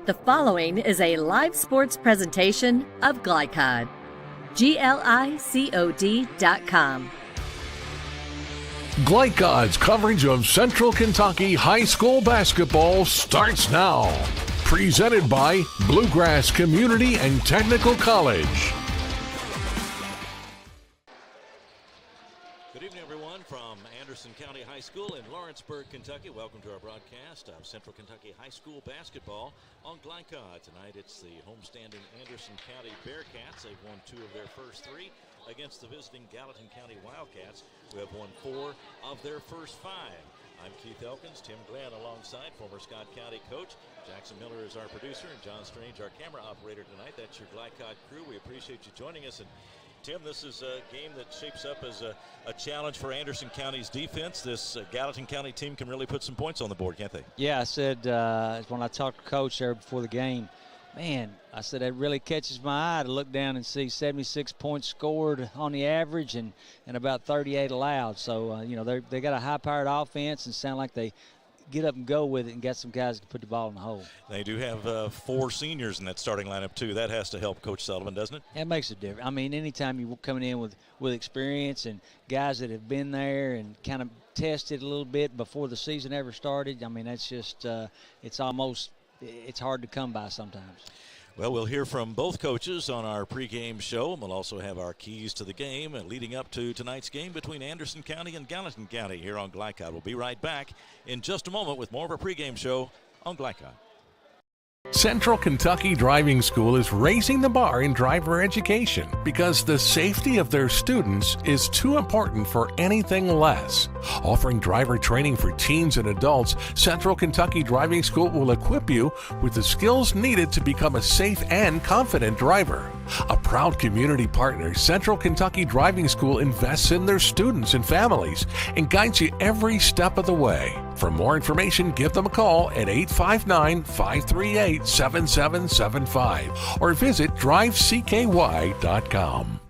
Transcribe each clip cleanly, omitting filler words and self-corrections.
The following is a live sports presentation of Glycod. GLICOD.com. Glycod's coverage of Central Kentucky high school basketball starts now. Presented by Bluegrass Community and Technical College. Good evening, everyone, from Anderson County High School in Lawrenceburg, Kentucky. Welcome to our broadcast of Central Kentucky High School basketball on Glycod. Tonight it's the homestanding Anderson County Bearcats. They've won 2 of their first 3 against the visiting Gallatin County Wildcats, who have won 4 of their first 5. I'm Keith Elkins, Tim Glenn alongside former Scott County coach. Jackson Miller is our producer, and John Strange, our camera operator tonight. That's your Glycod crew. We appreciate you joining us. And Tim, this is a game that shapes up as a challenge for Anderson County's defense. This Gallatin County team can really put some points on the board, can't they? Yeah, I said when I talked to Coach there before the game, man, I said it really catches my eye to look down and see 76 points scored on the average and about 38 allowed. So, they got a high-powered offense and sound like they get up and go with it and got some guys to put the ball in the hole. They do have 4 seniors in that starting lineup, too. That has to help Coach Sullivan, doesn't it? It makes a difference. I mean, anytime you're coming in with experience and guys that have been there and kind of tested a little bit before the season ever started, I mean, that's just it's hard to come by sometimes. Well, we'll hear from both coaches on our pregame show. We'll also have our keys to the game and leading up to tonight's game between Anderson County and Gallatin County here on Glycod. We'll be right back in just a moment with more of our pregame show on Glycod. Central Kentucky Driving School is raising the bar in driver education because the safety of their students is too important for anything less. Offering driver training for teens and adults, Central Kentucky Driving School will equip you with the skills needed to become a safe and confident driver. A proud community partner, Central Kentucky Driving School invests in their students and families and guides you every step of the way. For more information, give them a call at 859-538-7775 or visit drivecky.com.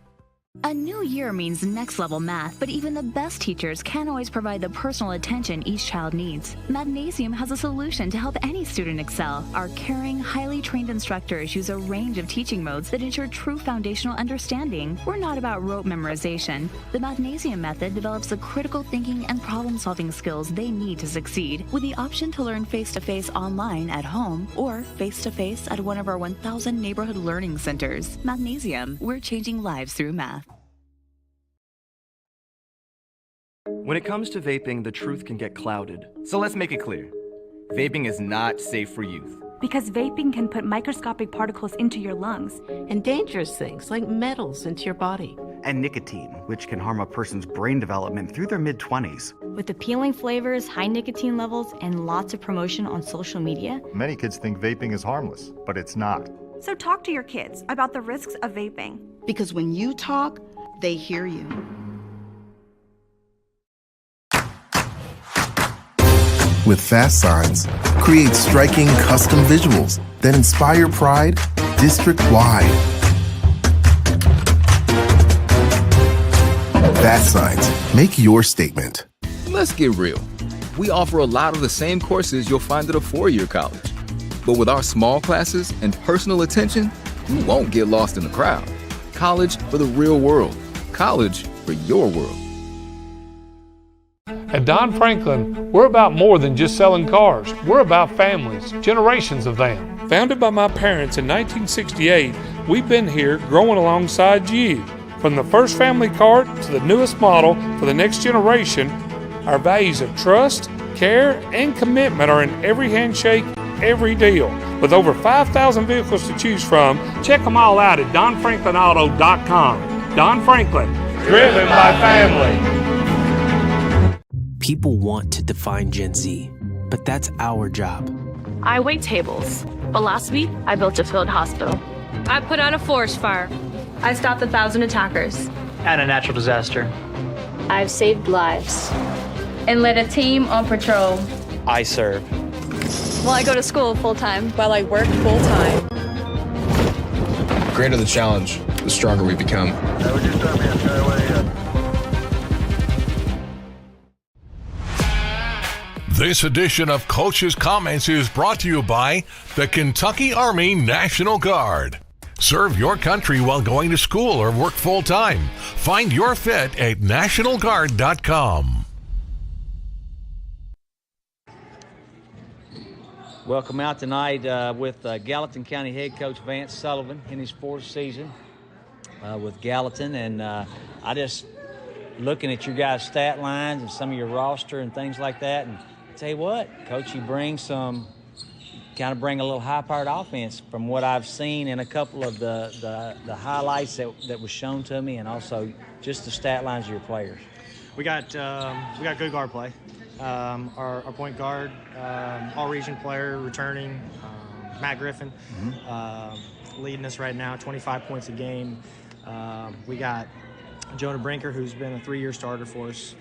A new year means next level math, but even the best teachers can't always provide the personal attention each child needs. Magnesium has a solution to help any student excel. Our caring, highly trained instructors use a range of teaching modes that ensure true foundational understanding. We're not about rote memorization. The Magnesium method develops the critical thinking and problem-solving skills they need to succeed, with the option to learn face-to-face online at home or face-to-face at one of our 1,000 neighborhood learning centers. Magnesium, we're changing lives through math. When it comes to vaping, the truth can get clouded. So let's make it clear. Vaping is not safe for youth. Because vaping can put microscopic particles into your lungs. And dangerous things like metals into your body. And nicotine, which can harm a person's brain development through their mid-20s. With appealing flavors, high nicotine levels, and lots of promotion on social media. Many kids think vaping is harmless, but it's not. So talk to your kids about the risks of vaping. Because when you talk, they hear you. With Fast Signs, create striking custom visuals that inspire pride district-wide. Fast Signs, make your statement. Let's get real. We offer a lot of the same courses you'll find at a 4-year college. But with our small classes and personal attention, you won't get lost in the crowd. College for the real world. College for your world. At Don Franklin, we're about more than just selling cars. We're about families, generations of them. Founded by my parents in 1968, we've been here growing alongside you. From the first family car to the newest model for the next generation, our values of trust, care, and commitment are in every handshake, every deal. With over 5,000 vehicles to choose from, check them all out at donfranklinauto.com. Don Franklin, driven by family. People want to define Gen Z, but that's our job. I wait tables, but last week I built a field hospital. I put out a forest fire. I stopped 1,000 attackers. And a natural disaster. I've saved lives and led a team on patrol. I serve. Well, I go to school full-time while I work full-time. The greater the challenge, the stronger we become. This edition of Coach's Comments is brought to you by the Kentucky Army National Guard. Serve your country while going to school or work full-time. Find your fit at nationalguard.com. Welcome out tonight with Gallatin County head coach Vance Sullivan in his 4th season with Gallatin. And I just looking at your guys' stat lines and some of your roster and things like that. And I tell you what, Coach, you bring a little high-powered offense from what I've seen in a couple of the highlights that was shown to me, and also just the stat lines of your players. We got good guard play. Our point guard, all-region player, returning, Matt Griffin, leading us right now, 25 points a game. We got Jonah Brinker, who's been a 3-year starter for us.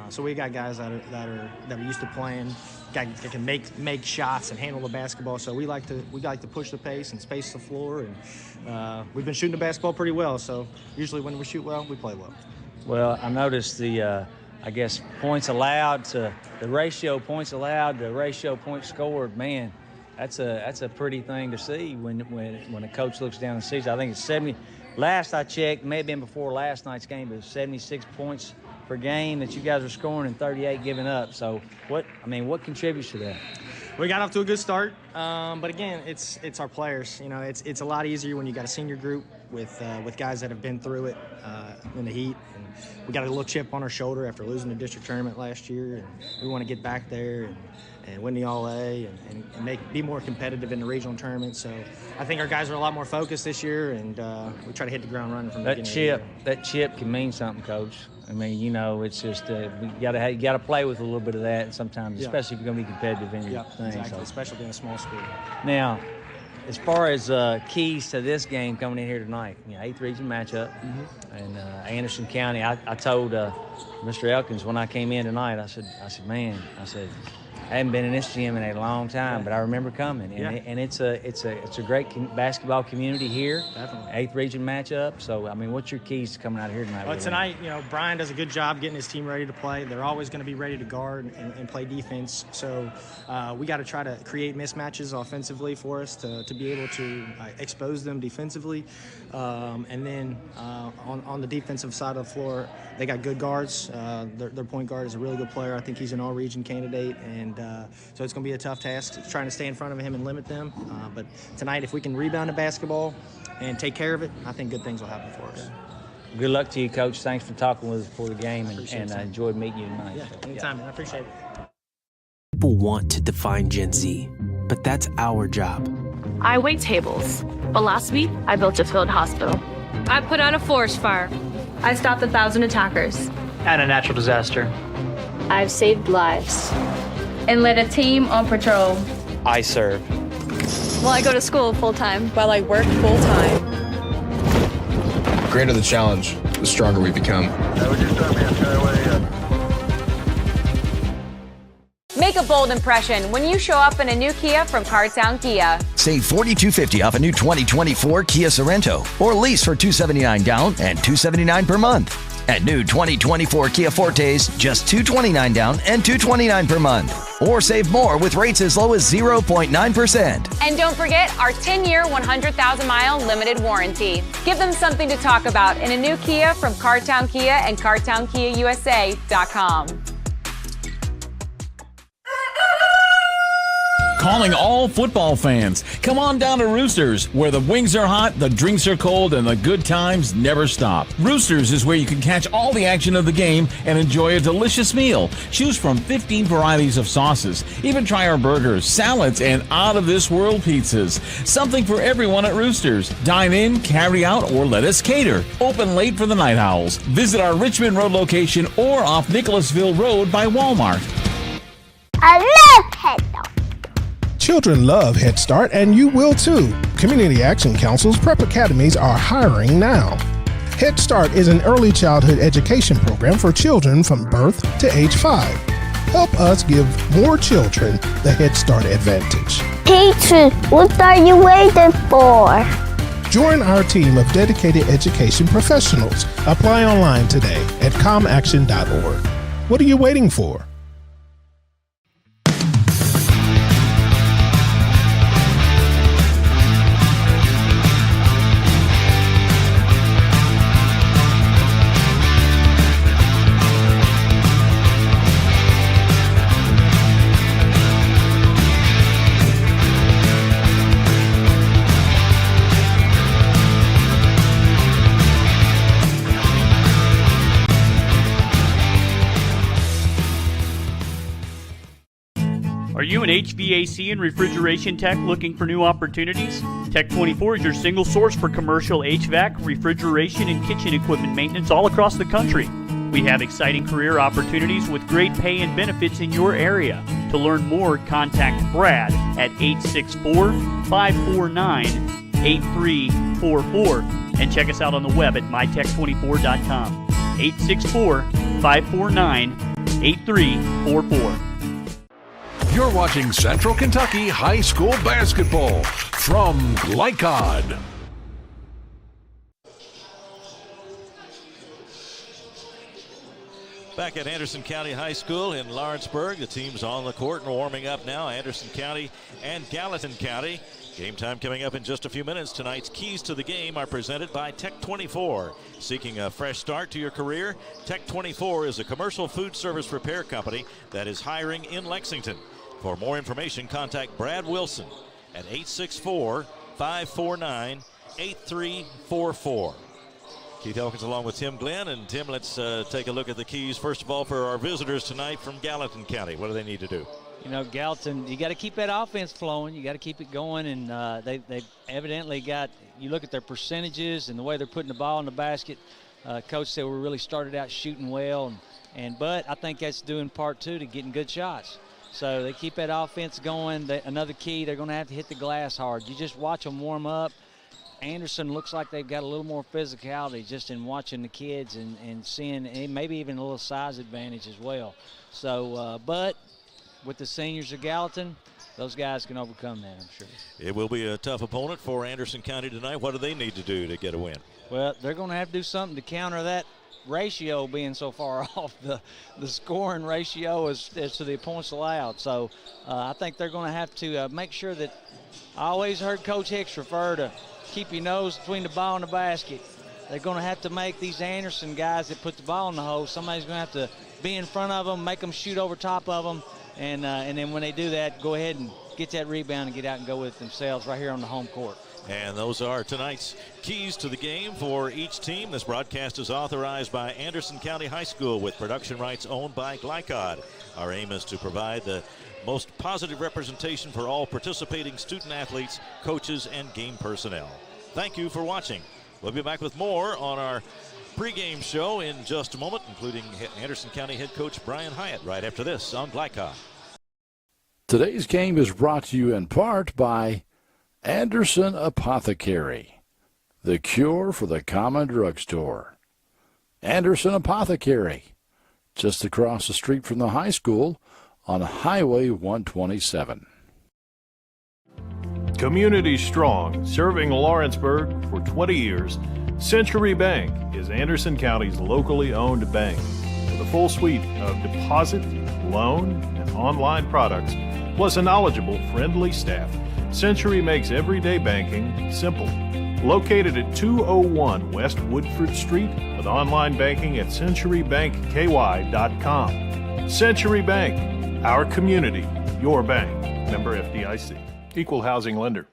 So we got guys that are used to playing, that can make shots and handle the basketball. So we like to push the pace and space the floor, and we've been shooting the basketball pretty well. So usually when we shoot well, we play well. Well, I noticed the points allowed to the ratio points allowed to ratio points scored. Man, that's a pretty thing to see when a coach looks down and sees. I think it's 70. Last I checked, may have been before last night's game, but it was 76 points per game that you guys are scoring and 38 giving up. So what contributes to that? We got off to a good start, but again, it's our players. You know, it's a lot easier when you got a senior group with guys that have been through it in the heat. And we got a little chip on our shoulder after losing the district tournament last year, and we want to get back there and win the All-A and be more competitive in the regional tournament. So I think our guys are a lot more focused this year, and we try to hit the ground running from the beginning of the year. That chip can mean something, Coach. I mean, you know, it's just you got to play with a little bit of that sometimes, especially if you're going to be competitive in your thing. Exactly, so. Especially being a small school. Now, as far as keys to this game coming in here tonight, 8th region matchup, and Anderson County. I told Mr. Elkins when I came in tonight, I said, I haven't been in this gym in a long time, but I remember coming, and it's a great basketball community here. Definitely. 8th region matchup. So I mean, what's your keys to coming out here tonight? Well, tonight, Brian does a good job getting his team ready to play. They're always going to be ready to guard and play defense. So we got to try to create mismatches offensively for us to be able to expose them defensively, and then on the defensive side of the floor, they got good guards. Their point guard is a really good player. I think he's an all-region candidate, and so it's going to be a tough task trying to stay in front of him and limit them. But tonight, if we can rebound the basketball and take care of it, I think good things will happen for us. Good luck to you, Coach. Thanks for talking with us before the game, and I enjoyed meeting you tonight. Yeah, anytime, man. I appreciate it. People want to define Gen Z, but that's our job. I wait tables, but last week I built a field hospital. I put out a forest fire. I stopped 1,000 attackers. And a natural disaster. I've saved lives. And led a team on patrol. I serve. While I go to school full-time. While I work full-time. The greater the challenge, the stronger we become. Make a bold impression when you show up in a new Kia from Cartown Kia. Save $4,250 off a new 2024 Kia Sorento, or lease for $279 down and $279 per month. And new 2024 Kia Fortes, just $229 down and $229 per month. Or save more with rates as low as 0.9%. And don't forget our 10-year, 100,000-mile limited warranty. Give them something to talk about in a new Kia from Cartown Kia and CartownKiaUSA.com. Calling all football fans. Come on down to Roosters, where the wings are hot, the drinks are cold, and the good times never stop. Roosters is where you can catch all the action of the game and enjoy a delicious meal. Choose from 15 varieties of sauces. Even try our burgers, salads, and out-of-this-world pizzas. Something for everyone at Roosters. Dine in, carry out, or let us cater. Open late for the Night Owls. Visit our Richmond Road location or off Nicholasville Road by Walmart. I love Head Start. Children love Head Start, and you will too. Community Action Council's prep academies are hiring now. Head Start is an early childhood education program for children from birth to age 5. Help us give more children the Head Start advantage. Teachers, what are you waiting for? Join our team of dedicated education professionals. Apply online today at comaction.org. What are you waiting for? you an HVAC and refrigeration tech looking for new opportunities? Tech24 is your single source for commercial HVAC, refrigeration, and kitchen equipment maintenance all across the country. We have exciting career opportunities with great pay and benefits in your area. To learn more, contact Brad at 864-549-8344 and check us out on the web at mytech24.com. 864-549-8344. You're watching Central Kentucky High School Basketball from Glycod. Back at Anderson County High School in Lawrenceburg, the team's on the court and warming up now. Anderson County and Gallatin County. Game time coming up in just a few minutes. Tonight's keys to the game are presented by Tech24. Seeking a fresh start to your career? Tech24 is a commercial food service repair company that is hiring in Lexington. For more information, contact Brad Wilson at 864-549-8344. Keith Elkins along with Tim Glenn. And Tim, let's take a look at the keys. First of all, for our visitors tonight from Gallatin County, what do they need to do? You know, Gallatin, you got to keep that offense flowing. You got to keep it going. And they've evidently got, you look at their percentages and the way they're putting the ball in the basket. Coach said we really started out shooting well. But I think that's due in part, too, to getting good shots. So they keep that offense going. Another key, they're going to have to hit the glass hard. You just watch them warm up. Anderson looks like they've got a little more physicality just in watching the kids and seeing, and maybe even a little size advantage as well. So, but with the seniors of Gallatin, those guys can overcome that, I'm sure. It will be a tough opponent for Anderson County tonight. What do they need to do to get a win? Well, they're going to have to do something to counter that ratio being so far off, the scoring ratio as to the points allowed. So I think they're going to have to make sure that, I always heard Coach Hicks refer to keep your nose between the ball and the basket. They're going to have to make these Anderson guys that put the ball in the hole, somebody's going to have to be in front of them, make them shoot over top of them, and then when they do that, go ahead and get that rebound and get out and go with it themselves right here on the home court. And those are tonight's keys to the game for each team. This broadcast is authorized by Anderson County High School with production rights owned by Glycod. Our aim is to provide the most positive representation for all participating student athletes, coaches, and game personnel. Thank you for watching. We'll be back with more on our pregame show in just a moment, including Anderson County head coach Brian Hyatt right after this on Glycod. Today's game is brought to you in part by Anderson Apothecary, the cure for the common drugstore. Anderson Apothecary, just across the street from the high school on Highway 127. Community strong, serving Lawrenceburg for 20 years, Century Bank is Anderson County's locally owned bank. With a full suite of deposit, loan, and online products, plus a knowledgeable, friendly staff, Century makes everyday banking simple. Located at 201 West Woodford Street with online banking at centurybankky.com. Century Bank, our community, your bank. Member FDIC. Equal housing lender.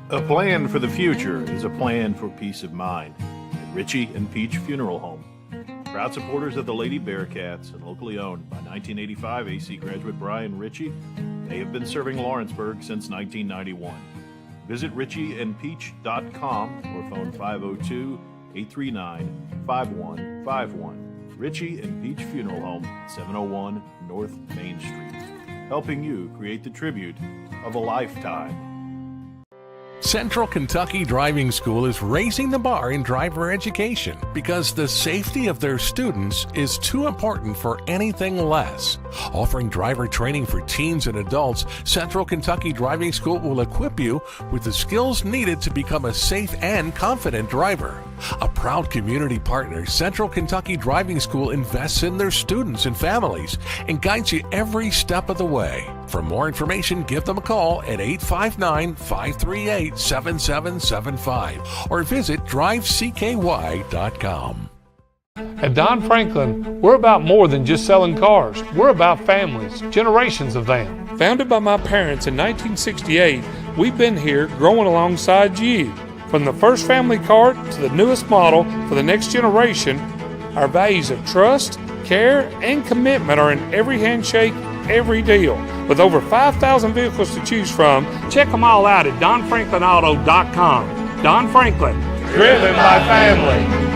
A plan for the future is a plan for peace of mind. At Ritchie and Peach Funeral Home. Proud supporters of the Lady Bearcats and locally owned by 1985 AC graduate Brian Ritchie, they have been serving Lawrenceburg since 1991. Visit ritchieandpeach.com or phone 502-839-5151. Ritchie and Peach Funeral Home, 701 North Main Street. Helping you create the tribute of a lifetime. Central Kentucky Driving School is raising the bar in driver education because the safety of their students is too important for anything less. Offering driver training for teens and adults, Central Kentucky Driving School will equip you with the skills needed to become a safe and confident driver. A proud community partner, Central Kentucky Driving School invests in their students and families and guides you every step of the way. For more information, give them a call at 859-538-7775 or visit drivecky.com. At Don Franklin, we're about more than just selling cars. We're about families, generations of them. Founded by my parents in 1968, we've been here growing alongside you. From the first family car to the newest model for the next generation, our values of trust, care, and commitment are in every handshake every deal. With over 5,000 vehicles to choose from, check them all out at DonFranklinAuto.com. Don Franklin, driven by family.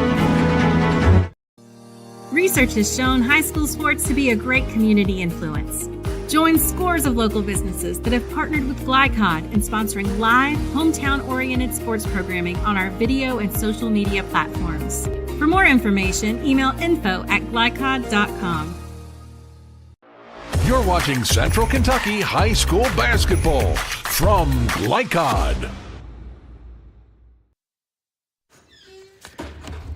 Research has shown high school sports to be a great community influence. Join scores of local businesses that have partnered with Glycod in sponsoring live, hometown-oriented sports programming on our video and social media platforms. For more information, email info@glycod.com. You're watching Central Kentucky High School Basketball from Glycod.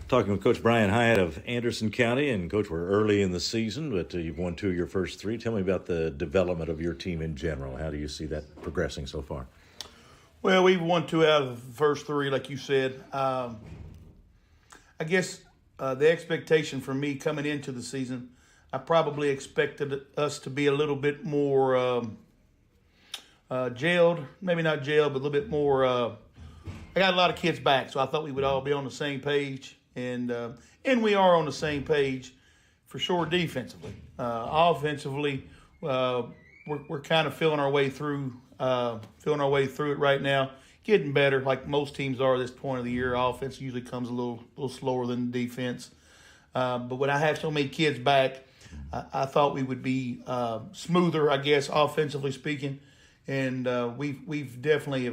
Talking with Coach Brian Hyatt of Anderson County. And, Coach, we're early in the season, but you've won 2 of your first 3. Tell me about the development of your team in general. How do you see that progressing so far? Well, we've won 2 out of the first 3, like you said. I guess the expectation for me coming into the season, I probably expected us to be a little bit more gelled. Maybe not gelled, but a little bit more I got a lot of kids back, so I thought we would all be on the same page. And we are on the same page for sure defensively. Offensively, we're kind of feeling our way through it right now. Getting better, like most teams are at this point of the year. Offense usually comes a little slower than the defense. But when I have so many kids back, I thought we would be smoother, I guess, offensively speaking. And we've definitely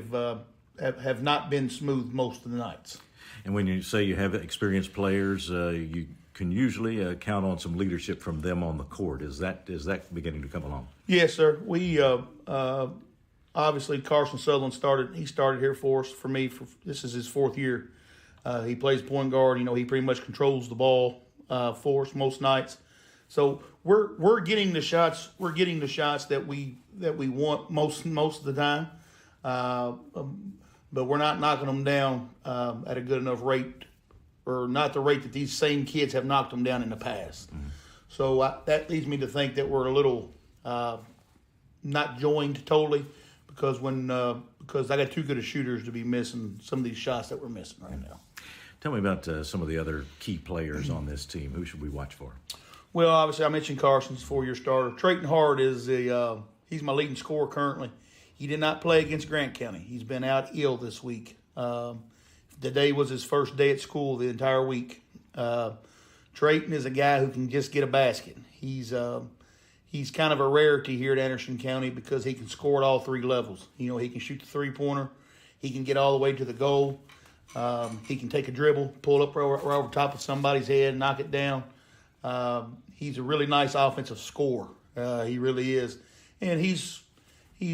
have not been smooth most of the nights. And when you say you have experienced players, you can usually count on some leadership from them on the court. Is that beginning to come along? Yes, sir. We obviously Carson Sullivan started here for us. For me, this is his 4th year. He plays point guard. You know, he pretty much controls the ball for us most nights. So we're getting the shots. We're getting the shots that we want most of the time. But we're not knocking them down at a good enough rate, or not the rate that these same kids have knocked them down in the past. Mm-hmm. So that leads me to think that we're a little not joined totally, because I got too good of shooters to be missing some of these shots that we're missing right now. Tell me about some of the other key players on this team. Who should we watch for? Well, obviously I mentioned Carson's 4-year starter. Trayton Hart is he's my leading scorer currently. He did not play against Grant County. He's been out ill this week. Today was his first day at school the entire week. Trayton is a guy who can just get a basket. He's kind of a rarity here at Anderson County because he can score at all 3 levels. You know, he can shoot the 3-pointer. He can get all the way to the goal. He can take a dribble, pull up right over top of somebody's head, knock it down. He's a really nice offensive scorer. He really is. And he's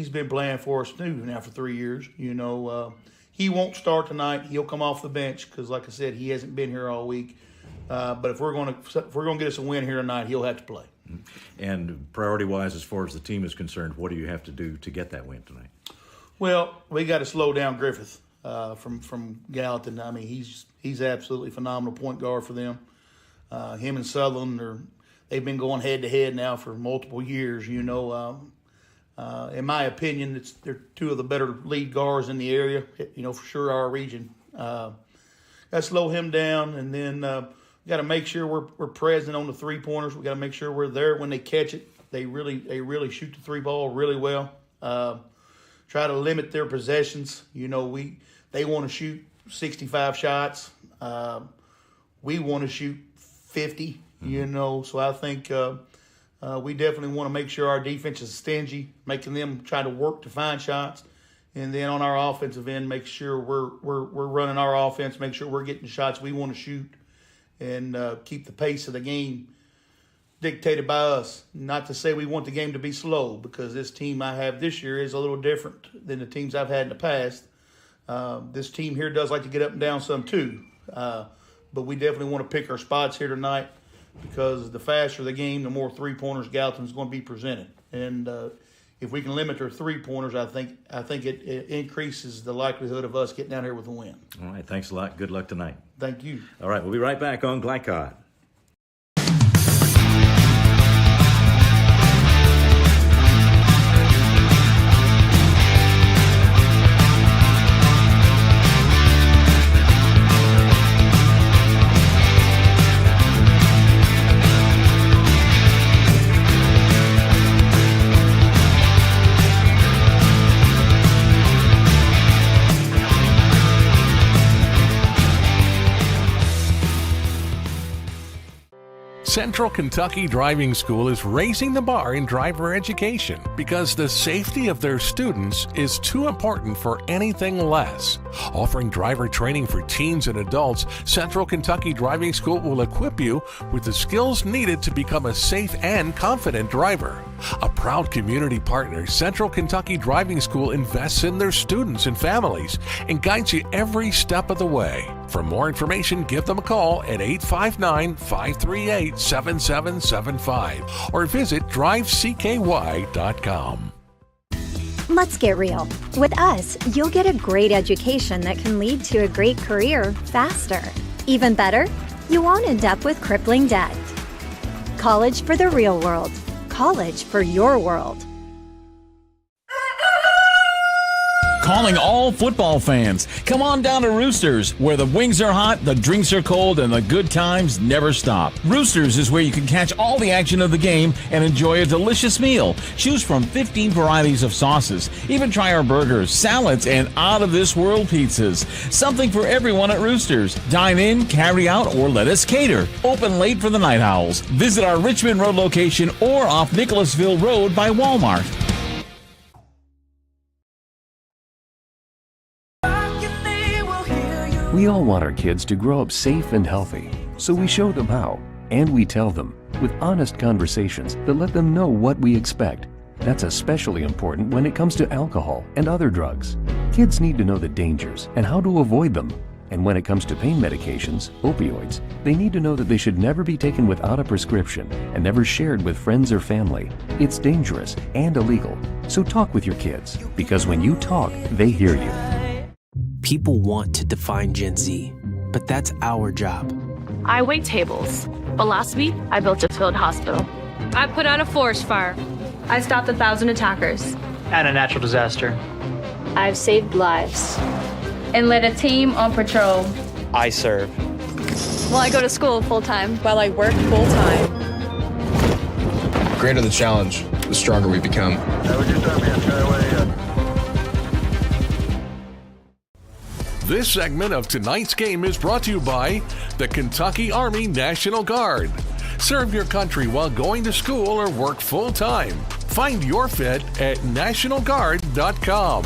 been playing for us now for 3 years. You know, he won't start tonight. He'll come off the bench because, like I said, he hasn't been here all week. But if we're going to get us a win here tonight, he'll have to play. And priority-wise, as far as the team is concerned, what do you have to do to get that win tonight? Well, we got to slow down Griffith from Gallatin. I mean, he's absolutely phenomenal point guard for them. Him and Sullivan they've been going head-to-head now for multiple years. You know. In my opinion, they're 2 of the better lead guards in the area, you know, for sure our region. Got to slow him down, and then we got to make sure we're present on the 3-pointers. We got to make sure we're there when they catch it. They really shoot the 3 ball really well. Try to limit their possessions. You know, they want to shoot 65 shots. We want to shoot 50. You know, so I think. We definitely want to make sure our defense is stingy, making them try to work to find shots, and then on our offensive end, make sure we're running our offense, make sure we're getting shots we want to shoot, and keep the pace of the game dictated by us. Not to say we want the game to be slow, because this team I have this year is a little different than the teams I've had in the past. This team here does like to get up and down some too, but we definitely want to pick our spots here tonight. Because the faster the game, the more 3-pointers Gallatin's going to be presented. And if we can limit their 3-pointers, I think it increases the likelihood of us getting out here with a win. All right, thanks a lot. Good luck tonight. Thank you. All right, we'll be right back on Glycod. Central Kentucky Driving School is raising the bar in driver education because the safety of their students is too important for anything less. Offering driver training for teens and adults, Central Kentucky Driving School will equip you with the skills needed to become a safe and confident driver. A proud community partner, Central Kentucky Driving School invests in their students and families and guides you every step of the way. For more information, give them a call at 859-538-7775 or visit drivecky.com. Let's get real. With us, you'll get a great education that can lead to a great career faster. Even better, you won't end up with crippling debt. College for the real world. College for your world. Calling all football fans. Come on down to Roosters, where the wings are hot, the drinks are cold, and the good times never stop. Roosters is where you can catch all the action of the game and enjoy a delicious meal. Choose from 15 varieties of sauces. Even try our burgers, salads, and out-of-this-world pizzas. Something for everyone at Roosters. Dine in, carry out, or let us cater. Open late for the Night Owls. Visit our Richmond Road location or off Nicholasville Road by Walmart. We all want our kids to grow up safe and healthy, so we show them how, and we tell them with honest conversations that let them know what we expect. That's especially important when it comes to alcohol and other drugs. Kids need to know the dangers and how to avoid them. And when it comes to pain medications, opioids, they need to know that they should never be taken without a prescription and never shared with friends or family. It's dangerous and illegal. So talk with your kids, because when you talk, they hear you. People want to define Gen Z, but that's our job. I wait tables, but last week I built a field hospital. I put out a forest fire. I stopped 1,000 attackers. And a natural disaster. I've saved lives. And led a team on patrol. I serve. Well, I go to school full-time. While I work full-time. The greater the challenge, the stronger we become. This segment of tonight's game is brought to you by the Kentucky Army National Guard. Serve your country while going to school or work full-time. Find your fit at nationalguard.com.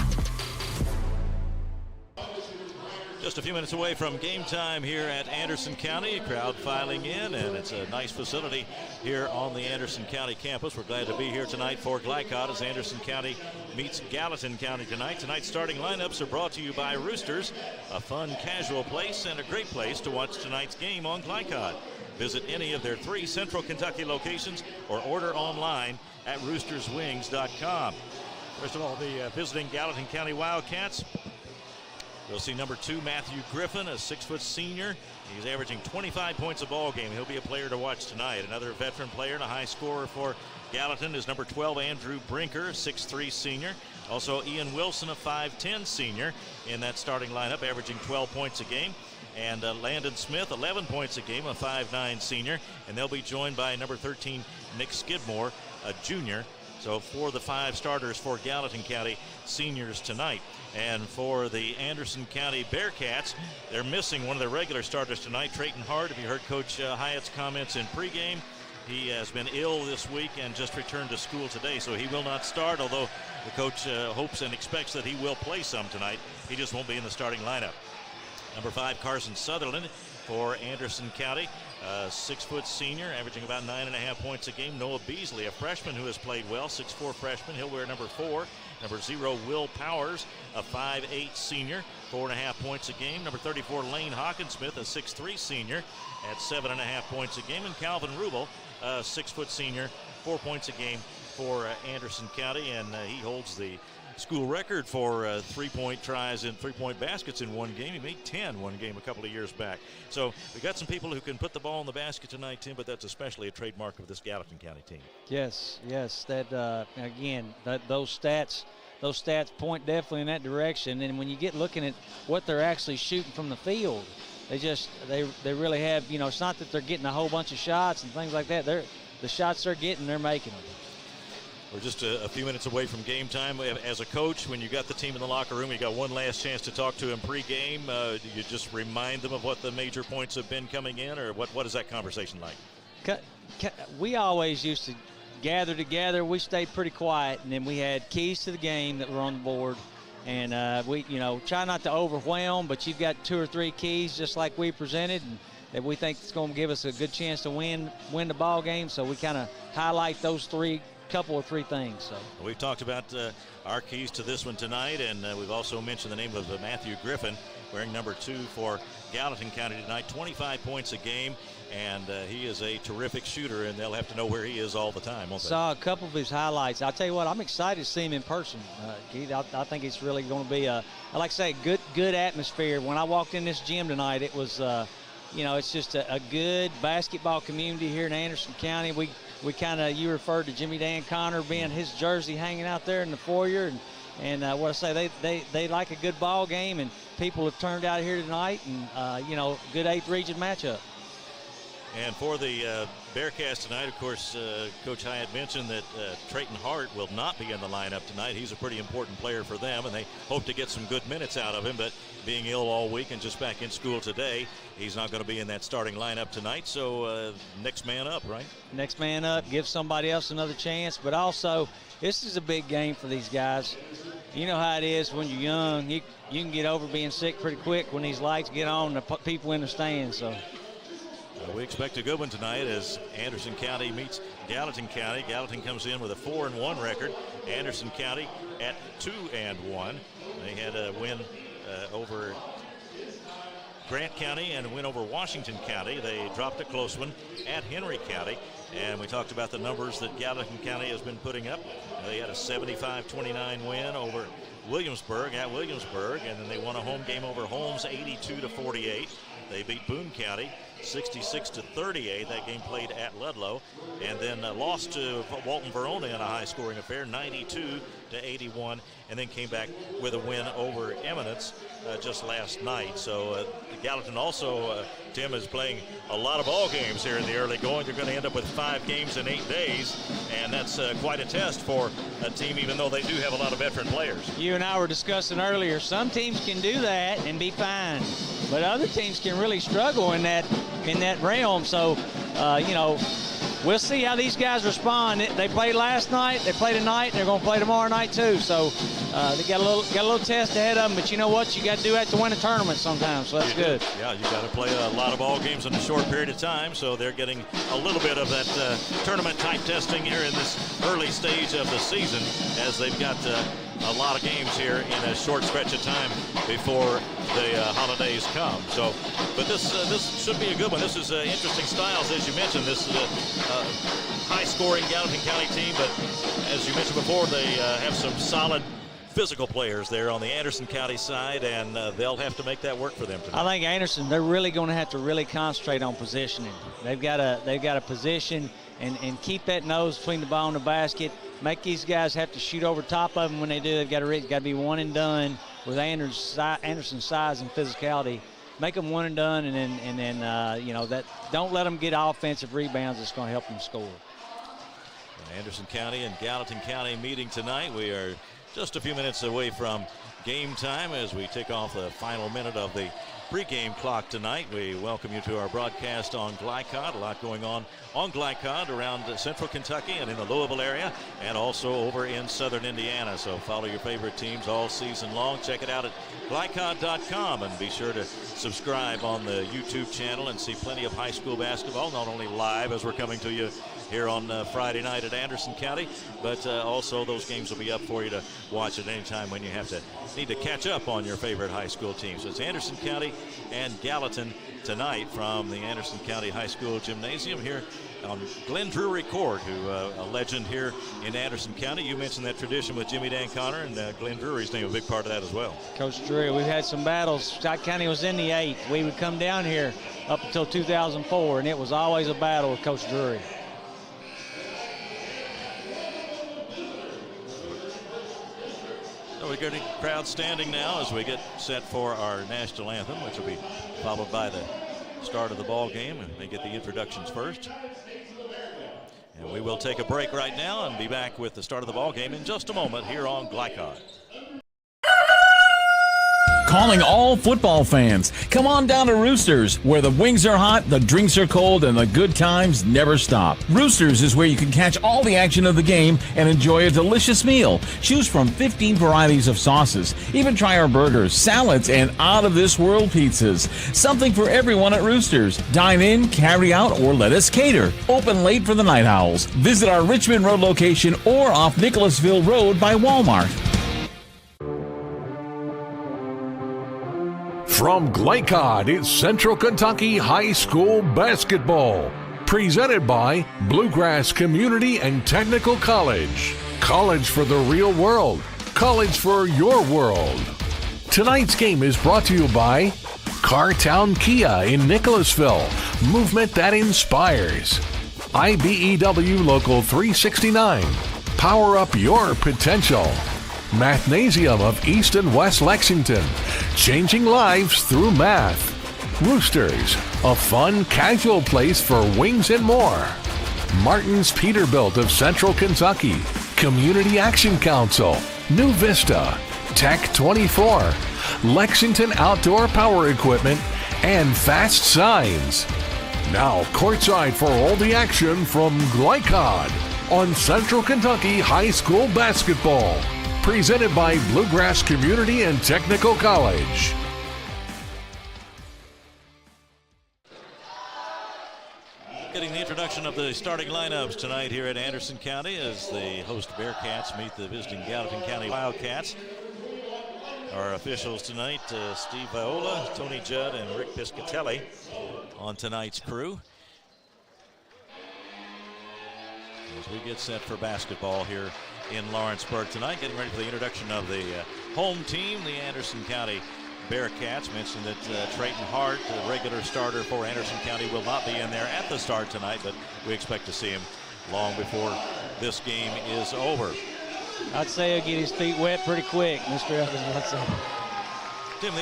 Just a few minutes away from game time here at Anderson County. Crowd filing in, and it's a nice facility here on the Anderson County campus. We're glad to be here tonight for Glycod as Anderson County meets Gallatin County tonight. Tonight's starting lineups are brought to you by Roosters, a fun, casual place and a great place to watch tonight's game on Glycod. Visit any of their 3 Central Kentucky locations or order online at roosterswings.com. First of all, the visiting Gallatin County Wildcats. We'll see number 2, Matthew Griffin, a 6-foot senior. He's averaging 25 points a ball game. He'll be a player to watch tonight. Another veteran player and a high scorer for Gallatin is number 12, Andrew Brinker, 6'3 senior. Also, Ian Wilson, a 5'10 senior in that starting lineup, averaging 12 points a game. And Landon Smith, 11 points a game, a 5'9 senior. And they'll be joined by number 13, Nick Skidmore, a junior. So for the 5 starters for Gallatin County seniors tonight. And for the Anderson County Bearcats, they're missing one of their regular starters tonight, Trayton Hart. If you heard Coach Hyatt's comments in pregame, he has been ill this week and just returned to school today, so he will not start, although the coach hopes and expects that he will play some tonight. He just won't be in the starting lineup. Number 5, Carson Sutherland for Anderson County, 6-foot senior, averaging about 9.5 points a game. Noah Beasley, a freshman who has played well, 6'4 freshman. He'll wear number 4. Number 0, Will Powers, a 5'8 senior, 4.5 points a game. Number 34, Lane Hawkinsmith, a 6'3 senior, at 7.5 points a game. And Calvin Rubel, a 6-foot senior, 4 points a game for Anderson County. And he holds the school record for 3-point tries and 3-point baskets in one game. He made 10 one game a couple of years back. So we got some people who can put the ball in the basket tonight, Tim, but that's especially a trademark of this Gallatin County team. Yes. That again, those stats point definitely in that direction. And when you get looking at what they're actually shooting from the field, they really have. It's not that they're getting a whole bunch of shots and things like that. The shots they're getting, they're making them. We're just a few minutes away from game time. As a coach, when you got the team in the locker room, you got one last chance to talk to them pregame. Do you just remind them of what the major points have been coming in, or what is that conversation like? We always used to gather together. We stayed pretty quiet, and then we had keys to the game that were on the board. And we, try not to overwhelm, but you've got 2 or 3 keys just like we presented, and that we think is going to give us a good chance to win the ball game. So we kind of highlight those couple or three things. So we've talked about our keys to this one tonight, and we've also mentioned the name of Matthew Griffin, wearing number 2 for Gallatin County tonight. 25 points a game, and he is a terrific shooter, and they'll have to know where he is all the time, won't they? Saw a couple of his highlights. I'll tell you what, I'm excited to see him in person. Keith, I think it's really going to be I like to say, good atmosphere. When I walked in this gym tonight, it was it's just a good basketball community here in Anderson County. We kind of, you referred to Jimmy Dan Connor being his jersey hanging out there in the foyer, and what I say, they like a good ball game, and people have turned out here tonight, and good 8th region matchup. And for the Bearcats tonight, of course, Coach Hyatt mentioned that Trayton Hart will not be in the lineup tonight. He's a pretty important player for them, and they hope to get some good minutes out of him, but being ill all week and just back in school today, he's not going to be in that starting lineup tonight. So next man up, right? Next man up, give somebody else another chance, but also this is a big game for these guys. You know how it is when you're young. You can get over being sick pretty quick when these lights get on, the people in the stands. So we expect a good one tonight as Anderson County meets Gallatin County. Gallatin comes in with a 4-1 record. Anderson County at 2-1. They had a win over Grant County and a win over Washington County. They dropped a close one at Henry County. And we talked about the numbers that Gallatin County has been putting up. They had a 75-29 win over Williamsburg at Williamsburg, and then they won a home game over Holmes 82-48. They beat Boone County 66-38. That game played at Ludlow, and then lost to Walton Verona in a high-scoring affair 92-81, and then came back with a win over Eminence just last night. So Gallatin also, Tim, is playing a lot of ball games here in the early going. They're going to end up with 5 games in 8 days, and that's quite a test for a team, even though they do have a lot of veteran players. You and I were discussing earlier, some teams can do that and be fine, but other teams can really struggle in that realm. So, we'll see how these guys respond. They played last night, they played tonight, and they're going to play tomorrow night too. So they got a little test ahead of them. But you know what? You got to do that to win a tournament sometimes. So that's good. Yeah, you got to play a lot of ball games in a short period of time. So they're getting a little bit of that tournament type testing here in this early stage of the season, as they've got a lot of games here in a short stretch of time before the holidays come. So, but this should be a good one. This is interesting styles, as you mentioned. This is a high-scoring Gallatin County team, but as you mentioned before, they have some solid physical players there on the Anderson County side, and they'll have to make that work for them tonight. I think Anderson, they're really going to have to really concentrate on positioning. They've got to position and keep that nose between the ball and the basket. Make these guys have to shoot over top of them when they do. They've got to be one and done with Anderson's size and physicality. Make them one and done, and then that don't let them get offensive rebounds. It's going to help them score. Anderson County and Gallatin County meeting tonight. We are just a few minutes away from game time as we take off the final minute of the pregame clock tonight. We welcome you to our broadcast on Glycod. A lot going on Glycod around central Kentucky and in the Louisville area, and also over in southern Indiana. So follow your favorite teams all season long. Check it out at glycod.com, and be sure to subscribe on the YouTube channel and see plenty of high school basketball, not only live as we're coming to you here on Friday night at Anderson County, but also those games will be up for you to watch at any time when you need to catch up on your favorite high school teams. So it's Anderson County and Gallatin tonight from the Anderson County High School Gymnasium here on Glenn Drury Court, who a legend here in Anderson County. You mentioned that tradition with Jimmy Dan Connor, and Glenn Drury's name a big part of that as well. Coach Drury, we've had some battles. Scott County was in the 8th. We would come down here up until 2004, and it was always a battle with Coach Drury. So we got a crowd standing now as we get set for our national anthem, which will be followed by the start of the ball game, and we get the introductions first. And we will take a break right now and be back with the start of the ball game in just a moment here on Glycod. Calling all football fans. Come on down to Roosters, where the wings are hot, the drinks are cold, and the good times never stop. Roosters is where you can catch all the action of the game and enjoy a delicious meal. Choose from 15 varieties of sauces. Even try our burgers, salads, and out-of-this-world pizzas. Something for everyone at Roosters. Dine in, carry out, or let us cater. Open late for the Night Owls. Visit our Richmond Road location or off Nicholasville Road by Walmart. From Glycod, it's Central Kentucky High School basketball. Presented by Bluegrass Community and Technical College. College for the real world. College for your world. Tonight's game is brought to you by Cartown Kia in Nicholasville. Movement that inspires. IBEW Local 369. Power up your potential. Mathnasium of East and West Lexington, changing lives through math. Roosters, a fun, casual place for wings and more. Martin's Peterbilt of Central Kentucky, Community Action Council, New Vista, Tech 24, Lexington Outdoor Power Equipment, and Fast Signs. Now courtside for all the action from Glycod on Central Kentucky High School basketball. Presented by Bluegrass Community and Technical College. Getting the introduction of the starting lineups tonight here at Anderson County as the host Bearcats meet the visiting Gallatin County Wildcats. Our officials tonight, Steve Viola, Tony Judd, and Rick Piscatelli on tonight's crew. As we get set for basketball here in Lawrenceburg tonight, getting ready for the introduction of the home team, the Anderson County Bearcats. Mentioned that Trayton Hart, the regular starter for Anderson County, will not be in there at the start tonight, but we expect to see him long before this game is over. I'd say he'll get his feet wet pretty quick, Mr. Evans. I'd say. Tim,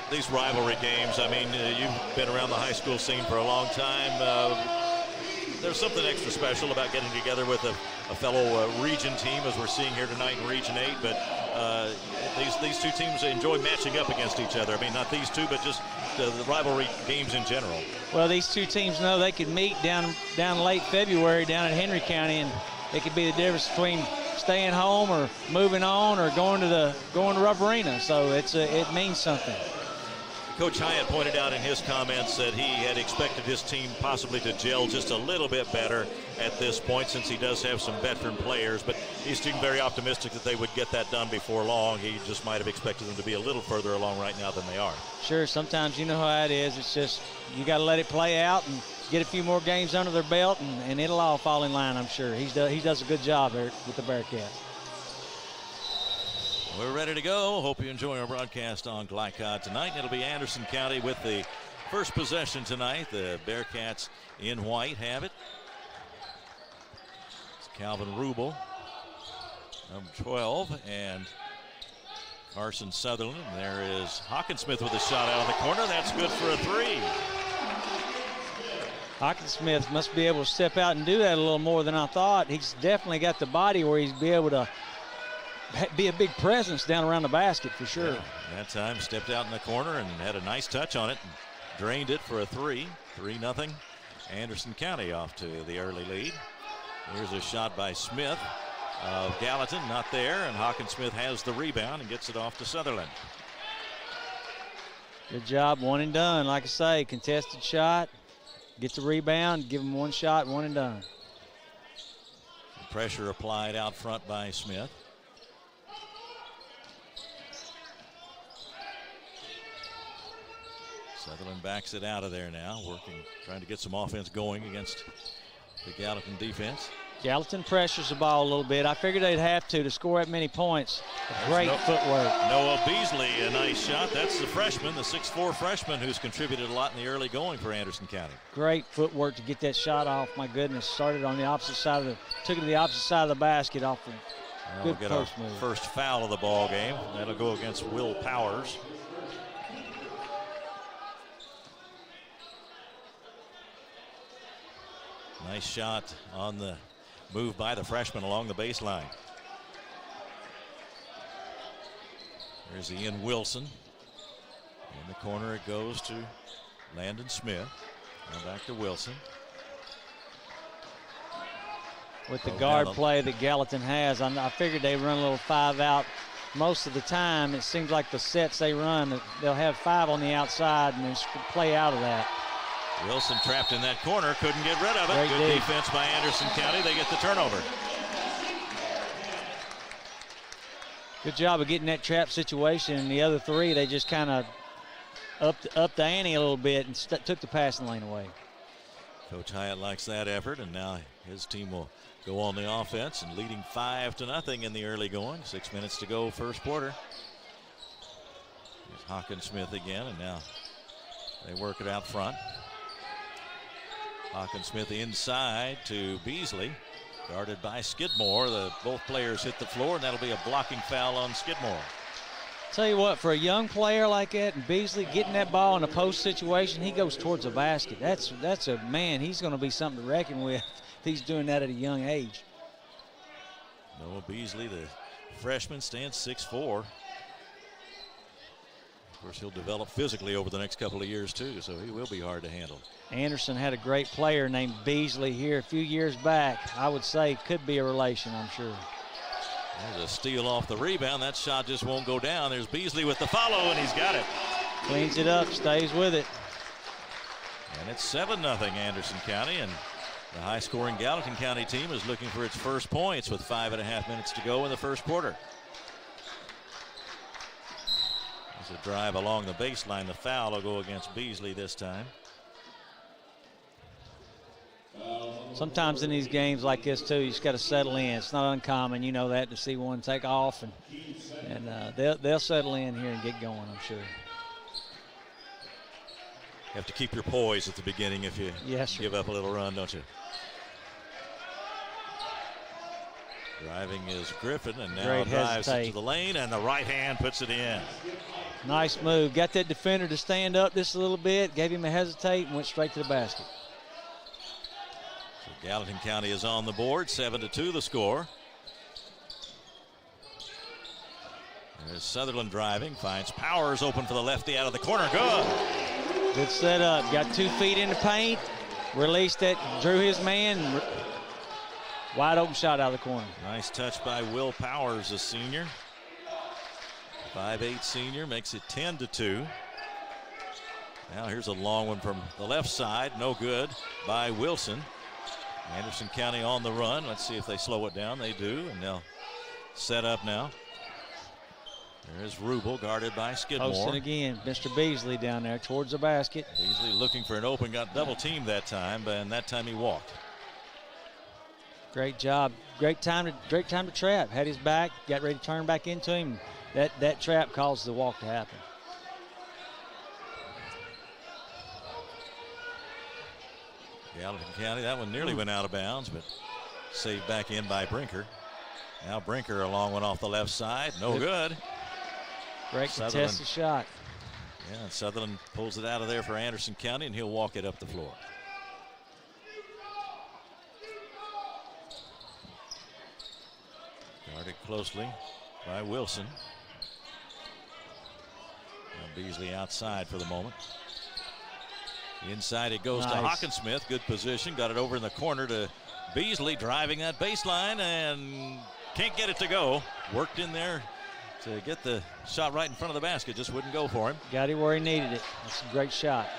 these rivalry games, I mean, you've been around the high school scene for a long time. There's something extra special about getting together with a fellow region team, as we're seeing here tonight in Region 8. But these two teams enjoy matching up against each other. I mean, not these two, but just the rivalry games in general. Well, these two teams know they could meet down late February down in Henry County, and it could be the difference between staying home or moving on or going to Rupp Arena. So it means something. Coach Hyatt pointed out in his comments that he had expected his team possibly to gel just a little bit better at this point, since he does have some veteran players, but he seemed very optimistic that they would get that done before long. He just might have expected them to be a little further along right now than they are. Sure, sometimes you know how it is. It's just you got to let it play out and get a few more games under their belt, and it'll all fall in line, I'm sure. He does a good job there with the Bearcats. We're ready to go. Hope you enjoy our broadcast on Glycod tonight. It'll be Anderson County with the first possession tonight. The Bearcats in white have it. It's Calvin Rubel, number 12, and Carson Sutherland. There is Hawkinsmith with a shot out of the corner. That's good for a three. Hawkinsmith must be able to step out and do that a little more than I thought. He's definitely got the body where he's be able to be a big presence down around the basket for sure. Yeah, that time stepped out in the corner and had a nice touch on it and drained it for a three. 3-0. Anderson County off to the early lead. Here's a shot by Smith of Gallatin, not there, and Hawkinsmith has the rebound and gets it off to Sutherland. Good job, one and done. Like I say, contested shot, get the rebound, give him one shot, one and done. Pressure applied out front by Smith. Sutherland backs it out of there now, trying to get some offense going against the Gallatin defense. Gallatin pressures the ball a little bit. I figured they'd have to score that many points. Great footwork. Noah Beasley, a nice shot. That's the freshman, the 6'4" freshman, who's contributed a lot in the early going for Anderson County. Great footwork to get that shot off. My goodness, started on the opposite side took it to the opposite side of the basket off the good we'll get our move. First foul of the ball game. That'll go against Will Powers. Nice shot on the move by the freshman along the baseline. There's Ian Wilson. the corner it goes to Landon Smith. Now back to Wilson. With the guard play that Gallatin has, I figured they run a little 5-out most of the time. It seems like the sets they run, they'll have 5 on the outside and then play out of that. Wilson trapped in that corner, couldn't get rid of it. Good defense by Anderson County. They get the turnover. Good job of getting that trap situation. And the other 3, they just kind of upped the ante a little bit and took the passing lane away. Coach Hyatt likes that effort, and now his team will go on the offense and leading 5-0 in the early going. 6 minutes to go, first quarter. Here's Hawkinsmith again, and now they work it out front. Hawkinsmith inside to Beasley, guarded by Skidmore. Both players hit the floor, and that'll be a blocking foul on Skidmore. Tell you what, for a young player like that, and Beasley getting that ball in a post situation, he goes towards the basket. That's a man. He's going to be something to reckon with. He's doing that at a young age. Noah Beasley, the freshman, stands 6'4". Of course, he'll develop physically over the next couple of years too, so he will be hard to handle. Anderson had a great player named Beasley here a few years back. I would say could be a relation, I'm sure. There's a steal off the rebound. That shot just won't go down. There's Beasley with the follow, and he's got it. Cleans it up, stays with it. And it's 7-0 Anderson County, and the high-scoring Gallatin County team is looking for its first points with 5.5 minutes to go in the first quarter. There's a drive along the baseline. The foul will go against Beasley this time. Sometimes in these games like this too, you just got to settle in. It's not uncommon, you know that, to see one take off, and they'll settle in here and get going, I'm sure. You have to keep your poise at the beginning if you give up a little run, don't you? Driving is Griffin, and now drives into the lane, and the right hand puts it in. Nice move. Got that defender to stand up just a little bit, gave him a hesitate, and went straight to the basket. So Gallatin County is on the board, 7-2 the score. There's Sutherland driving, finds Powers open for the lefty out of the corner. Good. Good setup. Got 2 feet in the paint, released it, drew his man. Wide open shot out of the corner. Nice touch by Will Powers, a senior. 5'8" senior, makes it 10-2. Now here's a long one from the left side, no good by Wilson. Anderson County on the run. Let's see if they slow it down. They do, and they'll set up now. There's Rubel, guarded by Skidmore. Posting again, Mr. Beasley down there towards the basket. Beasley looking for an open, got double teamed that time, and that time he walked. Great job. Great time to trap. Had his back, got ready to turn back into him. That trap caused the walk to happen. Gallatin County, that one nearly went out of bounds, but saved back in by Brinker. Now Brinker, a long one off the left side, no good. Great contested shot. Yeah, and Sutherland pulls it out of there for Anderson County, and he'll walk it up the floor. Guarded closely by Wilson. Now Beasley outside for the moment. Inside it goes to Hawkinsmith. Good position. Got it over in the corner to Beasley, driving that baseline and can't get it to go. Worked in there to get the shot right in front of the basket. Just wouldn't go for him. Got it where he needed it. That's a great shot.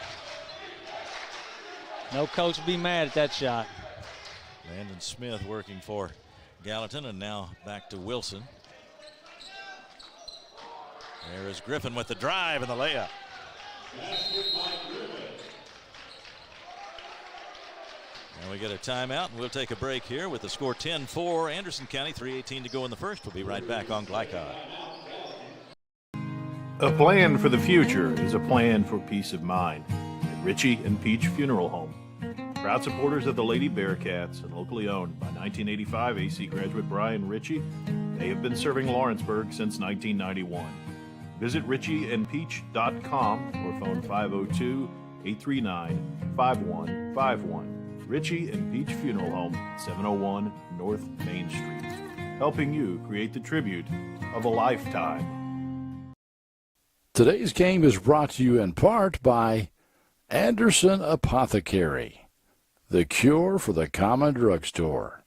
No coach would be mad at that shot. Landon Smith working for Gallatin, and now back to Wilson. There is Griffin with the drive and the layup. And we get a timeout, and we'll take a break here with the score 10-4. Anderson County, 3:18 to go in the first. We'll be right back on Glycod. A plan for the future is a plan for peace of mind at Ritchie and Peach Funeral Home. Proud supporters of the Lady Bearcats and locally owned by 1985 AC graduate Brian Ritchie, they have been serving Lawrenceburg since 1991. Visit ritchieandpeach.com or phone 502-839-5151. Ritchie and Peach Funeral Home, 701 North Main Street, helping you create the tribute of a lifetime. Today's game is brought to you in part by Anderson Apothecary, the cure for the common drugstore.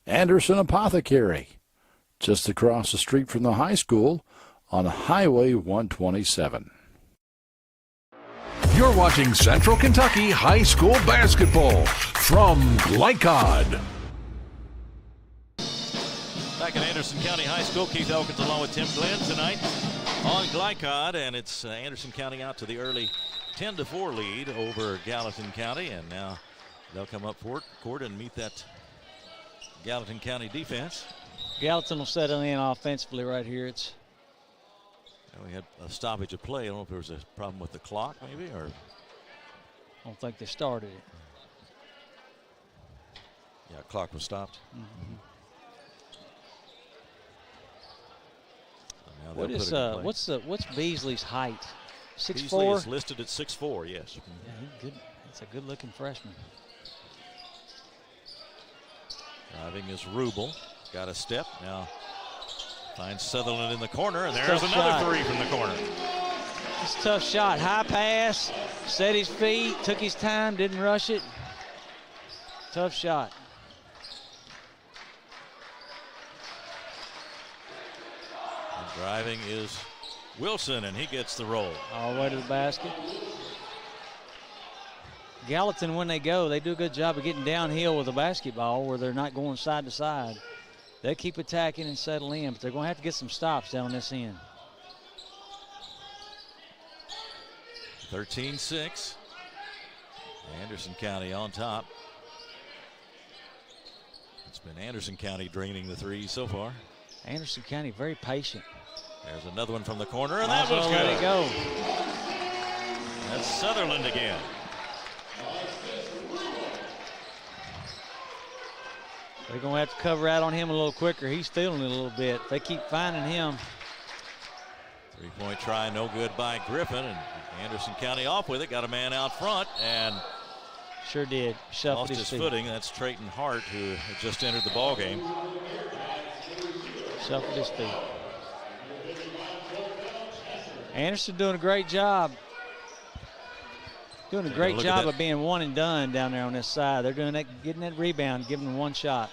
Anderson Apothecary, just across the street from the high school on Highway 127. You're watching Central Kentucky High School Basketball from Glycod. Back in Anderson County High School, Keith Elkins along with Tim Glenn tonight on Glycod, and it's Anderson County out to the early 10-4 lead over Gallatin County, and now they'll come up court and meet that Gallatin County defense. Gallatin will settle in offensively right here. We had a stoppage of play. I don't know if there was a problem with the clock, maybe, or I don't think they started it. Yeah, clock was stopped. Mm-hmm. What's Beasley's height? 6'4"? Beasley is listed at 6'4", yes. Yeah, he's good. It's a good-looking freshman. Driving is Rubel. Got a step now. Finds Sutherland in the corner, and there's another three from the corner. It's a tough shot. High pass, set his feet, took his time, didn't rush it. Tough shot. Driving is Wilson, and he gets the roll. All the way to the basket. Gallatin, when they go, they do a good job of getting downhill with the basketball where they're not going side to side. They keep attacking and settle in, but they're going to have to get some stops down this end. 13-6. Anderson County on top. It's been Anderson County draining the threes so far. Anderson County very patient. There's another one from the corner, and that was good. Let it go. That's Sutherland again. They're going to have to cover out on him a little quicker. He's feeling it a little bit. They keep finding him. Three-point try, no good by Griffin, and Anderson County off with it. Got a man out front, and sure did. Shuffled lost his footing. That's Trayton Hart, who had just entered the ball game. Shuffled his feet. Anderson doing a great job. Doing a great job of being one and done down there on this side. They're doing that, getting that rebound, giving them one shot.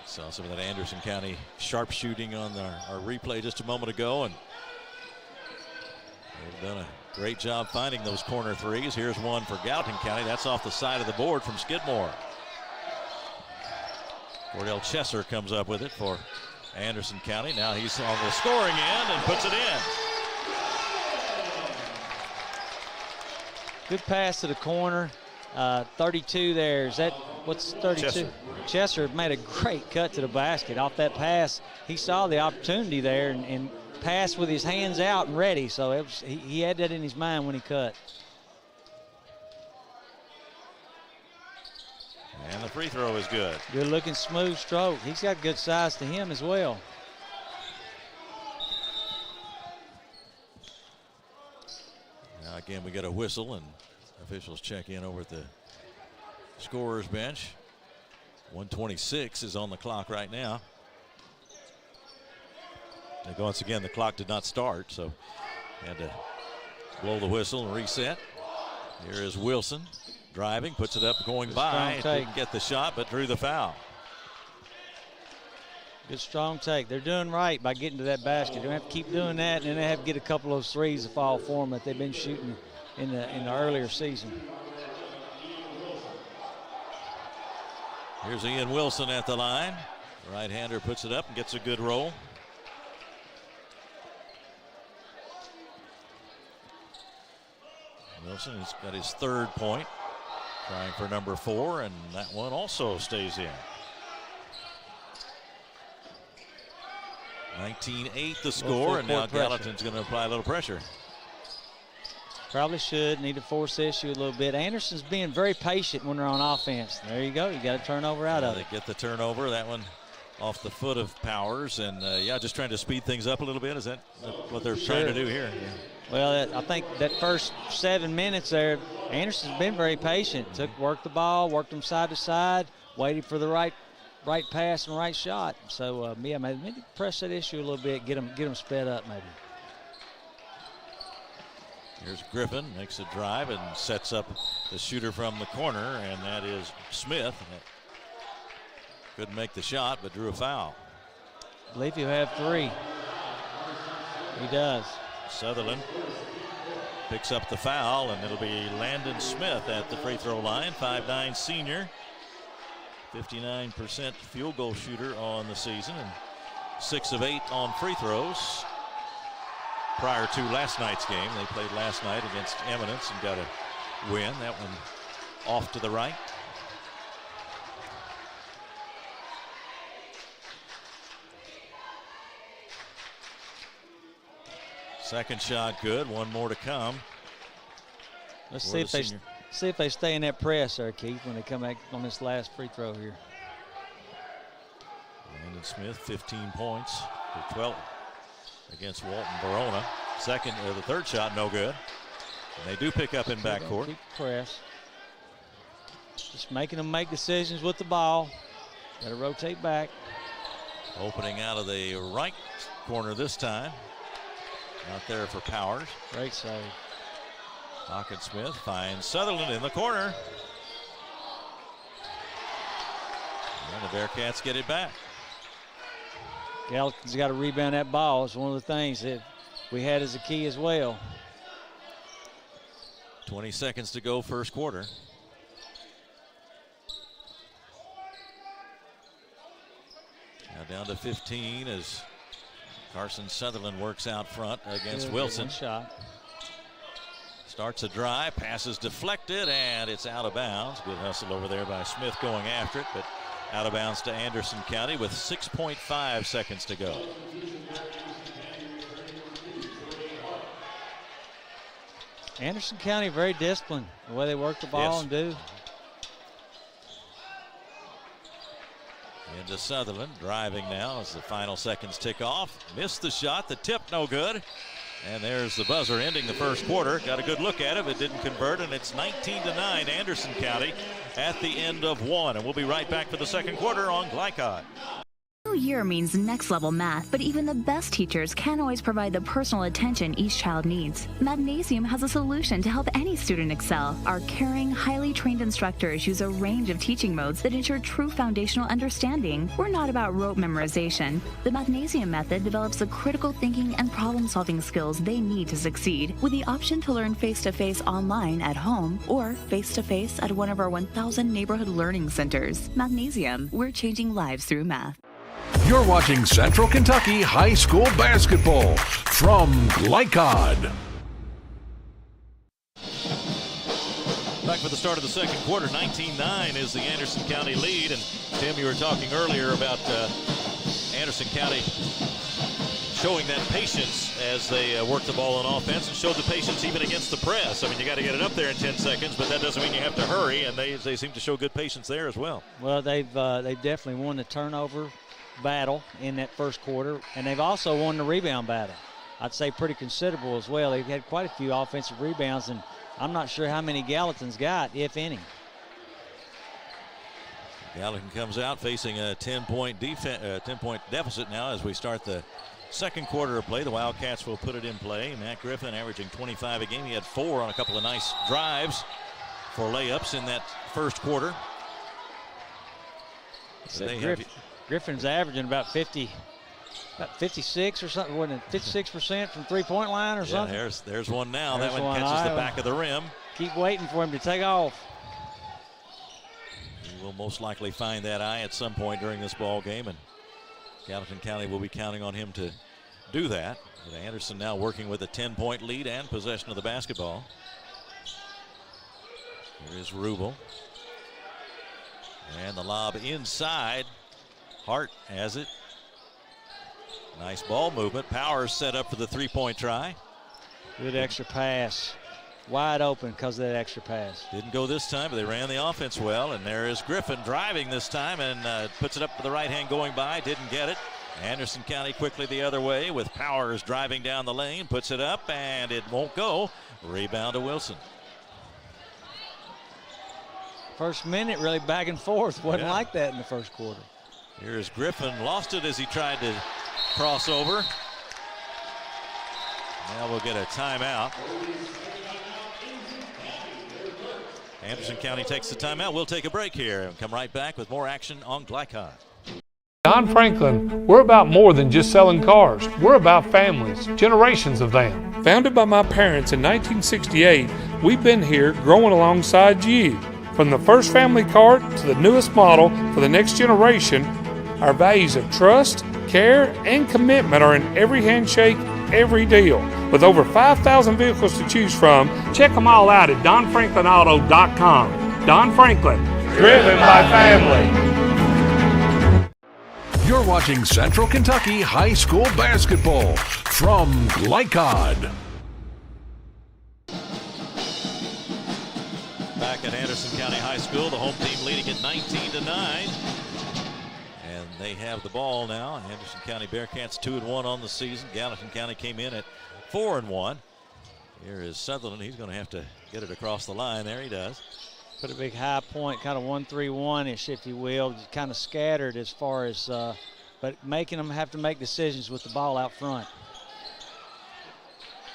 Saw some of that Anderson County sharpshooting on our replay just a moment ago, and they've done a great job finding those corner threes. Here's one for Gallatin County. That's off the side of the board from Skidmore. Cordell Chesser comes up with it for Anderson County. Now he's on the scoring end and puts it in. Good pass to the corner. 32 there. Is that, what's 32? Chesser made a great cut to the basket off that pass. He saw the opportunity there and passed with his hands out and ready. So it was, he had that in his mind when he cut. And the free throw is good. Good looking smooth stroke. He's got good size to him as well. Now again, we got a whistle, and officials check in over at the scorer's bench. 1:26 is on the clock right now. And once again, the clock did not start, so had to blow the whistle and reset. Here is Wilson driving, puts it up, going by. Didn't get the shot, but drew the foul. Good strong take. They're doing right by getting to that basket. They have to keep doing that, and then they have to get a couple of those threes to fall for them that they've been shooting in the earlier season. Here's Ian Wilson at the line. Right-hander puts it up and gets a good roll. Wilson has got his third point. Trying for number 4, and that one also stays in. 19-8 the score, and now Gallatin's going to apply a little pressure. Probably should. Need to force the issue a little bit. Anderson's being very patient when they're on offense. There you go. You got a turnover out of it. They get the turnover. That one off the foot of Powers, and just trying to speed things up a little bit. Is that what they're trying to do here? Yeah. Well, I think that first 7 minutes there, Anderson's been very patient. Worked the ball, worked them side to side, waited for the right right pass and right shot. So, yeah, maybe press that issue a little bit, get them sped up maybe. Here's Griffin, makes a drive and sets up the shooter from the corner, and that is Smith. Couldn't make the shot, but drew a foul. I believe he'll have 3. He does. Sutherland picks up the foul, and it'll be Landon Smith at the free throw line, 5'9" senior. 59% field goal shooter on the season, and 6 of 8 on free throws. Prior to last night's game, they played last night against Eminence and got a win. That one off to the right. Second shot good, one more to come. Let's see if they stay in that press there, Keith, when they come back on this last free throw here. Landon Smith, 15 points for 12 against Walton Verona. The third shot, no good. And they do pick up in backcourt. Keep press. Just making them make decisions with the ball. Got to rotate back. Opening out of the right corner this time. Out there for Powers. Great save. Hawkinsmith finds Sutherland in the corner. And the Bearcats get it back. Gallatin's got to rebound that ball. It's one of the things that we had as a key as well. 20 seconds to go, first quarter. Now down to 15 as Carson Sutherland works out front against Wilson. Shot. Starts a drive, passes deflected, and it's out of bounds. Good hustle over there by Smith going after it, but out of bounds to Anderson County with 6.5 seconds to go. Anderson County very disciplined, the way they work the ball and do. Into Sutherland, driving now as the final seconds tick off. Missed the shot, the tip no good. And there's the buzzer ending the first quarter. Got a good look at it, but didn't convert, and it's 19-9 Anderson County at the end of one. And we'll be right back for the second quarter on Glycod. New year means next level math, but even the best teachers can't always provide the personal attention each child needs. Magnesium has a solution to help any student excel. Our caring, highly trained instructors use a range of teaching modes that ensure true foundational understanding. We're not about rote memorization. The Magnesium method develops the critical thinking and problem-solving skills they need to succeed, with the option to learn face-to-face online at home or face-to-face at one of our 1,000 neighborhood learning centers. Magnesium, we're changing lives through math. You're watching Central Kentucky High School Basketball from Glycod. Back for the start of the second quarter. 19-9 is the Anderson County lead. And Tim, you were talking earlier about Anderson County showing that patience as they work the ball on offense, and showed the patience even against the press. I mean, you got to get it up there in 10 seconds, but that doesn't mean you have to hurry, and they seem to show good patience there as well. Well, they've definitely won the turnover battle in that first quarter, and they've also won the rebound battle. I'd say pretty considerable as well. They've had quite a few offensive rebounds, and I'm not sure how many Gallatin's got, if any. Gallatin comes out facing a 10-point deficit now as we start the second quarter of play. The Wildcats will put it in play. Matt Griffin averaging 25 a game. He had 4 on a couple of nice drives for layups in that first quarter. Griffin's averaging about 56 or something, wasn't it? 56% from three-point line or something? There's one now. That one catches the back of the rim. Keep waiting for him to take off. He will most likely find that eye at some point during this ball game, and Gallatin County will be counting on him to do that. But Anderson now working with a 10-point lead and possession of the basketball. Here is Rubel. And the lob inside. Hart has it. Nice ball movement. Powers set up for the three-point try. Good extra pass. Wide open because of that extra pass. Didn't go this time, but they ran the offense well. And there is Griffin driving this time and puts it up for the right hand going by. Didn't get it. Anderson County quickly the other way with Powers driving down the lane. Puts it up and it won't go. Rebound to Wilson. First minute really back and forth. Wasn't like that in the first quarter. Here's Griffin, lost it as he tried to cross over. Now we'll get a timeout. Anderson County takes the timeout. We'll take a break here and come right back with more action on Glycod. Don Franklin, we're about more than just selling cars. We're about families, generations of them. Founded by my parents in 1968, we've been here growing alongside you. From the first family car to the newest model for the next generation, our values of trust, care, and commitment are in every handshake, every deal. With over 5,000 vehicles to choose from, check them all out at DonFranklinAuto.com. Don Franklin, driven by family. You're watching Central Kentucky High School Basketball from Glycod. Back at Anderson County High School, the home team leading at 19-9. And they have the ball now. Anderson County Bearcats 2-1 on the season. Gallatin County came in at 4-1. Here is Sutherland. He's going to have to get it across the line. There he does. Put a big high point, kind of 1-3-1-ish, if you will. Just kind of scattered as far as, but making them have to make decisions with the ball out front.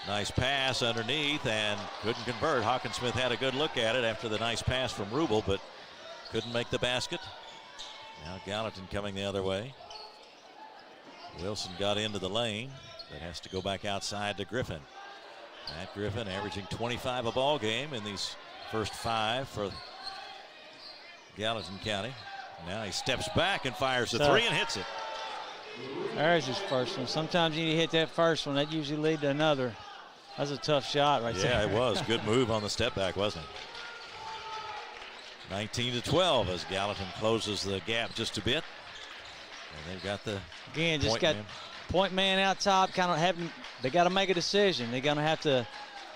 Nice pass underneath and couldn't convert. Hawkinsmith had a good look at it after the nice pass from Rubel, but couldn't make the basket. Now Gallatin coming the other way. Wilson got into the lane, but has to go back outside to Griffin. Matt Griffin averaging 25 a ball game in these first 5 for Gallatin County. Now he steps back and fires a 3 and hits it. There's his first one. Sometimes you need to hit that first one. That usually leads to another. That's a tough shot right there. Yeah, it was. Good move on the step back, wasn't it? 19-12 as Gallatin closes the gap just a bit. And they've got the point man out top, kind of having, they got to make a decision. They're going to have to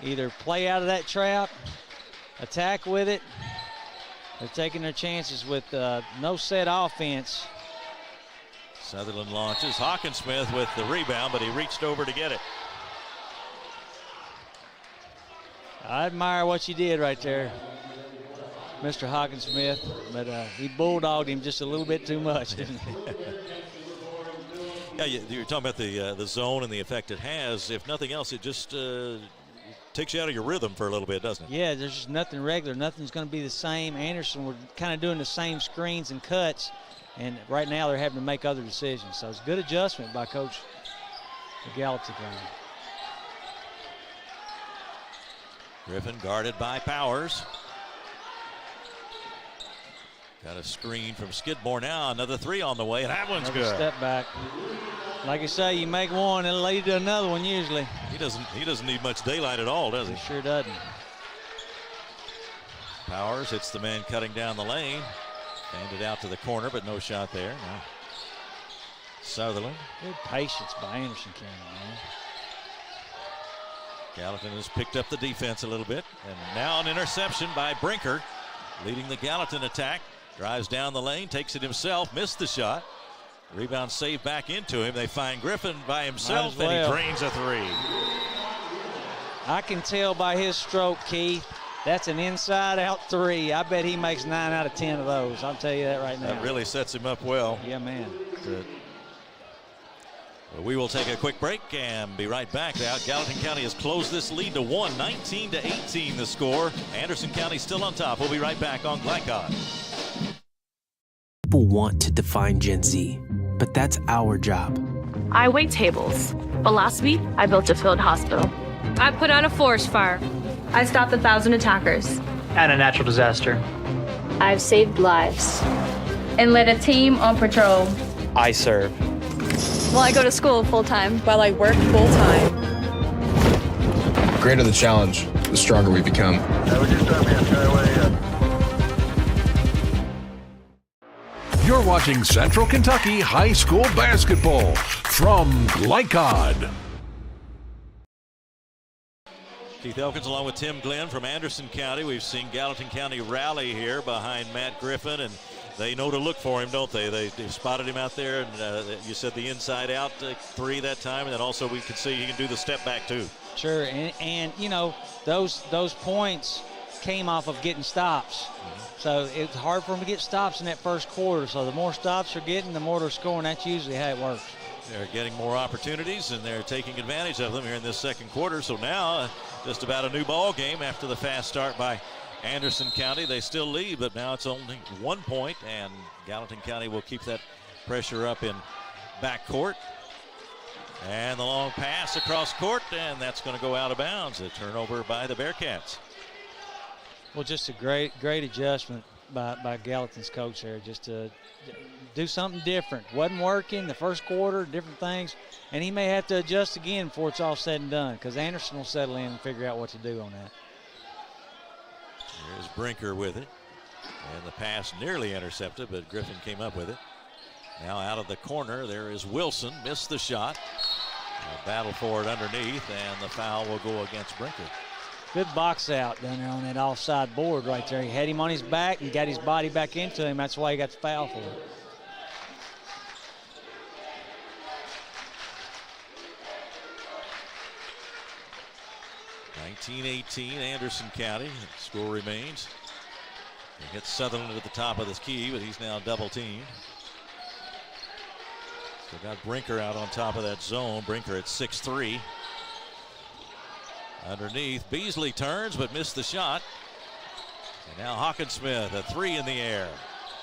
either play out of that trap, attack with it. They're taking their chances with no set offense. Sutherland launches. Hawkinsmith with the rebound, but he reached over to get it. I admire what you did right there, Mr. Hawkinsmith, but he bulldogged him just a little bit too much, didn't he? Yeah, you're talking about the zone and the effect it has. If nothing else, it just takes you out of your rhythm for a little bit, doesn't it? Yeah, there's just nothing regular. Nothing's going to be the same. Anderson, we're kind of doing the same screens and cuts, and right now they're having to make other decisions. So it's a good adjustment by Coach Gallatin. Griffin guarded by Powers. Got a screen from Skidmore now. Another 3 on the way, and that one's good. Step back. Like you say, you make one, it'll lead to another one usually. He doesn't need much daylight at all, does he? He sure doesn't. Powers hits the man cutting down the lane. Banded out to the corner, but no shot there. No. Sutherland. Good patience by Anderson County, man. Gallatin has picked up the defense a little bit. And now an interception by Brinker, leading the Gallatin attack. Drives down the lane, takes it himself, missed the shot. Rebound saved back into him. They find Griffin by himself, and he drains a 3. I can tell by his stroke, Keith, that's an inside-out 3. I bet he makes 9 out of 10 of those. I'll tell you that right now. That really sets him up well. Yeah, man. Well, we will take a quick break and be right back. Gallatin County has closed this lead to 1, 19-18 the score. Anderson County still on top. We'll be right back on Glycod. People want to define Gen Z, but that's our job. I wait tables, but last week I built a field hospital. I put out a forest fire. I stopped 1,000 attackers. And a natural disaster. I've saved lives. And led a team on patrol. I serve. Well, I go to school full-time while I work full-time. The greater the challenge, the stronger we become. You're watching Central Kentucky High School Basketball from Glycod. Keith Elkins along with Tim Glenn from Anderson County. We've seen Gallatin County rally here behind Matt Griffin, and they know to look for him, don't they? They spotted him out there, and you said the inside-out 3 that time, and then also we could see he can do the step back too. Sure, and you know, those points came off of getting stops. So it's hard for them to get stops in that first quarter. So the more stops they're getting, the more they're scoring. That's usually how it works. They're getting more opportunities, and they're taking advantage of them here in this second quarter. So now just about a new ball game after the fast start by Anderson County. They still lead, but now it's only 1 point, and Gallatin County will keep that pressure up in backcourt. And the long pass across court, and that's going to go out of bounds. A turnover by the Bearcats. Well, just a great adjustment by Gallatin's coach there, just to do something different. Wasn't working the first quarter, different things, and he may have to adjust again before it's all said and done, because Anderson will settle in and figure out what to do on that. Here's Brinker with it, and the pass nearly intercepted, but Griffin came up with it. Now out of the corner, there is Wilson, missed the shot. A battle for it underneath, and the foul will go against Brinker. Good box out down there on that offside board right there. He had him on his back and got his body back into him. That's why he got the foul for it. (19-18) Anderson County. The score remains. He hits Sutherland at the top of the key, but he's now double teamed. So got Brinker out on top of that zone. Brinker at 6'3". Underneath, Beasley turns but missed the shot. And now Hawkinsmith, a three in the air.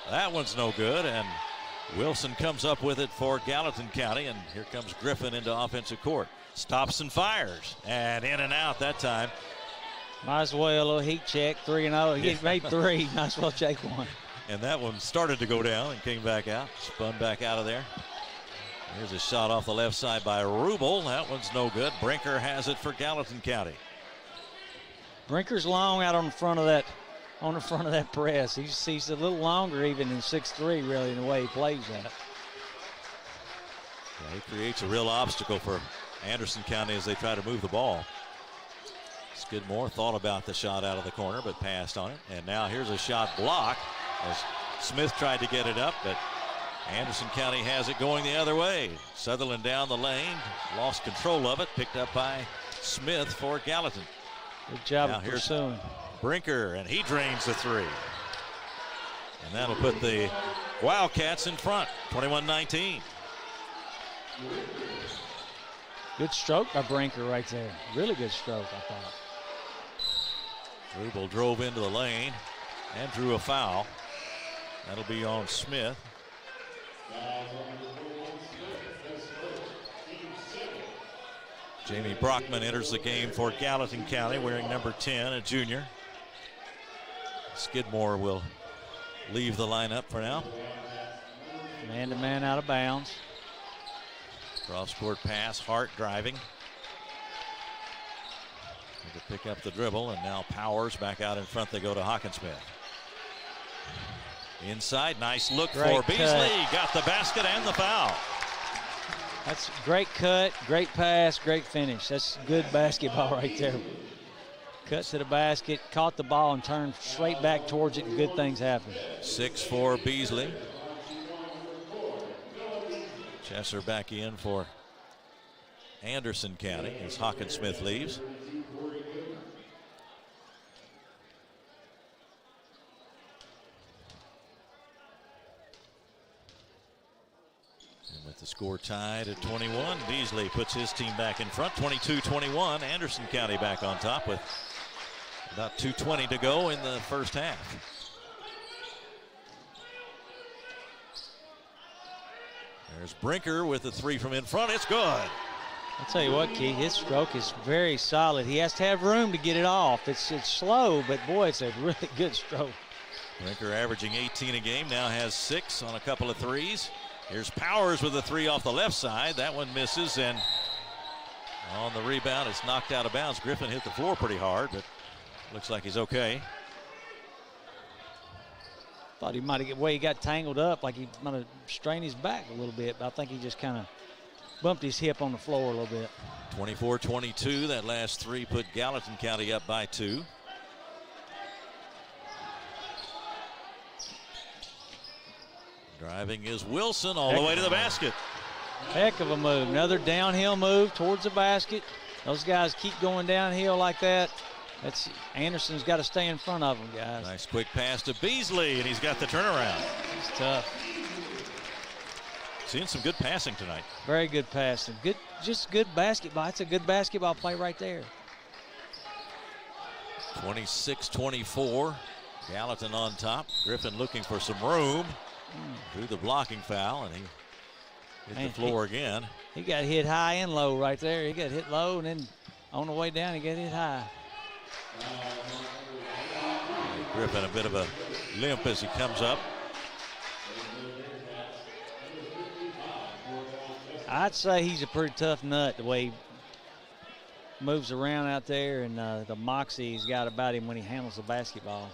That one's no good, and Wilson comes up with it for Gallatin County, and here comes Griffin into offensive court. Stops and fires, and in and out that time. Might as well a little heat check, 3-0. He made three, might as well take one. And that one started to go down and came back out, spun back out of there. Here's a shot off the left side by Rubel. That one's no good. Brinker has it for Gallatin County. Brinker's long out on the front of that press. He's a little longer even than 6'3", really, in the way he plays that. Yeah, he creates a real obstacle for Anderson County as they try to move the ball. Skidmore thought about the shot out of the corner but passed on it. And now here's a shot blocked as Smith tried to get it up, but Anderson County has it going the other way. Sutherland down the lane, lost control of it, picked up by Smith for Gallatin. Good job now of pursuing. Brinker, and he drains the three. And that'll put the Wildcats in front, 21-19. Good stroke by Brinker right there. Really good stroke, I thought. Rubel drove into the lane and drew a foul. That'll be on Smith. Jamie Brockman enters the game for Gallatin County wearing number 10, a junior. Skidmore will leave the lineup for now. Man-to-man out of bounds. Cross-court pass, Hart driving. To pick up the dribble, and now Powers back out in front. They go to Hawkinsmith. Inside, nice look for Beasley. Got the basket and the foul. That's great cut, great pass, great finish. That's good basketball right there. Cut to the basket, caught the ball, and turned straight back towards it, and good things happen. 6 for Beasley. Chesser back in for Anderson County as Hawkinsmith leaves. And with the score tied at 21, Beasley puts his team back in front, 22-21. Anderson County back on top with about 2:20 to go in the first half. There's Brinker with the three from in front. It's good. I'll tell you what, Keith, his stroke is very solid. He has to have room to get it off. It's slow, but boy, it's a really good stroke. Brinker averaging 18 a game, now has 6 on a couple of threes. Here's Powers with a three off the left side. That one misses, and on the rebound, it's knocked out of bounds. Griffin hit the floor pretty hard, but looks like he's okay. Thought he might have, he got tangled up, like he might have strained his back a little bit, but I think he just kind of bumped his hip on the floor a little bit. 24-22, that last three put Gallatin County up by 2. Driving is Wilson all the way to the basket. Heck of a move, another downhill move towards the basket. Those guys keep going downhill like that, Anderson's got to stay in front of him, guys. Nice quick pass to Beasley, and he's got the turnaround. It's tough. Seeing some good passing tonight. Very good passing. Just good basketball. It's a good basketball play right there. 26-24. Gallatin on top. Griffin looking for some room. Drew the blocking foul, and he hit the floor again. He got hit high and low right there. He got hit low, and then on the way down, he got hit high. Griffin a bit of a limp as he comes up. I'd say he's a pretty tough nut the way he moves around out there, and the moxie he's got about him when he handles the basketball.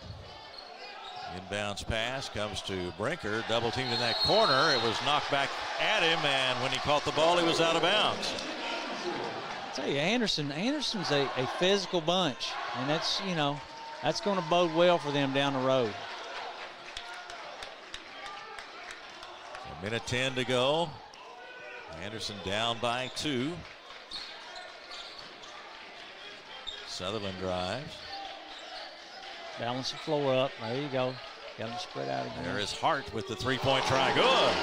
Inbounds pass comes to Brinker, double teamed in that corner. It was knocked back at him, and when he caught the ball, he was out of bounds. I tell you, Anderson's a physical bunch, and that's going to bode well for them down the road. 1:10 to go. Anderson down by 2. Sutherland drives. Balance the floor up. There you go. Got him spread out again. There is Hart with the three-point try. Good.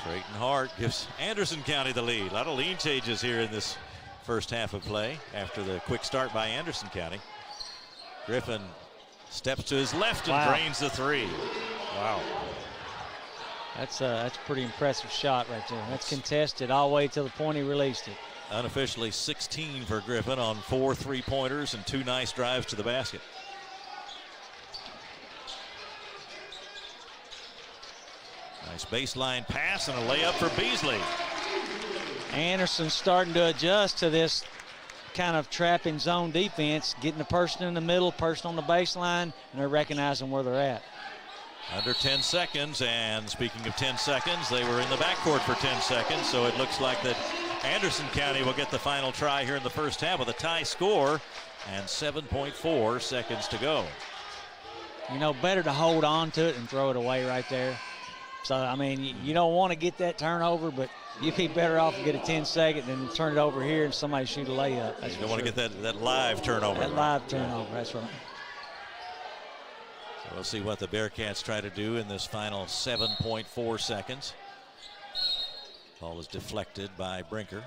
Trayton Hart gives Anderson County the lead. A lot of lead changes here in this first half of play after the quick start by Anderson County. Griffin steps to his left and drains the three. Wow. That's a pretty impressive shot right there. That's contested all the way to the point he released it. Unofficially 16 for Griffin on 4 3-pointers and 2 nice drives to the basket. Nice baseline pass and a layup for Beasley. Anderson's starting to adjust to this kind of trapping zone defense, getting the person in the middle, person on the baseline, and they're recognizing where they're at. Under 10 seconds, and speaking of 10 seconds, they were in the backcourt for 10 seconds, so it looks like that Anderson County will get the final try here in the first half with a tie score and 7.4 seconds to go. You know, better to hold on to it and throw it away right there. So, I mean, you don't want to get that turnover, but you'd be better off to get a 10-second than turn it over here and somebody shoot a layup. You don't want to get that live turnover. That live turnover, that's right. So we'll see what the Bearcats try to do in this final 7.4 seconds. Ball is deflected by Brinker.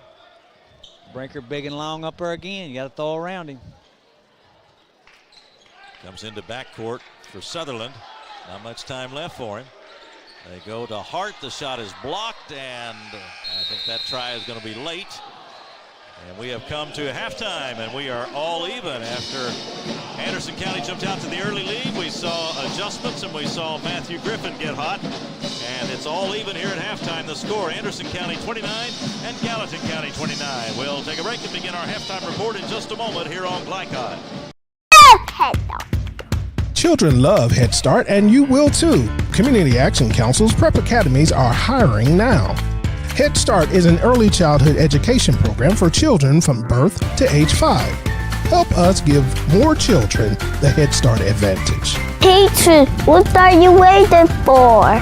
Brinker big and long up there again. You got to throw around him. Comes into backcourt for Sutherland. Not much time left for him. They go to Hart. The shot is blocked, and I think that try is going to be late. And we have come to halftime, and we are all even after Anderson County jumped out to the early lead. We saw adjustments, and we saw Matthew Griffin get hot. And it's all even here at halftime. The score, Anderson County 29 and Gallatin County 29. We'll take a break and begin our halftime report in just a moment here on Glycod. Children love Head Start, and you will too. Community Action Council's prep academies are hiring now. Head Start is an early childhood education program for children from birth to age 5. Help us give more children the Head Start advantage. Teacher, what are you waiting for?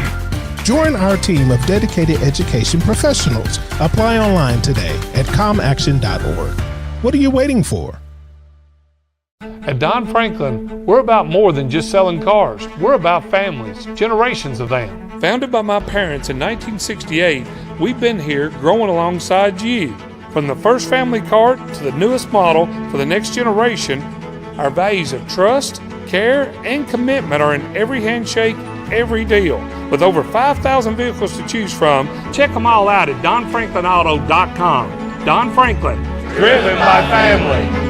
Join our team of dedicated education professionals. Apply online today at comaction.org. What are you waiting for? At Don Franklin, we're about more than just selling cars. We're about families, generations of them. Founded by my parents in 1968, we've been here growing alongside you. From the first family car to the newest model for the next generation, our values of trust, care, and commitment are in every handshake, every deal. With over 5,000 vehicles to choose from, check them all out at DonFranklinAuto.com. Don Franklin, driven by family.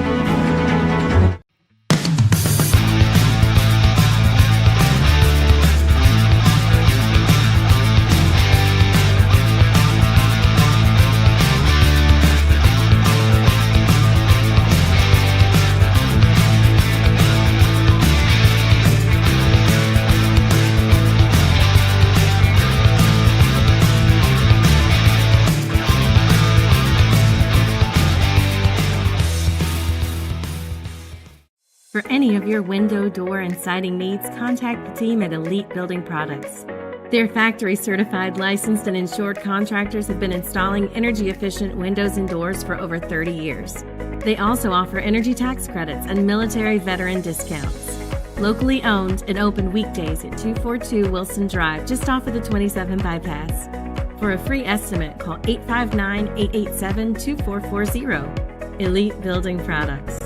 For any of your window, door, and siding needs, contact the team at Elite Building Products. Their factory-certified, licensed, and insured contractors have been installing energy-efficient windows and doors for over 30 years. They also offer energy tax credits and military veteran discounts. Locally owned and open weekdays at 242 Wilson Drive, just off of the 27 bypass. For a free estimate, call 859-887-2440. Elite Building Products.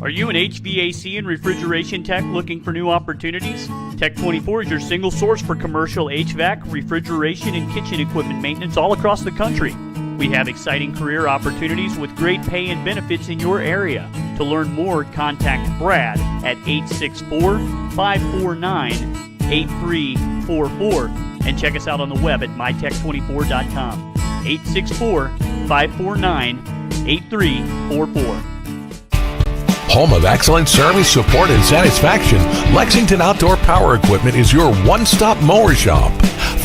Are you an HVAC and refrigeration tech looking for new opportunities? Tech 24 is your single source for commercial HVAC, refrigeration, and kitchen equipment maintenance all across the country. We have exciting career opportunities with great pay and benefits in your area. To learn more, contact Brad at 864-549-8344 and check us out on the web at mytech24.com. 864-549-8344. Home of excellent service, support, and satisfaction, Lexington Outdoor Power Equipment is your one-stop mower shop.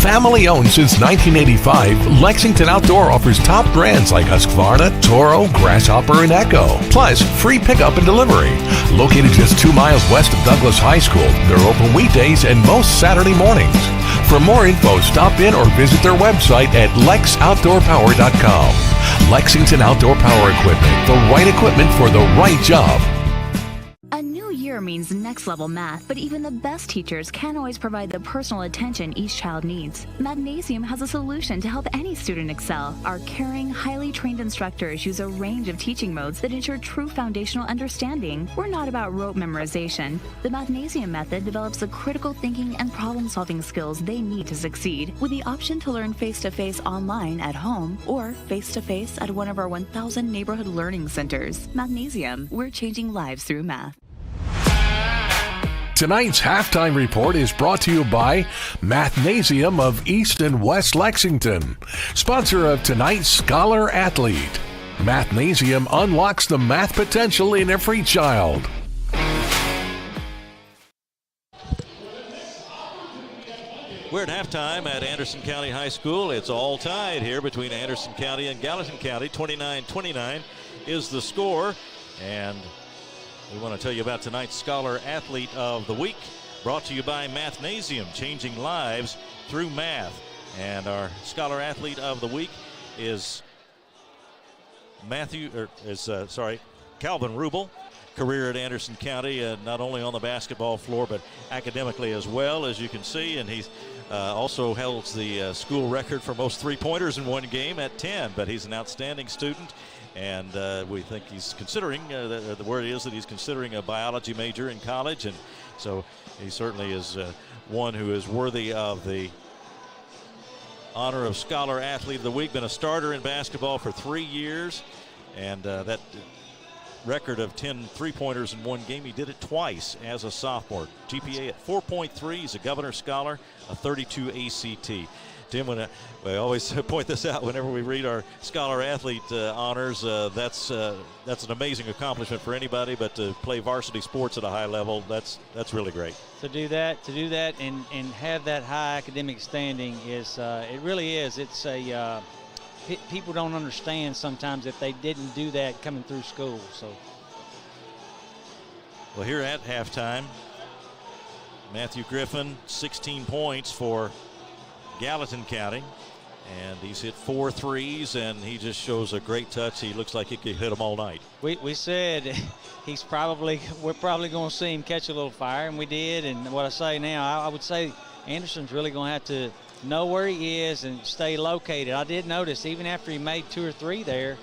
Family owned since 1985, Lexington Outdoor offers top brands like Husqvarna, Toro, Grasshopper, and Echo. Plus, free pickup and delivery. Located just 2 miles west of Douglas High School, they're open weekdays and most Saturday mornings. For more info, stop in or visit their website at lexoutdoorpower.com. Lexington Outdoor Power Equipment, the right equipment for the right job. A new year means next level math, but even the best teachers can't always provide the personal attention each child needs. Magnesium has a solution to help any student excel. Our caring, highly trained instructors use a range of teaching modes that ensure true foundational understanding. We're not about rote memorization. The Magnesium method develops the critical thinking and problem-solving skills they need to succeed, with the option to learn face-to-face online at home or face-to-face at one of our 1,000 neighborhood learning centers. Magnesium, we're changing lives through math. Tonight's halftime report is brought to you by Mathnasium of East and West Lexington, sponsor of tonight's Scholar Athlete. Mathnasium unlocks the math potential in every child. We're at halftime at Anderson County High School. It's all tied here between Anderson County and Gallatin County. 29-29 is the score. And we want to tell you about tonight's Scholar Athlete of the Week, brought to you by Mathnasium, changing lives through math. And our Scholar Athlete of the Week is Calvin Rubel. Career at Anderson County, not only on the basketball floor, but academically as well, as you can see. And he's also holds the school record for most three-pointers in one game at 10. But he's an outstanding student. And we think he's considering, the word is that he's considering a biology major in college. And so he certainly is one who is worthy of the honor of Scholar Athlete of the Week. Been a starter in basketball for 3 years. And that record of 10 three-pointers in one game, he did it twice as a sophomore. GPA at 4.3. He's a Governor Scholar, a 32 ACT. Tim, we always point this out whenever we read our Scholar Athlete honors. That's an amazing accomplishment for anybody, but to play varsity sports at a high level, that's really great. To do that and have that high academic standing is, it really is. It's a people don't understand sometimes if they didn't do that coming through school. So, well, here at halftime, Matthew Griffin, 16 points for Gallatin County, and he's hit 4 threes, and he just shows a great touch. He looks like he could hit them all night. We said we're probably going to see him catch a little fire, and we did. And what I say now, I would say Anderson's really going to have to know where he is and stay located. I did notice even after he made 2 or 3 there,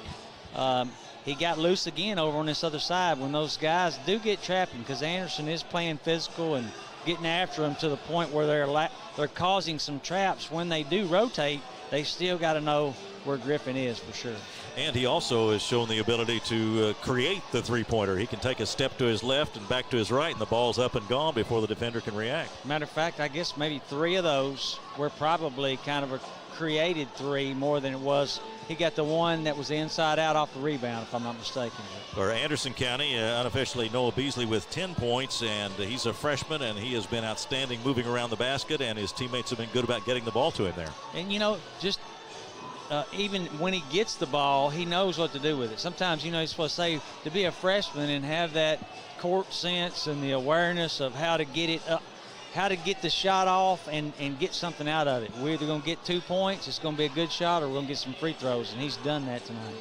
he got loose again over on this other side when those guys do get trapping, because Anderson is playing physical and getting after them to the point where they're causing some traps. When they do rotate, they still got to know where Griffin is for sure. And he also has shown the ability to create the three-pointer. He can take a step to his left and back to his right, and the ball's up and gone before the defender can react. Matter of fact, I guess maybe 3 of those were probably kind of a created 3 more than it was. He got the one that was inside out off the rebound, if I'm not mistaken. For Anderson County, unofficially Noah Beasley with 10 points, and he's a freshman, and he has been outstanding moving around the basket, and his teammates have been good about getting the ball to him there. And, just even when he gets the ball, he knows what to do with it. Sometimes, he's supposed to say to be a freshman and have that court sense and the awareness of how to get it up, how to get the shot off and get something out of it. We're either going to get 2 points, it's going to be a good shot, or we're going to get some free throws, and he's done that tonight.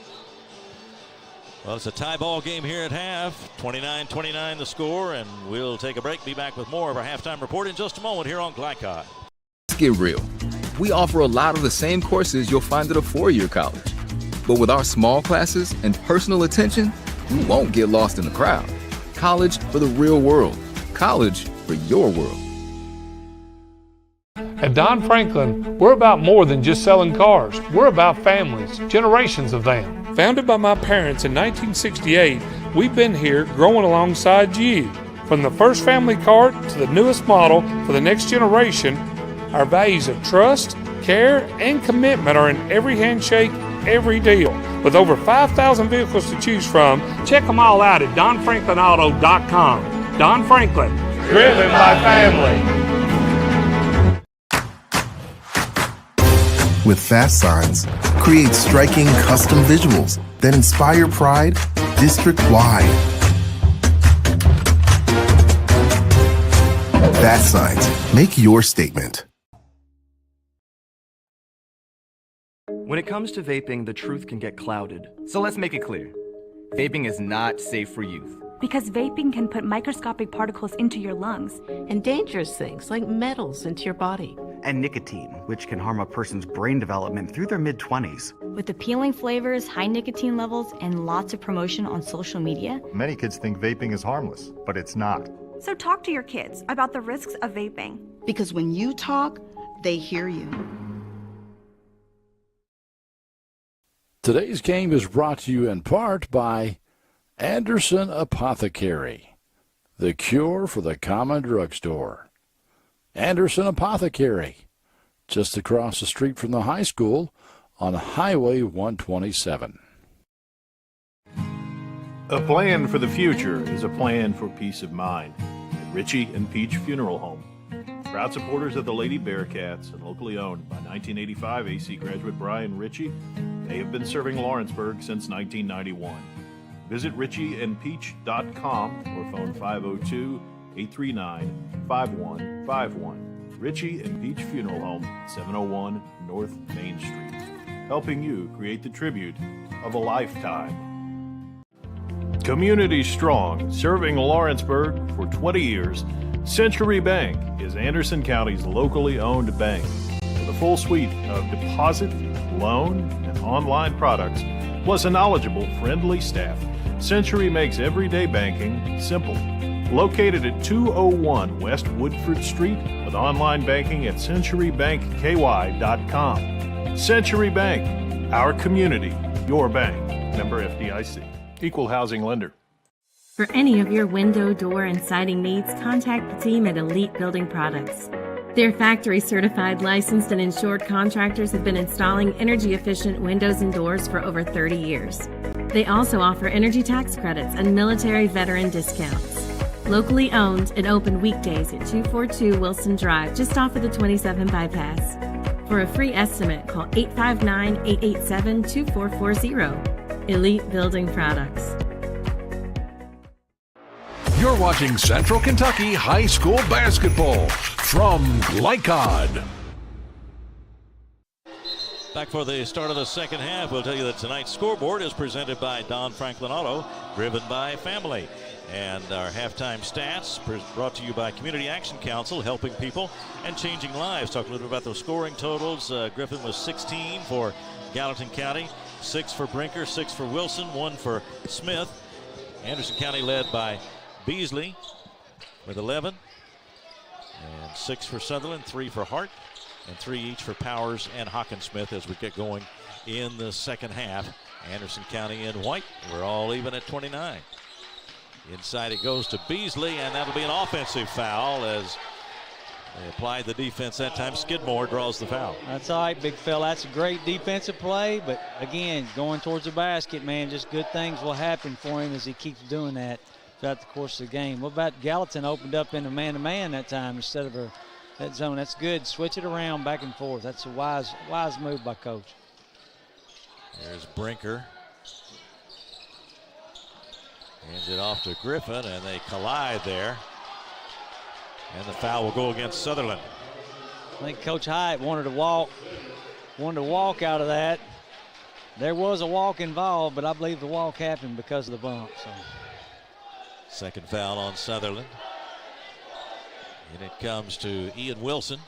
Well, it's a tie ball game here at half. 29-29 the score, and we'll take a break. Be back with more of our halftime report in just a moment here on Glycod. Let's get real. We offer a lot of the same courses you'll find at a four-year college. But with our small classes and personal attention, you won't get lost in the crowd. College for the real world. College for your world. At Don Franklin, we're about more than just selling cars. We're about families, generations of them. Founded by my parents in 1968, we've been here growing alongside you. From the first family car to the newest model for the next generation, our values of trust, care, and commitment are in every handshake, every deal. With over 5,000 vehicles to choose from, check them all out at DonFranklinAuto.com. Don Franklin, driven by family. With fast signs, create striking custom visuals that inspire pride district-wide. Fast signs, make your statement. When it comes to vaping, the truth can get clouded. So let's make it clear. Vaping is not safe for youth. Because vaping can put microscopic particles into your lungs. And dangerous things like metals into your body. And nicotine, which can harm a person's brain development through their mid-20s. With appealing flavors, high nicotine levels, and lots of promotion on social media. Many kids think vaping is harmless, but it's not. So talk to your kids about the risks of vaping. Because when you talk, they hear you. Today's game is brought to you in part by Anderson Apothecary, the cure for the common drugstore. Anderson Apothecary, just across the street from the high school on Highway 127. A plan for the future is a plan for peace of mind. At Ritchie and Peach Funeral Home. Proud supporters of the Lady Bearcats and locally owned by 1985 AC graduate Brian Ritchie, they have been serving Lawrenceburg since 1991. Visit ritchieandpeach.com or phone 502-839-5151. Ritchie and Peach Funeral Home, 701 North Main Street. Helping you create the tribute of a lifetime. Community strong, serving Lawrenceburg for 20 years, Century Bank is Anderson County's locally owned bank. With a full suite of deposit, loan, and online products, plus a knowledgeable, friendly staff, Century makes everyday banking simple. Located at 201 West Woodford Street with online banking at centurybankky.com. Century Bank, our community, your bank. Member FDIC. Equal housing lender. For any of your window, door, and siding needs, contact the team at Elite Building Products. Their factory-certified, licensed, and insured contractors have been installing energy-efficient windows and doors for over 30 years. They also offer energy tax credits and military veteran discounts. Locally owned and open weekdays at 242 Wilson Drive, just off of the 27 bypass. For a free estimate, call 859-887-2440. Elite Building Products. You're watching Central Kentucky High School Basketball from Glycod. Back for the start of the second half. We'll tell you that tonight's scoreboard is presented by Don Franklin Auto, driven by family. And our halftime stats brought to you by Community Action Council, helping people and changing lives. Talk a little bit about those scoring totals. Griffin was 16 for Gallatin County, 6 for Brinker, 6 for Wilson, 1 for Smith. Anderson County led by Beasley with 11, and 6 for Sutherland, 3 for Hart, and 3 each for Powers and Hawkinsmith as we get going in the second half. Anderson County in white. We're all even at 29. Inside it goes to Beasley, and that'll be an offensive foul as they apply the defense that time. Skidmore draws the foul. That's all right, big fella. That's a great defensive play, but again, going towards the basket, man, just good things will happen for him as he keeps doing that throughout the course of the game. What about Gallatin opened up in a man-to-man that time instead of that zone? That's good. Switch it around back and forth. That's a wise move by Coach. There's Brinker. Hands it off to Griffin, and they collide there. And the foul will go against Sutherland. I think Coach Hyatt wanted to walk out of that. There was a walk involved, but I believe the walk happened because of the bump. So. Second foul on Sutherland. And it comes to Ian Wilson.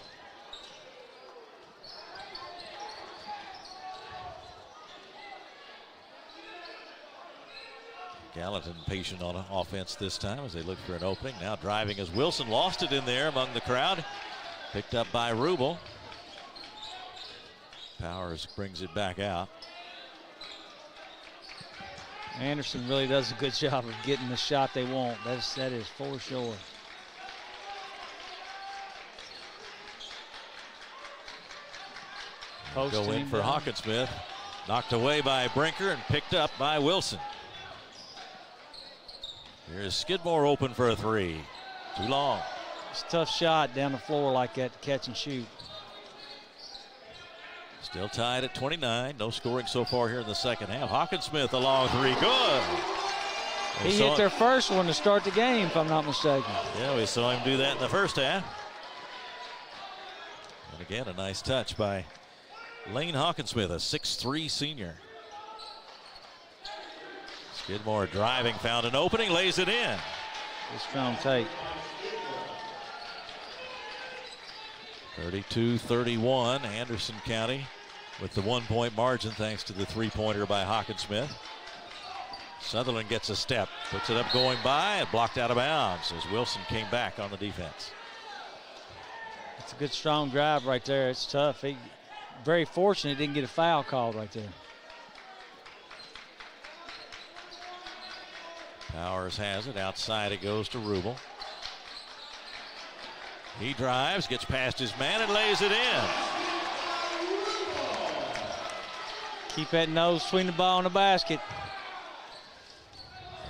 Gallatin patient on offense this time as they look for an opening. Now driving as Wilson lost it in there among the crowd. Picked up by Rubel. Powers brings it back out. Anderson really does a good job of getting the shot they want. That is for sure. Go in for Hawkinsmith. Knocked away by Brinker and picked up by Wilson. Here's Skidmore open for a three. Too long. It's a tough shot down the floor like that to catch and shoot. Still tied at 29. No scoring so far here in the second half. Hawkinsmith a long three. Good. He hit their first one to start the game, if I'm not mistaken. Yeah, we saw him do that in the first half. And again, a nice touch by Lane Hawkinsmith, a 6'3" senior. Skidmore driving, found an opening, lays it in. Good strong take. 32-31, Anderson County with the 1-point margin thanks to the three-pointer by Hawkinsmith. Sutherland gets a step, puts it up going by and blocked out of bounds as Wilson came back on the defense. It's a good strong drive right there. It's tough. He very fortunate he didn't get a foul called right there. Powers has it. Outside it goes to Rubel. He drives, gets past his man, and lays it in. Keep that nose between the ball and the basket.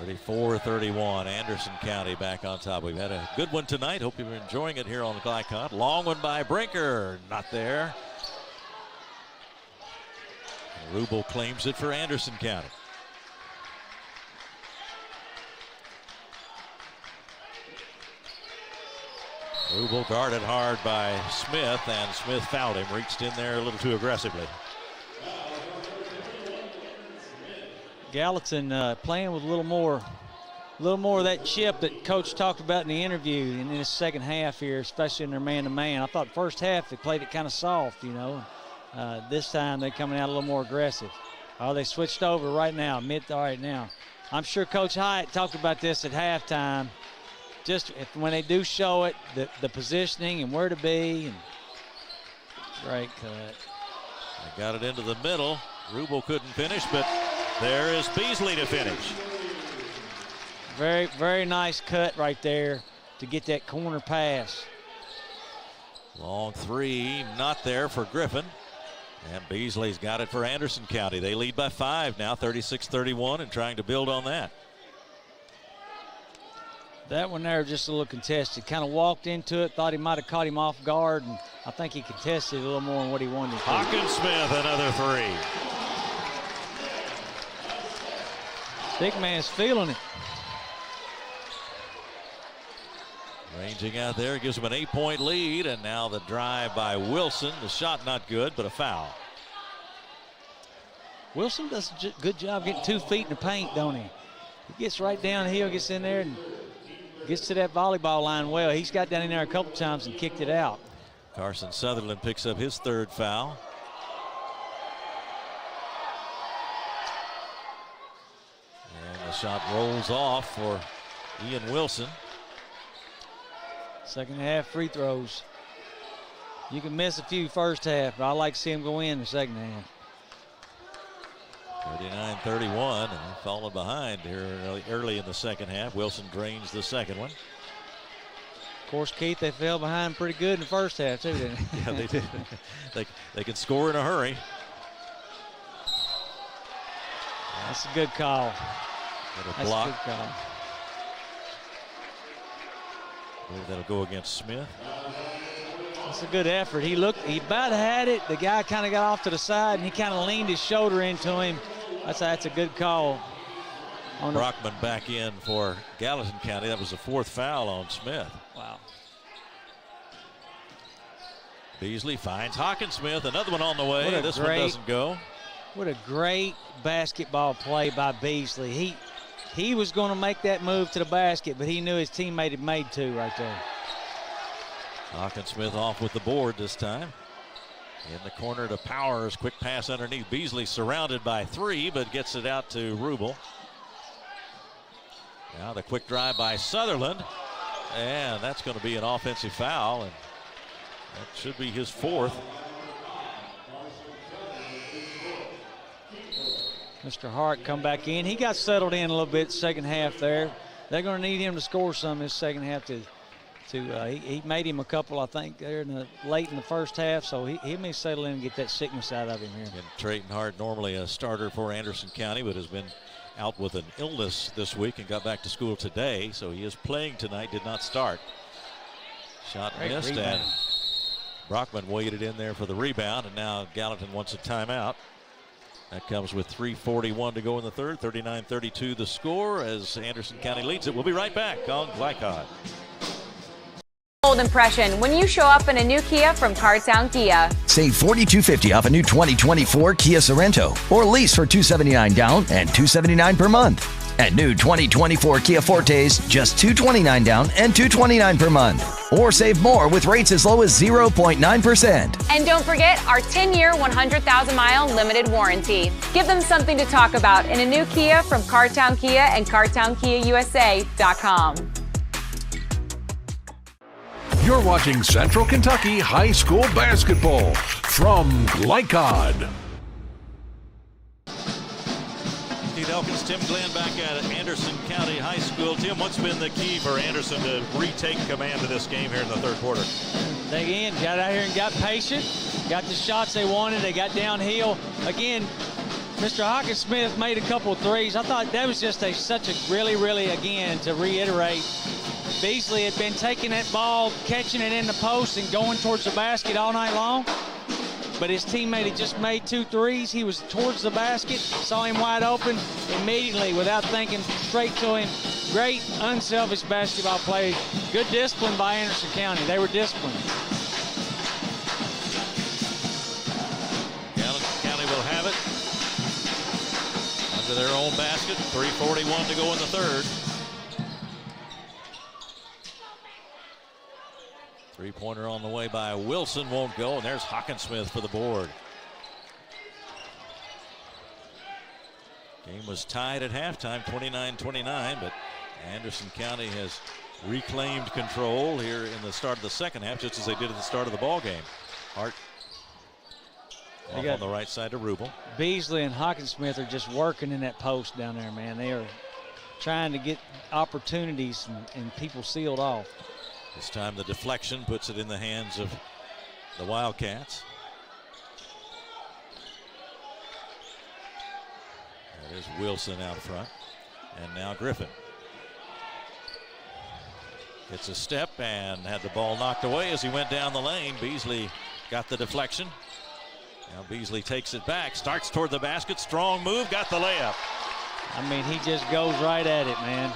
34-31, Anderson County back on top. We've had a good one tonight. Hope you're enjoying it here on the Glycon. Long one by Brinker. Not there. And Rubel claims it for Anderson County. Rubel guarded hard by Smith, and Smith fouled him. Reached in there a little too aggressively. Gallatin playing with a little more of that chip that Coach talked about in the interview in the second half here, especially in their man-to-man. I thought first half they played it kind of soft, you know. This time they're coming out a little more aggressive. Oh, they switched over right now, right now. I'm sure Coach Hyatt talked about this at halftime. Just when they do show it, the positioning and where to be. And great cut. They got it into the middle. Rubel couldn't finish, but there is Beasley to finish. Very, very nice cut right there to get that corner pass. Long three, not there for Griffin. And Beasley's got it for Anderson County. They lead by 5 now, 36-31, and trying to build on that. That one there just a little contested. Kind of walked into it, thought he might have caught him off guard, and I think he contested a little more than what he wanted to. Hawkinsmith, another three. Big man's feeling it. Ranging out there, gives him an 8-point lead, and now the drive by Wilson. The shot not good, but a foul. Wilson does a good job getting 2 feet in the paint, don't he? He gets right downhill, gets in there, and gets to that volleyball line well. He's got down in there a couple times and kicked it out. Carson Sutherland picks up his 3rd foul. And the shot rolls off for Ian Wilson. Second half free throws. You can miss a few first half, but I like to see him go in the second half. 39-31, and they're falling behind here early in the second half. Wilson drains the second one. Of course, Keith, they fell behind pretty good in the first half, too, didn't they? Yeah, they did. They can score in a hurry. That's a good call. That's a block. Good call. I believe that'll go against Smith. That's a good effort. He about had it. The guy kind of got off to the side, and he kind of leaned his shoulder into him. That's a good call. Brockman back in for Gallatin County. That was the 4th foul on Smith. Wow. Beasley finds Hawkinsmith. Another one on the way. This one doesn't go. What a great basketball play by Beasley. He was going to make that move to the basket, but he knew his teammate had made two right there. Hawkinsmith off with the board this time. In the corner to Powers. Quick pass underneath. Beasley surrounded by three, but gets it out to Rubel. Now the quick drive by Sutherland. And that's going to be an offensive foul. And that should be his fourth. Mr. Hart come back in. He got settled in a little bit second half there. They're going to need him to score some this second half he made him a couple, I think, there late in the first half, so he may settle in and get that sickness out of him here. And Trayton Hart, normally a starter for Anderson County, but has been out with an illness this week and got back to school today, so he is playing tonight, did not start. Shot missed, and Brockman waited in there for the rebound, and now Gallatin wants a timeout. That comes with 3:41 to go in the third, 39-32 the score as Anderson County leads it. We'll be right back on Glycod. Old impression when you show up in a new Kia from Cartown Kia. Save $4,250 off a new 2024 Kia Sorento or lease for $279 down and $279 per month. And new 2024 Kia Fortes, just $229 down and $229 per month. Or save more with rates as low as 0.9%. And don't forget our 10-year, 100,000-mile limited warranty. Give them something to talk about in a new Kia from Cartown Kia and CartownKiaUSA.com. You're watching Central Kentucky High School Basketball from Glycod. Steve Elkins, Tim Glenn back at Anderson County High School. Tim, what's been the key for Anderson to retake command of this game here in the third quarter? They got out here and got patient, got the shots they wanted. They got downhill. Again, Mr. Hawkinsmith made a couple of threes. I thought that was just such a really, again, to reiterate, Beasley had been taking that ball, catching it in the post and going towards the basket all night long. But his teammate had just made 2 threes. He was towards the basket, saw him wide open immediately without thinking, straight to him. Great, unselfish basketball play. Good discipline by Anderson County. They were disciplined. Gallatin County will have it under their own basket. 3:41 to go in the third. Three-pointer on the way by Wilson, won't go, and there's Hawkinsmith for the board. Game was tied at halftime, 29-29, but Anderson County has reclaimed control here in the start of the second half, just as they did at the start of the ball game. Hart off on the right side to Rubel. Beasley and Hawkinsmith are just working in that post down there, man. They are trying to get opportunities and people sealed off. This time the deflection puts it in the hands of the Wildcats. There's Wilson out front. And now Griffin. Gets a step and had the ball knocked away as he went down the lane. Beasley got the deflection. Now Beasley takes it back, starts toward the basket. Strong move, got the layup. I mean, he just goes right at it, man.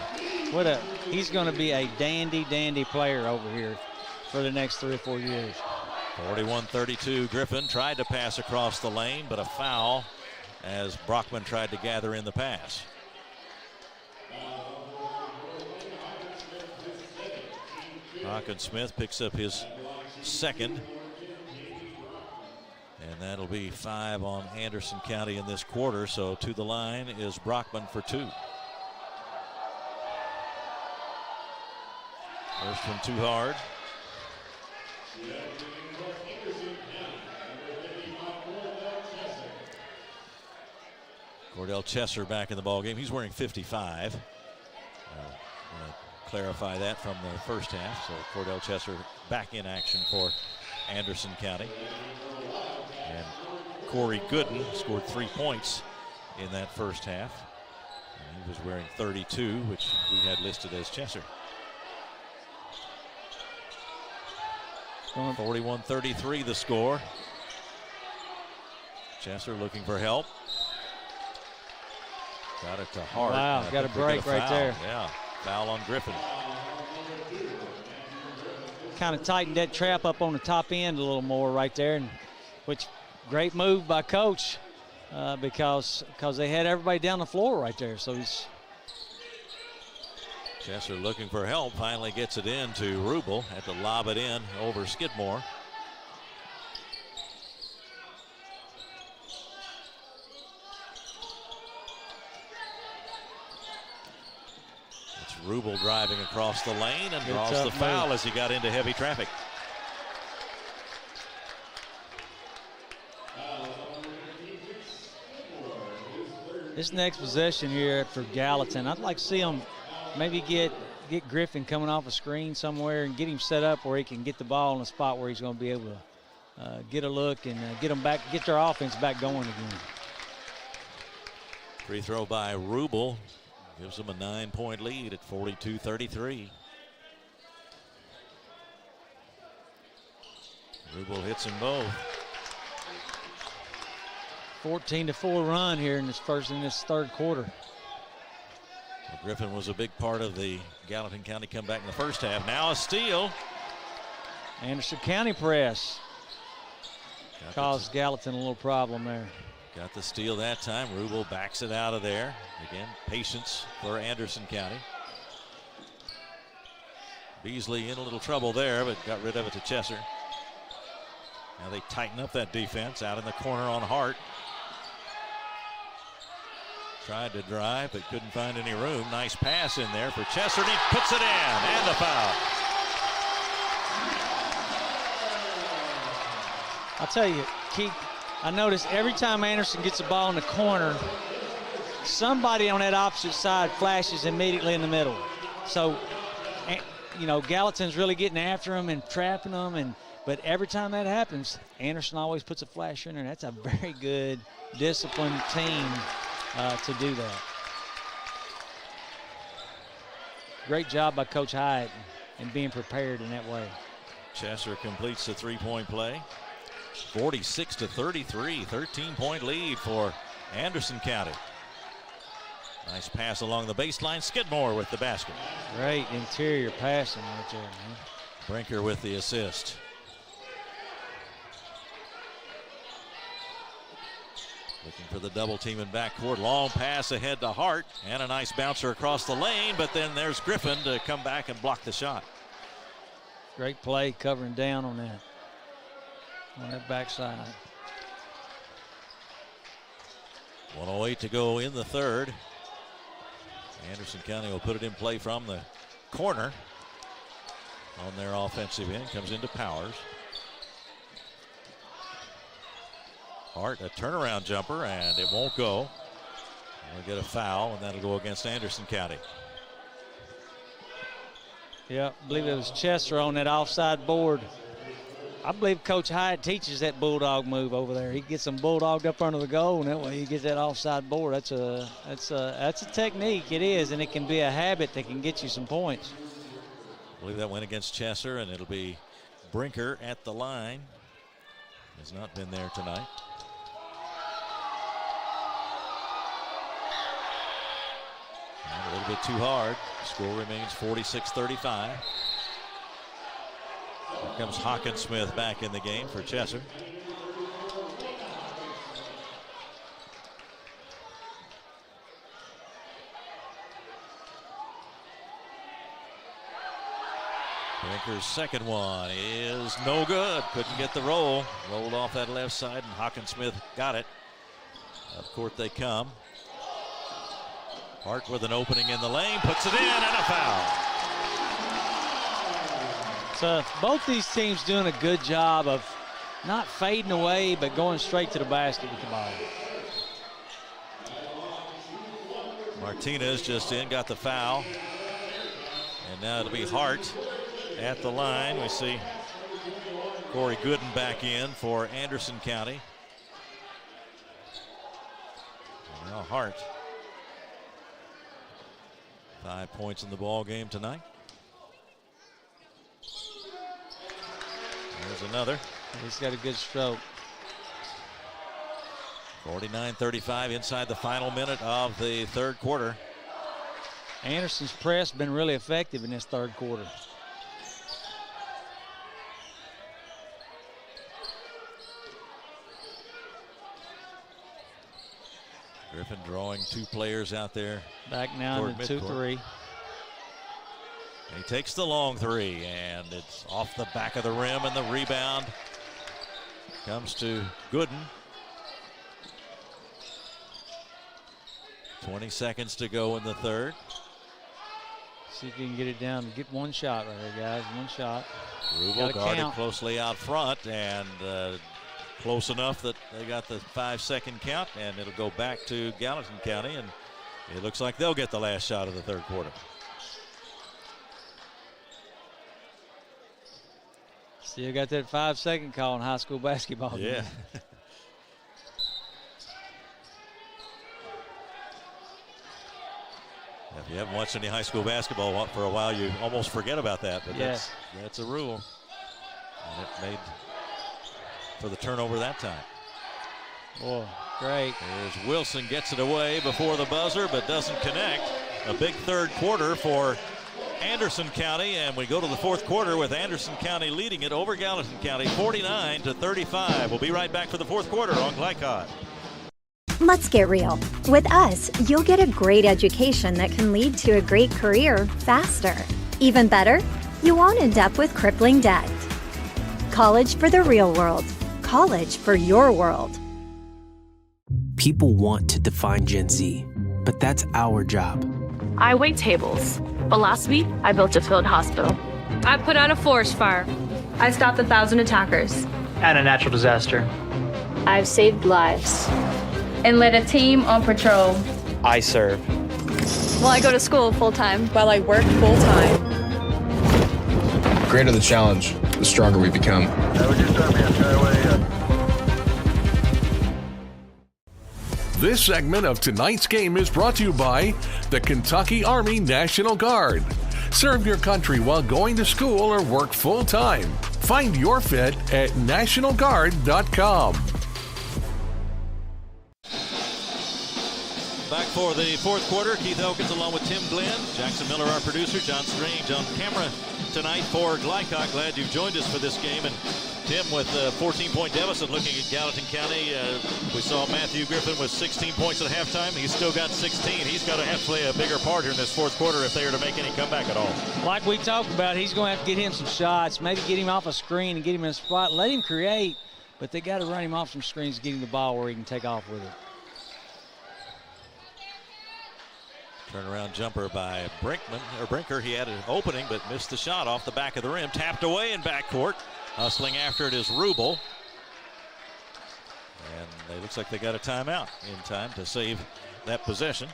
He's going to be a dandy player over here for the next 3 or 4 years. 41-32, Griffin tried to pass across the lane, but a foul as Brockman tried to gather in the pass. Hawkinsmith picks up his second. And that'll be 5 on Anderson County in this quarter. So to the line is Brockman for 2. First one too hard. Cordell Chesser back in the ball game. He's wearing 55. Clarify that from the first half. So Cordell Chesser back in action for Anderson County. And Corey Gooden scored 3 points in that first half. And he was wearing 32, which we had listed as Chesser. 41-33 the score. Chesser looking for help. Got it to Hart. Wow, got a break right there. Yeah, foul on Griffin. kind of tightened that trap up on the top end a little more right there, and which great move by Coach because they had everybody down the floor right there. So he's Chesser looking for help, finally gets it in to Rubel, had to lob it in over Skidmore. It's Rubel driving across the lane and draws the foul as he got into heavy traffic. This next possession here for Gallatin, I'd like to see him maybe get Griffin coming off a screen somewhere and get him set up where he can get the ball in a spot where he's going to be able to get a look and get their offense back going again. Free throw by Rubel gives them a 9-point lead at 42-33. Rubel hits them both. 14-4 run here in this third quarter. Well, Griffin was a big part of the Gallatin County comeback in the first half. Now a steal. Anderson County press caused Gallatin a little problem there. Got the steal that time. Rubel backs it out of there. Again, patience for Anderson County. Beasley in a little trouble there, but got rid of it to Chesser. Now they tighten up that defense out in the corner on Hart. Tried to drive, but couldn't find any room. Nice pass in there for Chesser, and he puts it in, and the foul. I'll tell you, Keith, I notice every time Anderson gets the ball in the corner, somebody on that opposite side flashes immediately in the middle. So, you know, Gallatin's really getting after him and trapping them, but every time that happens, Anderson always puts a flash in there. That's a very good, disciplined team to do that. Great job by Coach Hyatt and being prepared in that way. Chesser completes the three-point play. 46-33, 13-point lead for Anderson County. Nice pass along the baseline. Skidmore with the basket. Great interior passing right there, man. Brinker with the assist. Looking for the double team in backcourt. Long pass ahead to Hart. And a nice bouncer across the lane. But then there's Griffin to come back and block the shot. Great play covering down on that backside. 1:08 to go in the third. Anderson County will put it in play from the corner on their offensive end. Comes into Powers. Hart, a turnaround jumper, and it won't go. We'll get a foul, and that'll go against Anderson County. Yeah, I believe it was Chesser on that offside board. I believe Coach Hyatt teaches that bulldog move over there. He gets them bulldogged up under the goal, and that way he gets that offside board. That's a technique. It is, and it can be a habit that can get you some points. I believe that went against Chesser, and it'll be Brinker at the line. Has not been there tonight. And a little bit too hard. Score remains 46-35. Here comes Hawkinsmith back in the game for Chesser. Brinker's second one is no good. Couldn't get the roll. Rolled off that left side, and Hawkinsmith got it. Up court they come. Hart with an opening in the lane, puts it in, and a foul. So both these teams doing a good job of not fading away, but going straight to the basket with the ball. Martinez just in, got the foul. And now it'll be Hart at the line. We see Corey Gooden back in for Anderson County. And now Hart. 5 points in the ball game tonight. There's another. He's got a good stroke. 49-35 inside the final minute of the third quarter. Anderson's press been really effective in this third quarter. Griffin drawing 2 players out there. Back now in the 2-3. He takes the long 3, and it's off the back of the rim, and the rebound comes to Gooden. 20 seconds to go in the third. See if you can get it down. Get one shot right there, guys. One shot. Rubel guarded closely out front, and close enough that they got the 5-second count, and it'll go back to Gallatin County, and it looks like they'll get the last shot of the third quarter. Still got that 5-second call in high school basketball. Yeah. If you haven't watched any high school basketball for a while, you almost forget about that, but that's a rule. And it made for the turnover that time. Oh, great. Here's Wilson, gets it away before the buzzer, but doesn't connect. A big third quarter for Anderson County, and we go to the fourth quarter with Anderson County leading it over Gallatin County 49-35. We'll be right back for the fourth quarter on Glycod. Let's get real. With us, you'll get a great education that can lead to a great career faster. Even better, you won't end up with crippling debt. College for the real world. College for your world. People want to define Gen Z, but that's our job. I wait tables, but last week I built a field hospital. I put out a forest fire. I stopped 1,000 attackers. And a natural disaster. I've saved lives. And led a team on patrol. I serve. Well, I go to school full-time while I work full-time. The greater the challenge, the stronger we become. This segment of tonight's game is brought to you by the Kentucky Army National Guard. Serve your country while going to school or work full-time. Find your fit at nationalguard.com. Back for the fourth quarter. Keith Elkins along with Tim Glenn. Jackson Miller, our producer. John Strange on camera tonight for Glycod. Glad you've joined us for this game. And Tim with a 14-point deficit looking at Gallatin County. We saw Matthew Griffin with 16 points at halftime. He's still got 16. He's got to have to play a bigger part here in this fourth quarter if they are to make any comeback at all. Like we talked about, he's going to have to get him some shots, maybe get him off a screen and get him in a spot. Let him create, but they got to run him off some screens, get him the ball where he can take off with it. Turnaround jumper by Brinker. He had an opening, but missed the shot off the back of the rim. Tapped away in backcourt. Hustling after it is Rubel. And it looks like they got a timeout in time to save that possession.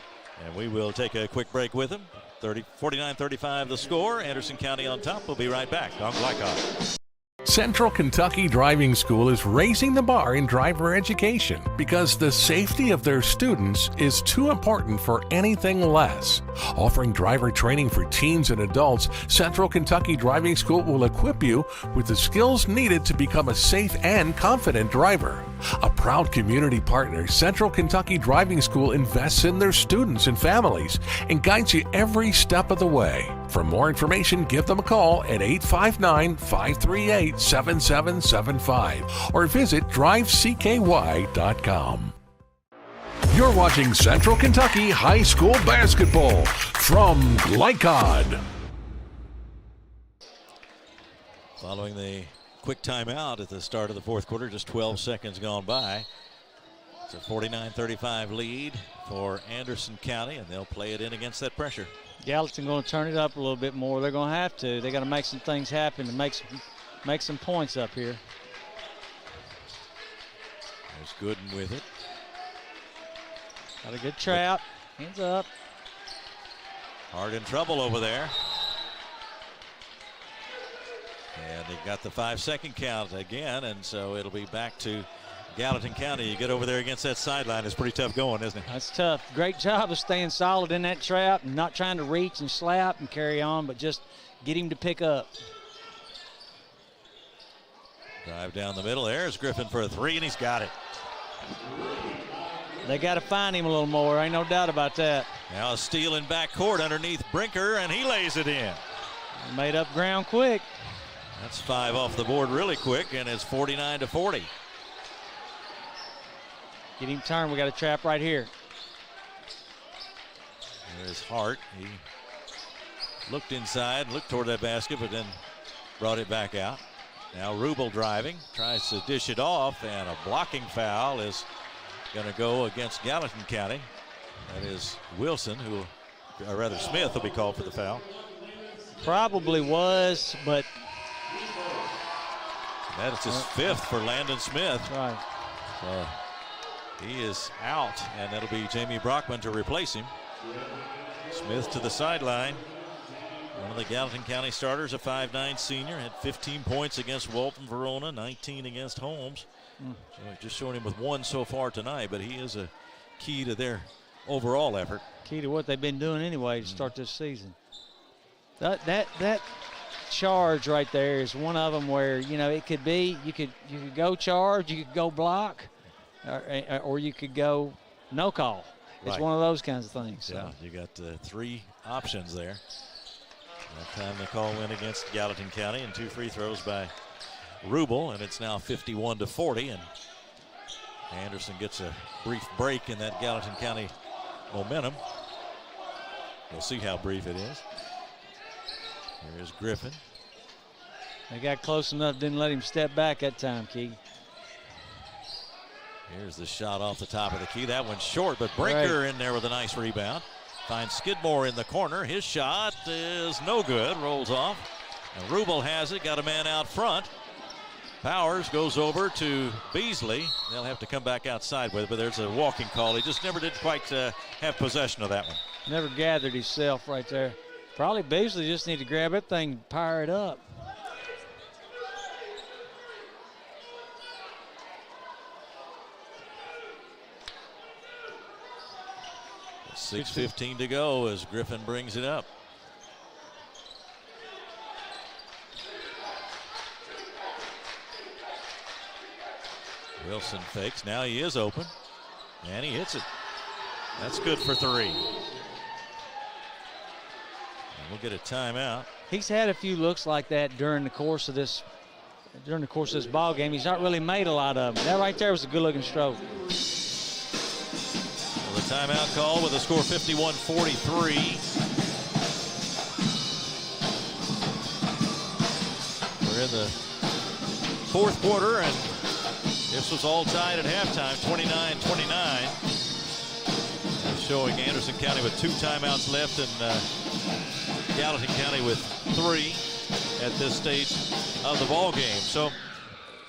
And we will take a quick break with them. 49-35 the score. Anderson County on top. We'll be right back on Glycod. Central Kentucky Driving School is raising the bar in driver education because the safety of their students is too important for anything less. Offering driver training for teens and adults, Central Kentucky Driving School will equip you with the skills needed to become a safe and confident driver. A proud community partner, Central Kentucky Driving School invests in their students and families and guides you every step of the way. For more information, give them a call at 859-538-7775 or visit drivecky.com. You're watching Central Kentucky High School Basketball from Glycod. Following the quick timeout at the start of the fourth quarter, just 12 seconds gone by. It's a 49-35 lead for Anderson County, and they'll play it in against that pressure. Gallatin going to turn it up a little bit more. They're going to have to. They got to make some things happen and make some points up here. There's Gooden with it. Got a good trap. Hands up. Hard in trouble over there. And they got the 5-second count again, and so it'll be back to Gallatin County. You get over there against that sideline, it's pretty tough going, isn't it? That's tough. Great job of staying solid in that trap and not trying to reach and slap and carry on, but just get him to pick up. Drive down the middle. There's Griffin for a three, and he's got it. They got to find him a little more. Ain't no doubt about that. Now a steal in backcourt underneath Brinker, and he lays it in. Made up ground quick. That's 5 off the board really quick, and it's 49-40. Get him turned. We got a trap right here. There's Hart. He looked inside, looked toward that basket, but then brought it back out. Now Rubel driving, tries to dish it off, and a blocking foul is going to go against Gallatin County. That is Wilson, or rather Smith, will be called for the foul. Probably was, but that is his fifth for Landon Smith. Right. So he is out, and that'll be Jamie Brockman to replace him. Smith to the sideline. One of the Gallatin County starters, a 5'9" senior, had 15 points against Walton Verona, 19 against Holmes. So just showing him with one so far tonight, but he is a key to their overall effort. Key to what they've been doing anyway to start this season. That charge right there is one of them where, you know, it could be you could go charge, you could go block, or you could go no call. It's Right. one of those kinds of things. So. Yeah, you got three options there. That time the call went against Gallatin County, and 2 free throws by Rubel, and it's now 51-40, and Anderson gets a brief break in that Gallatin County momentum. We'll see how brief it is. Here's Griffin. They got close enough, didn't let him step back that time, Key. Here's the shot off the top of the key. That one's short, but Brinker in there with a nice rebound. Finds Skidmore in the corner. His shot is no good, rolls off. And Rubel has it, got a man out front. Powers goes over to Beasley. They'll have to come back outside with it, but there's a walking call. He just never did quite have possession of that one. Never gathered himself right there. Probably Beasley just need to grab that thing and fire it up. 6:15 to go as Griffin brings it up. Wilson fakes. Now he is open, and he hits it. That's good for 3. And we'll get a timeout. He's had a few looks like that during the course of this ball game. He's not really made a lot of them. That right there was a good-looking stroke. The timeout call with a score 51-43. We're in the 4th quarter, and this was all tied at halftime, 29-29. Showing Anderson County with 2 timeouts left, and Gallatin County with 3 at this stage of the ball game. So,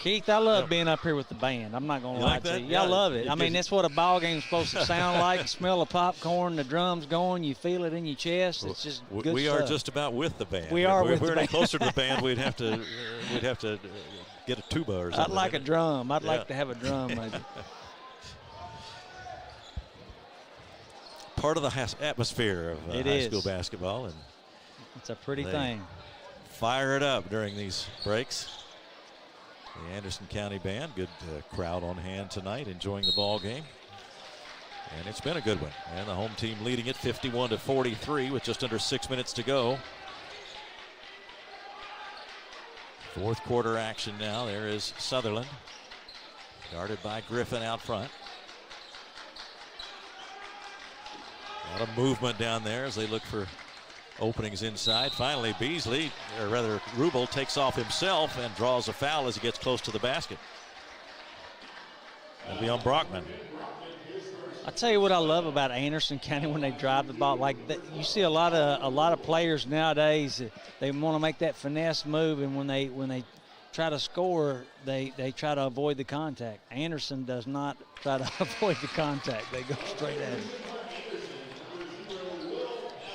Keith, I love being up here with the band. I'm not going to lie like to that? you. Yeah, I love it. it I mean, gives- that's what a ball game's supposed to sound like. You smell the popcorn, the drums going, you feel it in your chest. It's just good we stuff. are just about with the band. We are if with we're the any band. closer to the band, we'd have to get a tuba or something. I'd like a drum. I'd Yeah. like to have a drum, maybe. Part of the atmosphere of It high is. school basketball, and It's a pretty they thing. fire it up during these breaks. The Anderson County band, good crowd on hand tonight, enjoying the ball game, and it's been a good one. And the home team leading it 51-43 with just under 6 minutes to go. 4th quarter action now. There is Sutherland, guarded by Griffin out front. A lot of movement down there as they look for openings inside. Finally, Beasley, or rather Rubel, takes off himself and draws a foul as he gets close to the basket. That'll be on Brockman. I tell you what I love about Anderson County when they drive the ball. Like you see a lot of players nowadays. They want to make that finesse move, and when they try to score, they try to avoid the contact. Anderson does not try to avoid the contact. They go straight at it.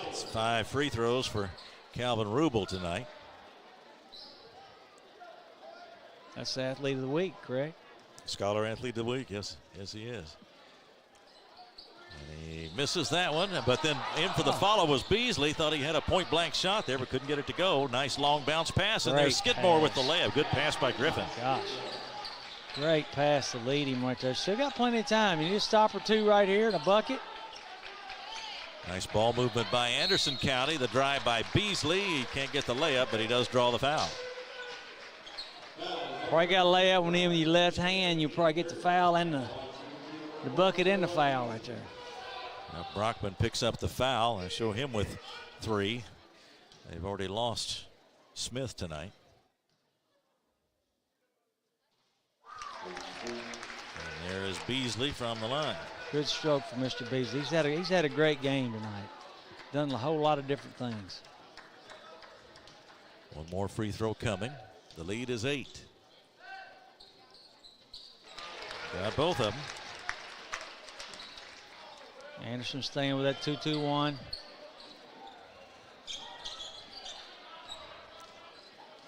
It's 5 free throws for Calvin Rubel tonight. That's the athlete of the week, correct? Scholar athlete of the week, yes he is. And he misses that one, but then in for the follow was Beasley. Thought he had a point-blank shot there, but couldn't get it to go. Nice long bounce pass, and there's Skidmore with the layup. Good pass by Griffin. Gosh. Great pass to lead him right there. Still got plenty of time. You need a stop or 2 right here and a bucket. Nice ball movement by Anderson County. The drive by Beasley. He can't get the layup, but he does draw the foul. Probably got a layup with him with your left hand. You probably get the foul and the bucket and the foul right there. Now Brockman picks up the foul and show him with 3. They've already lost Smith tonight. And there is Beasley from the line. Good stroke for Mr. Beasley. He's had a great game tonight. Done a whole lot of different things. One more free throw coming. The lead is 8. Got both of them. Anderson staying with that 2-2-1.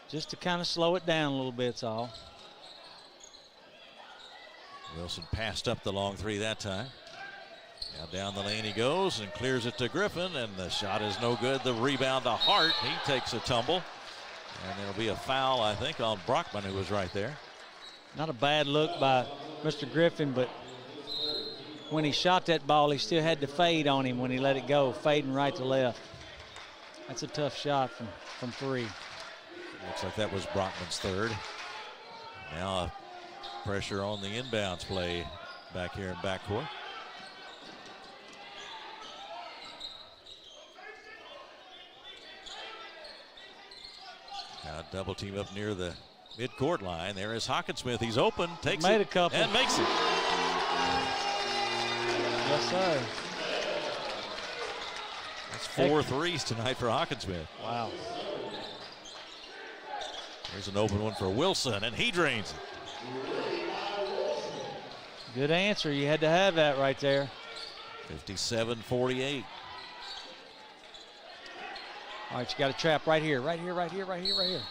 Just to kind of slow it down a little bit, that's all. Wilson passed up the long 3 that time. Now down the lane he goes and clears it to Griffin, and the shot is no good. The rebound to Hart. He takes a tumble. And there'll be a foul, I think, on Brockman, who was right there. Not a bad look by Mr. Griffin, but when he shot that ball, he still had to fade on him when he let it go, fading right to left. That's a tough shot from 3. Looks like that was Brockman's 3rd. Now pressure on the inbounds play back here in backcourt. Now double team up near the midcourt line. There is Hawkinsmith. He's open, takes Made it, a couple. and makes it. Yes, sir. That's 4 threes tonight for Hawkinsmith. Wow. There's an open one for Wilson, and he drains it. Good answer. You had to have that right there. 57-48. All right, you got a trap right here, right here, right here, right here, right here.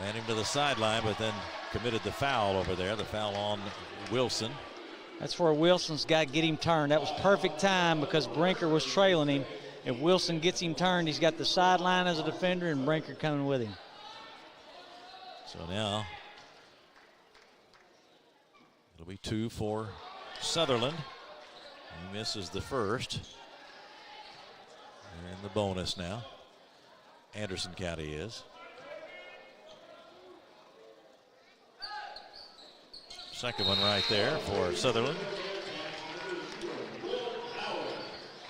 Ran him to the sideline, but then committed the foul over there. The foul on Wilson. That's where Wilson's got to get him turned. That was perfect time because Brinker was trailing him. If Wilson gets him turned, he's got the sideline as a defender and Brinker coming with him. So now it'll be 2 for Sutherland. He misses the first. They're in the bonus now. Anderson County is. Second one right there for Sutherland.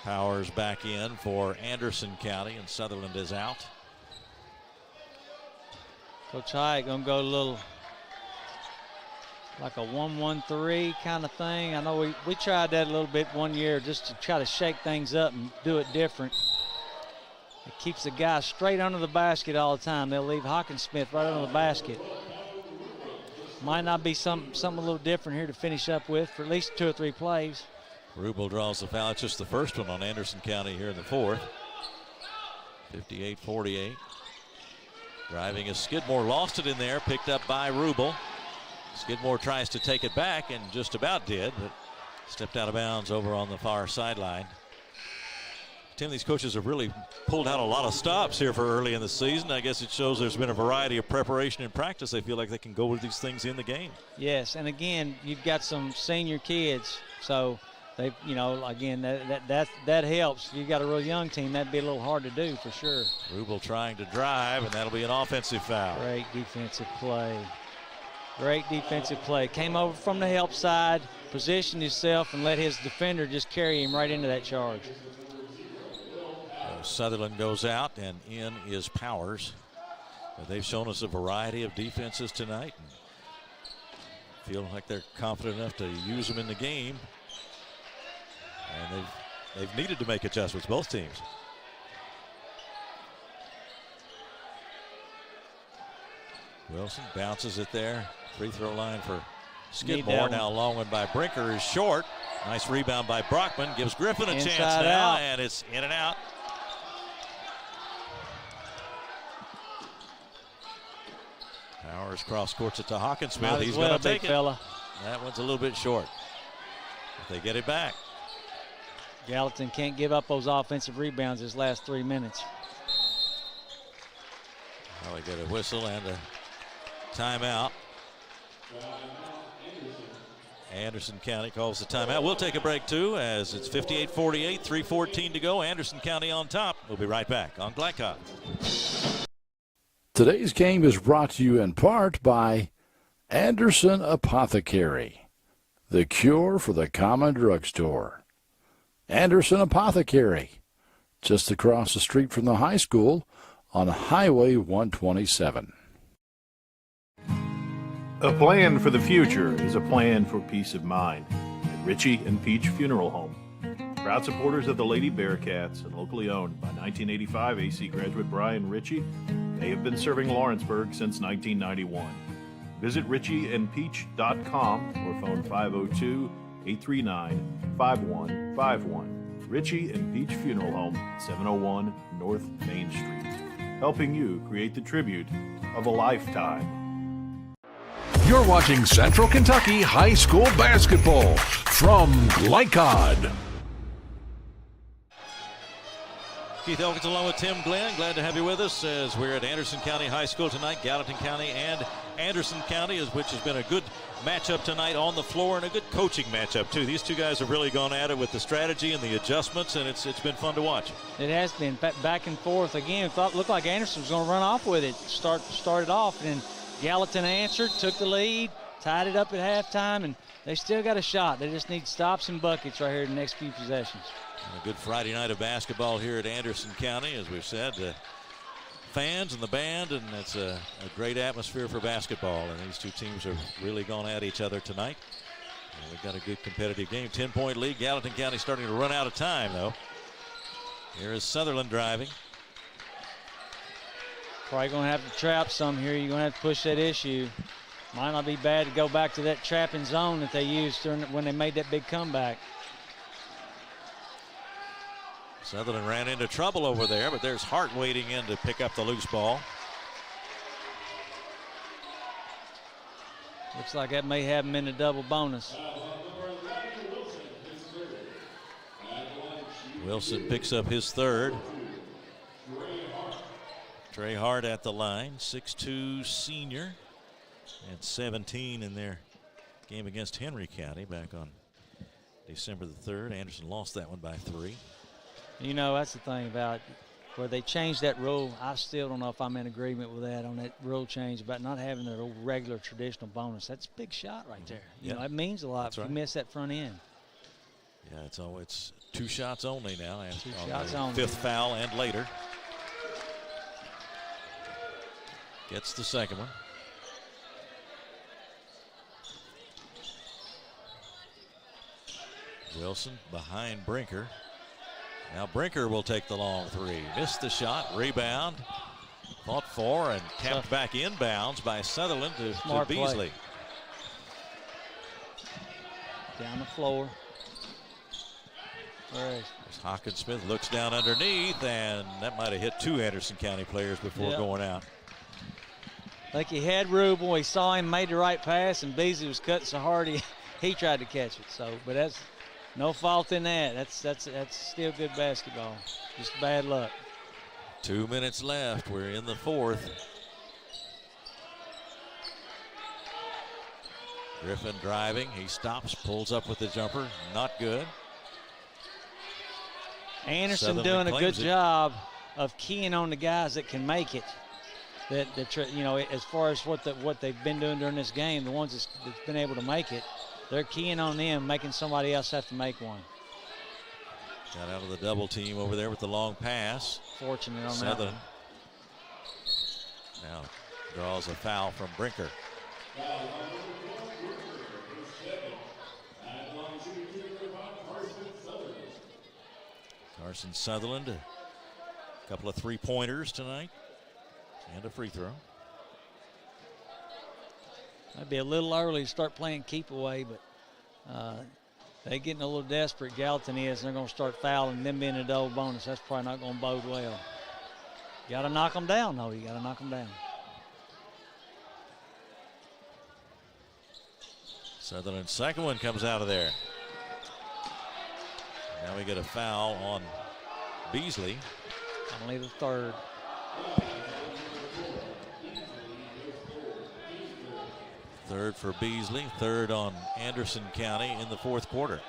Powers back in for Anderson County, and Sutherland is out. Coach Hyatt gonna go a little like a 1-1-3 kind of thing. I know we tried that a little bit one year just to try to shake things up and do it different. It keeps the guy straight under the basket all the time. They'll leave Hawkinsmith right under the basket. Might not be something a little different here to finish up with for at least 2 or 3 plays. Rubel draws the foul. It's just the first one on Anderson County here in the 4th. 58-48. Driving is Skidmore, lost it in there, picked up by Rubel. Skidmore tries to take it back and just about did, but stepped out of bounds over on the far sideline. Tim, these coaches have really pulled out a lot of stops here for early in the season. I guess it shows there's been a variety of preparation and practice. They feel like they can go with these things in the game. Yes, and again, you've got some senior kids, so they, you know, again, that helps. You've got a real young team, that'd be a little hard to do for sure. Rubel trying to drive, and that'll be an offensive foul. Great defensive play. Great defensive play. Came over from the help side, positioned himself, and let his defender just carry him right into that charge. Sutherland goes out, and in is Powers. They've shown us a variety of defenses tonight, and feel like they're confident enough to use them in the game. And they've needed to make adjustments, both teams. Wilson bounces it there. Free throw line for Skidmore. Now a long one by Brinker is short. Nice rebound by Brockman. Gives Griffin a chance now, and it's in and out. Powers cross courts it to Hawkinsmith. He's going to take it. Fella. That one's a little bit short. But they get it back. Gallatin can't give up those offensive rebounds his last 3 minutes. Well, we get a whistle and a timeout. Anderson County calls the timeout. We'll take a break too, as it's 58-48, 3:14 to go. Anderson County on top. We'll be right back on Glycod. Today's game is brought to you in part by Anderson Apothecary, the cure for the common drugstore. Anderson Apothecary, just across the street from the high school on Highway 127. A plan for the future is a plan for peace of mind at Ritchie and Peach Funeral Home. Proud supporters of the Lady Bearcats and locally owned by 1985 AC graduate Brian Ritchie, they have been serving Lawrenceburg since 1991. Visit ritchieandpeach.com or phone 502-839-5151. Ritchie and Peach Funeral Home, 701 North Main Street, helping you create the tribute of a lifetime. You're watching Central Kentucky High School Basketball from Glycod. Keith Elkins along with Tim Glenn. Glad to have you with us as we're at Anderson County High School tonight. Gallatin County and Anderson County, which has been a good matchup tonight on the floor and a good coaching matchup too. These two guys have really gone at it with the strategy and the adjustments, and it's been fun to watch. It has been back and forth again. Looked like Anderson was going to run off with it. Started off, and then Gallatin answered, took the lead, tied it up at halftime, and they still got a shot. They just need stops and buckets right here in the next few possessions. And a good Friday night of basketball here at Anderson County, as we've said. Fans and the band, and it's a great atmosphere for basketball. And these two teams have really gone at each other tonight. And we've got a good competitive game. 10-point lead. Gallatin County starting to run out of time, though. Here is Sutherland driving. Probably going to have to trap some here. You're going to have to push that issue. Might not be bad to go back to that trapping zone that they used when they made that big comeback. Sutherland ran into trouble over there, but there's Hart waiting in to pick up the loose ball. Looks like that may have him in a double bonus. Wilson picks up his third. Trey Hart at the line, 6'2" senior, and 17 in their game against Henry County back on December the 3rd. Anderson lost that one by 3. You know, that's the thing about where they changed that rule. I still don't know if I'm in agreement with that on that rule change about not having the regular traditional bonus. That's a big shot right there. You know, it means a lot if you miss that front end. Yeah, it's 2 shots only now. And 2 shots only. 5th foul and later. Gets the second one. Wilson behind Brinker. Now Brinker will take the long 3. Missed the shot, rebound, fought for, and tapped back inbounds by Sutherland to Beasley. Down the floor. Hawkins Smith looks down underneath, and that might have hit 2 Anderson County players before going out. Like he had Rubel, he saw him, made the right pass, and Beasley was cutting so hard he tried to catch it. So, but that's no fault in that. That's still good basketball. Just bad luck. 2 minutes left. We're in the 4th. Griffin driving. He stops, pulls up with the jumper. Not good. Anderson doing a good job of keying on the guys that can make it. That you know, as far as what they've been doing during this game, the ones that's been able to make it, they're keying on them, making somebody else have to make one. Got out of the double team over there with the long pass. Fortunate on Sutherland. that. Now draws a foul from Brinker. Carson Sutherland, a couple of 3-pointers tonight and a free throw. Might be a little early to start playing keep away, but they're getting a little desperate. Gallatin is, and they're going to start fouling and them being a double bonus. That's probably not going to bode well. Got to knock them down, though. You got to knock them down. Sutherland's second one comes out of there. Now we get a foul on Beasley. Only the third. Third for Beasley, third on Anderson County in the 4th quarter.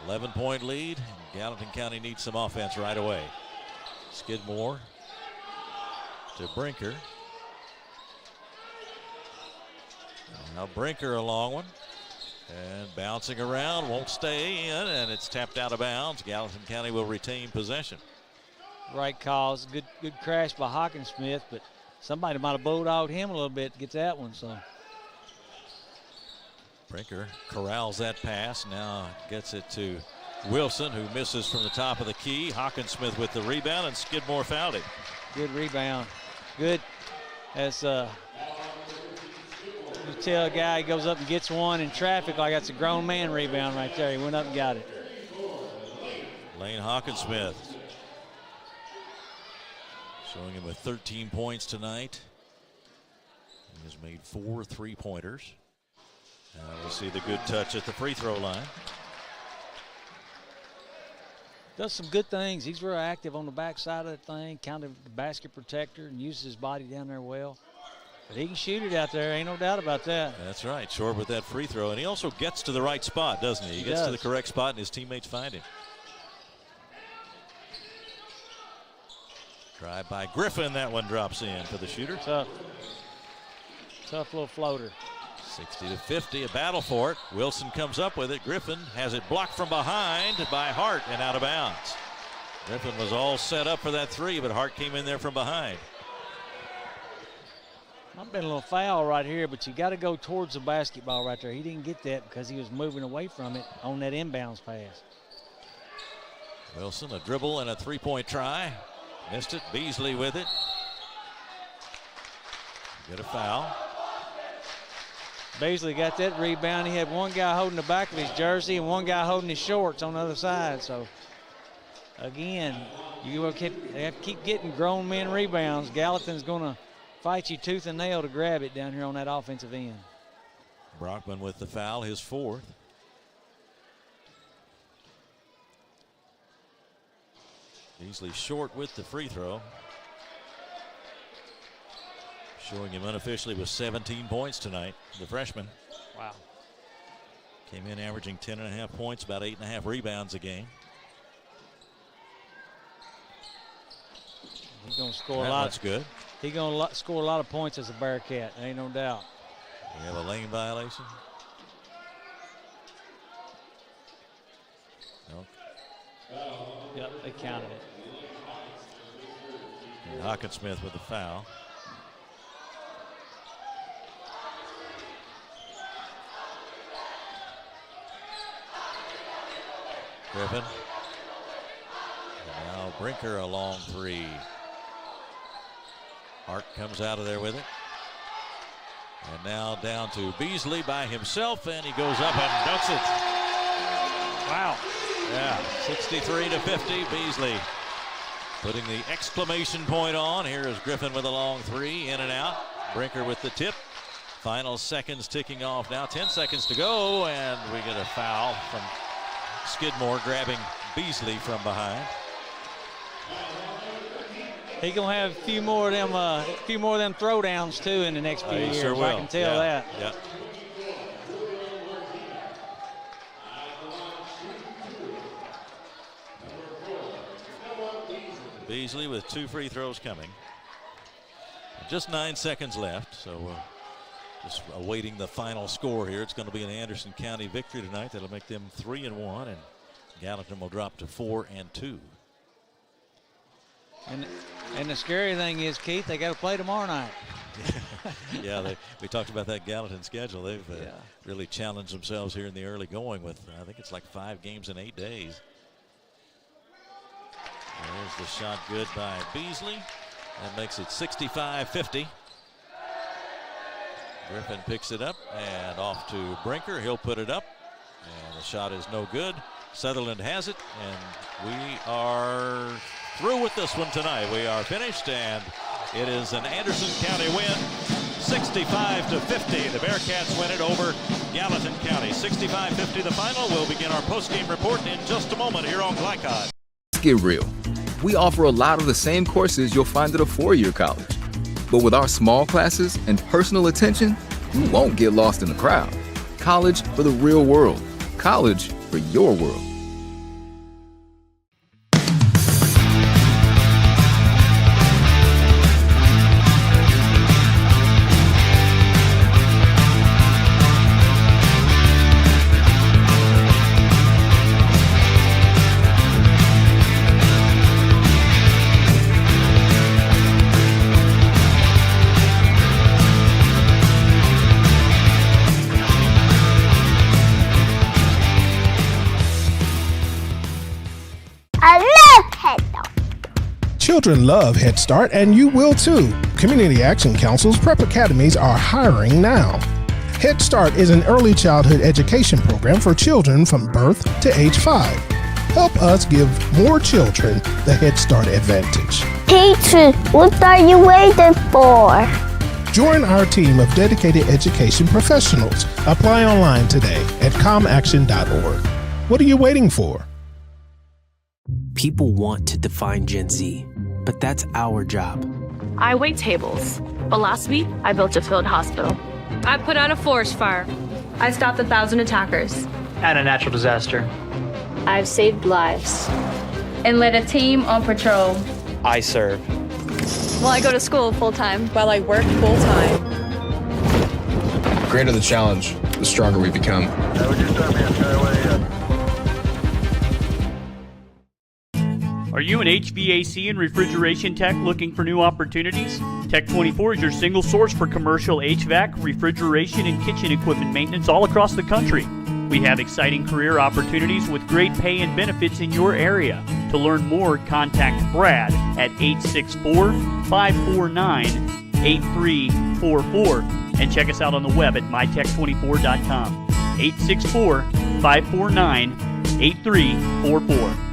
11-point lead, and Gallatin County needs some offense right away. Skidmore to Brinker. Now Brinker a long one. And bouncing around, won't stay in, and it's tapped out of bounds. Gallatin County will retain possession. Right calls. Good crash by Hawkinsmith, but somebody might have bulldogged him a little bit to get that one. So Brinker corrals that pass. Now gets it to Wilson, who misses from the top of the key. Hawkinsmith with the rebound, and Skidmore fouled it. Good rebound. Good. As you tell a guy, he goes up and gets one in traffic like that's a grown man rebound right there. He went up and got it. Lane Hawkinsmith showing him with 13 points tonight. He has made 4 3-pointers. We'll see the good touch at the free throw line. Does some good things. He's real active on the backside of the thing, kind of the basket protector, and uses his body down there well. But he can shoot it out there, ain't no doubt about that. That's right, short with that free throw. And he also gets to the right spot, doesn't he? He gets to the correct spot, and his teammates find him. Drive by Griffin, that one drops in for the shooter. Tough little floater. 60-50, a battle for it. Wilson comes up with it. Griffin has it blocked from behind by Hart and out of bounds. Griffin was all set up for that three, but Hart came in there from behind. Might have been a little foul right here, but you got to go towards the basketball right there. He didn't get that because he was moving away from it on that inbounds pass. Wilson, a dribble and a three-point try. Missed it. Beasley with it. Get a foul. Beasley got that rebound. He had one guy holding the back of his jersey and one guy holding his shorts on the other side. So, again, you have to keep getting grown men rebounds. Gallatin's going to fight you tooth and nail to grab it down here on that offensive end. Brockman with the foul, his 4th. Beasley short with the free throw. Showing him unofficially with 17 points tonight, the freshman. Wow. Came in averaging 10.5 points, about 8.5 rebounds a game. He's going to score a lot. That's good. He's going to score a lot of points as a Bearcat, ain't no doubt. We have a lane violation. No. Yep, they counted it. And Hawkinsmith with the foul. Griffin. And now Brinker a long three. Hart comes out of there with it. And now down to Beasley by himself, and he goes up and dunks it. Wow. Yeah, 63-50, Beasley putting the exclamation point on. Here is Griffin with a long three, in and out. Brinker with the tip. Final seconds ticking off now, 10 seconds to go, and we get a foul from Skidmore grabbing Beasley from behind. He's gonna have a few more of them throwdowns too in the next few years. Sure will. I can tell that. Yeah. Beasley with 2 free throws coming. Just 9 seconds left, so just awaiting the final score here. It's going to be an Anderson County victory tonight. That'll make them 3-1, and Gallatin will drop to 4-2. And the scary thing is, Keith, they got to play tomorrow night. Yeah, we talked about that Gallatin schedule. They've really challenged themselves here in the early going with, I think it's like 5 games in 8 days. There's the shot good by Beasley. That makes it 65-50. Griffin picks it up and off to Brinker. He'll put it up, and the shot is no good. Sutherland has it, and we are through with this one tonight. We are finished, and it is an Anderson County win, 65-50. The Bearcats win it over Gallatin County. 65-50 the final. We'll begin our post-game report in just a moment here on Glycod. Let's get real. We offer a lot of the same courses you'll find at a four-year college. But with our small classes and personal attention, you won't get lost in the crowd. College for the real world. College for your world. Children love Head Start, and you will too. Community Action Council's prep academies are hiring now. Head Start is an early childhood education program for children from birth to age 5. Help us give more children the Head Start advantage. Teacher, what are you waiting for? Join our team of dedicated education professionals. Apply online today at comaction.org. What are you waiting for? People want to define Gen Z, but that's our job. I wait tables, but last week I built a field hospital. I put out a forest fire. I stopped 1,000 attackers. And a natural disaster. I've saved lives and led a team on patrol. I serve. Well, I go to school full-time. While I work full-time. The greater the challenge, the stronger we become. Are you an HVAC and refrigeration tech looking for new opportunities? Tech24 is your single source for commercial HVAC, refrigeration, and kitchen equipment maintenance all across the country. We have exciting career opportunities with great pay and benefits in your area. To learn more, contact Brad at 864-549-8344 and check us out on the web at mytech24.com. 864-549-8344.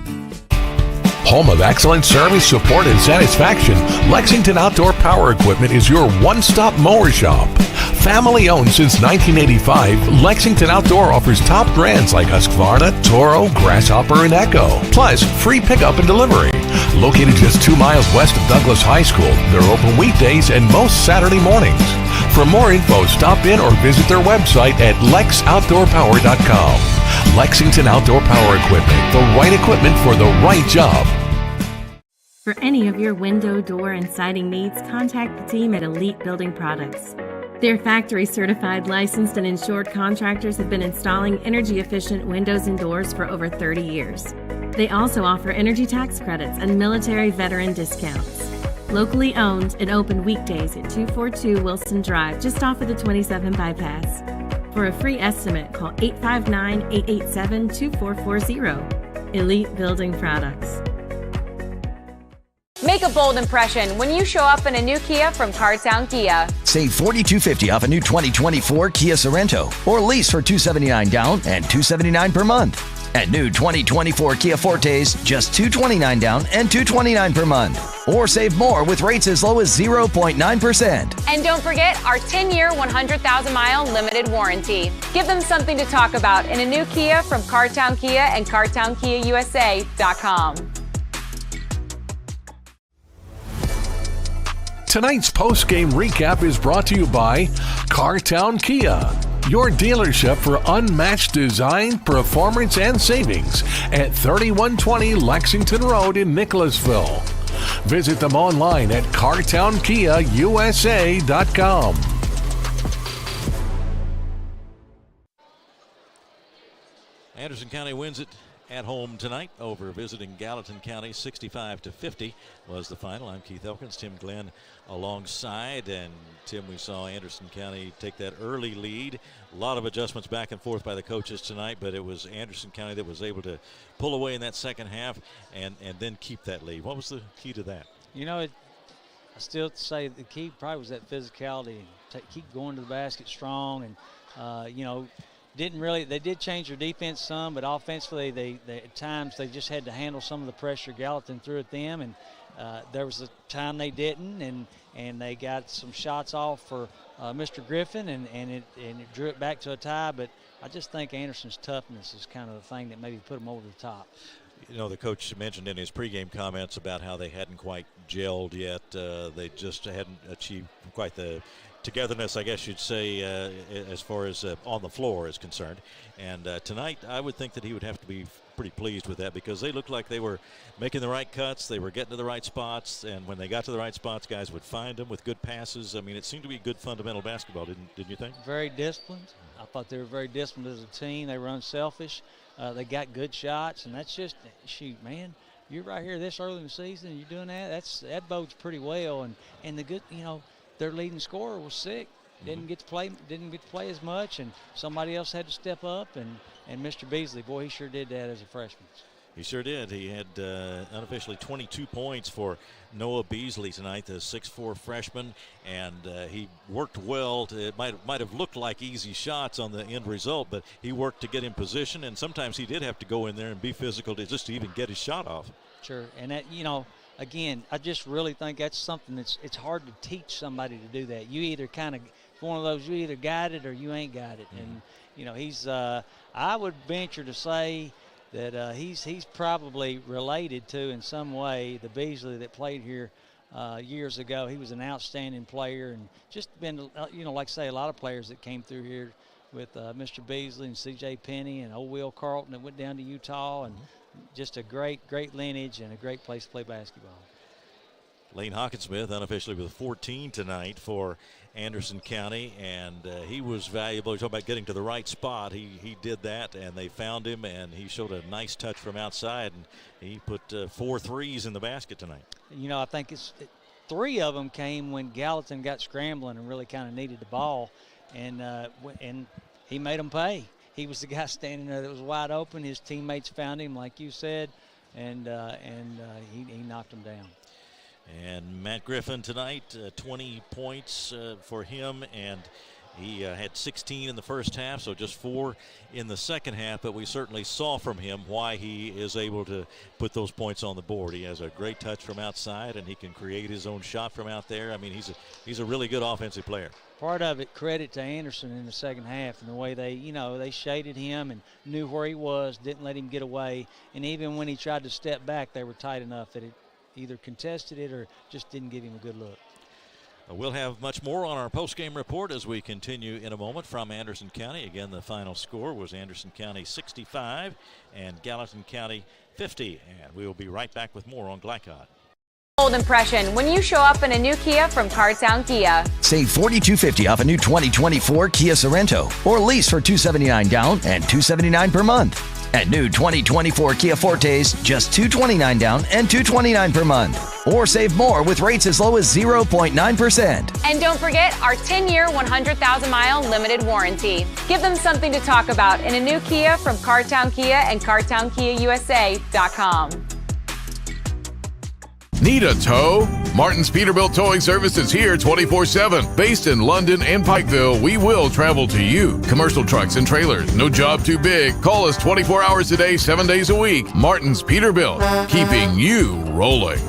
Home of excellent service, support, and satisfaction, Lexington Outdoor Power Equipment is your one-stop mower shop. Family owned since 1985, Lexington Outdoor offers top brands like Husqvarna, Toro, Grasshopper, and Echo. Plus, free pickup and delivery. Located just 2 miles west of Douglas High School, they're open weekdays and most Saturday mornings. For more info, stop in or visit their website at lexoutdoorpower.com. Lexington Outdoor Power Equipment, the right equipment for the right job. For any of your window, door, and siding needs, contact the team at Elite Building Products. Their factory-certified, licensed, and insured contractors have been installing energy-efficient windows and doors for over 30 years. They also offer energy tax credits and military veteran discounts. Locally owned and open weekdays at 242 Wilson Drive, just off of the 27 bypass. For a free estimate, call 859-887-2440. Elite Building Products. Make a bold impression when you show up in a new Kia from Cartown Kia. Save $4,250 off a new 2024 Kia Sorento, or lease for $279 down and $279 per month. And new 2024 Kia Fortes, just $229 down and $229 per month. Or save more with rates as low as 0.9%. And don't forget our 10-year, 100,000-mile limited warranty. Give them something to talk about in a new Kia from Cartown Kia and CartownKiaUSA.com. Tonight's post-game recap is brought to you by Cartown Kia, your dealership for unmatched design, performance, and savings at 3120 Lexington Road in Nicholasville. Visit them online at CartownKiaUSA.com. Anderson County wins it at home tonight over visiting Gallatin County. 65-50 was the final. I'm Keith Elkins, Tim Glenn alongside. And Tim, we saw Anderson County take that early lead. A lot of adjustments back and forth by the coaches tonight, but it was Anderson County that was able to pull away in that second half and then keep that lead. What was the key to that? You know, I still say the key probably was that physicality. Keep going to the basket strong, and you know, they did change their defense some, but offensively they at times they just had to handle some of the pressure Gallatin threw at them, and there was a time they didn't, and they got some shots off for Mr. Griffin, and it drew it back to a tie. But I just think Anderson's toughness is kind of the thing that maybe put them over the top. You know, the coach mentioned in his pregame comments about how they hadn't quite gelled yet. They just hadn't achieved quite the togetherness, I guess you'd say, as far as on the floor is concerned. And tonight, I would think that he would have to be pretty pleased with that, because they looked like they were making the right cuts, they were getting to the right spots, and when they got to the right spots, guys would find them with good passes. I mean, it seemed to be good fundamental basketball, didn't you think? Very disciplined. I thought they were very disciplined as a team. They were unselfish. They got good shots, and that's just, shoot, man, you're right here this early in the season and you're doing that. That bodes pretty well. And the good, you know, their leading scorer was sick. Didn't get to play as much, and somebody else had to step up. And Mr. Beasley, boy, he sure did that as a freshman. He sure did. He had unofficially 22 points for Noah Beasley tonight, the 6'4" freshman, and he worked well. It might have looked like easy shots on the end result, but he worked to get in position, and sometimes he did have to go in there and be physical to even get his shot off. Sure, and that, again, I just really think that's something it's hard to teach somebody to do that. You either kind of one of those, you either got it or you ain't got it. And he's I would venture to say that he's probably related to in some way the Beasley that played here years ago. He was an outstanding player, and just been like I say, a lot of players that came through here with Mr. Beasley and C.J. Penny and old Will Carlton that went down to Utah, and just a great lineage and a great place to play basketball. Lane Hawkinsmith unofficially with 14 tonight for Anderson County, and he was valuable. You're talking about getting to the right spot. He did that, and they found him, and he showed a nice touch from outside, and he put 4 threes in the basket tonight. I think three of them came when Gallatin got scrambling and really kind of needed the ball, and he made them pay. He was the guy standing there that was wide open. His teammates found him, like you said, and he knocked them down. And Matt Griffin tonight, 20 points for him, and he had 16 in the first half, so just 4 in the second half, but we certainly saw from him why he is able to put those points on the board. He has a great touch from outside, and he can create his own shot from out there. I mean, he's a really good offensive player. Part of it, credit to Anderson in the second half and the way they shaded him and knew where he was, didn't let him get away, and even when he tried to step back, they were tight enough that it either contested it or just didn't give him a good look. We'll have much more on our post-game report as we continue in a moment from Anderson County. Again, the final score was Anderson County 65 and Gallatin County 50. And we will be right back with more on Glycod. Bold impression when you show up in a new Kia from Cartown Kia. Save $4,250 off a new 2024 Kia Sorento, or lease for $279 down and $279 per month. At new 2024 Kia Fortes, just $229 down and $229 per month. Or save more with rates as low as 0.9%. And don't forget our 10-year, 100,000-mile limited warranty. Give them something to talk about in a new Kia from Cartown Kia and CartownKiaUSA.com. Need a tow? Martin's Peterbilt Towing Service is here 24/7. Based in London and Pikeville, we will travel to you. Commercial trucks and trailers, no job too big. Call us 24 hours a day, 7 days a week. Martin's Peterbilt, keeping you rolling.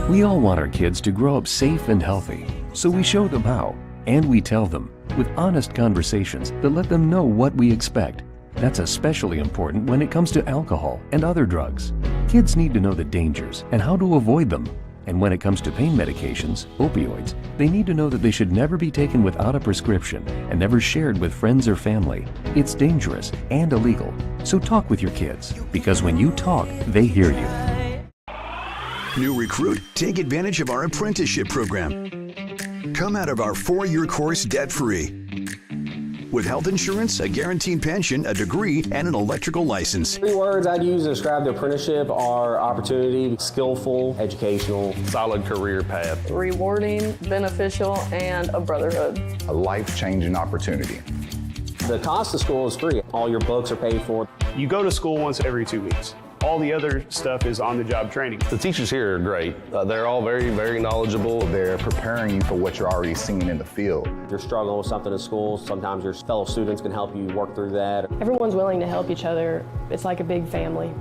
We all want our kids to grow up safe and healthy, so we show them how, and we tell them with honest conversations that let them know what we expect. That's especially important when it comes to alcohol and other drugs. Kids need to know the dangers and how to avoid them. And when it comes to pain medications, opioids, they need to know that they should never be taken without a prescription and never shared with friends or family. It's dangerous and illegal. So talk with your kids, because when you talk, they hear you. New recruit, take advantage of our apprenticeship program. Come out of our 4-year course debt-free. With health insurance, a guaranteed pension, a degree, and an electrical license. 3 words I'd use to describe the apprenticeship are opportunity, skillful, educational, solid career path, rewarding, beneficial, and a brotherhood. A life-changing opportunity. The cost of school is free. All your books are paid for. You go to school once every 2 weeks. All the other stuff is on-the-job training. The teachers here are great. They're all very, very knowledgeable. They're preparing you for what you're already seeing in the field. If you're struggling with something in school, sometimes your fellow students can help you work through that. Everyone's willing to help each other. It's like a big family.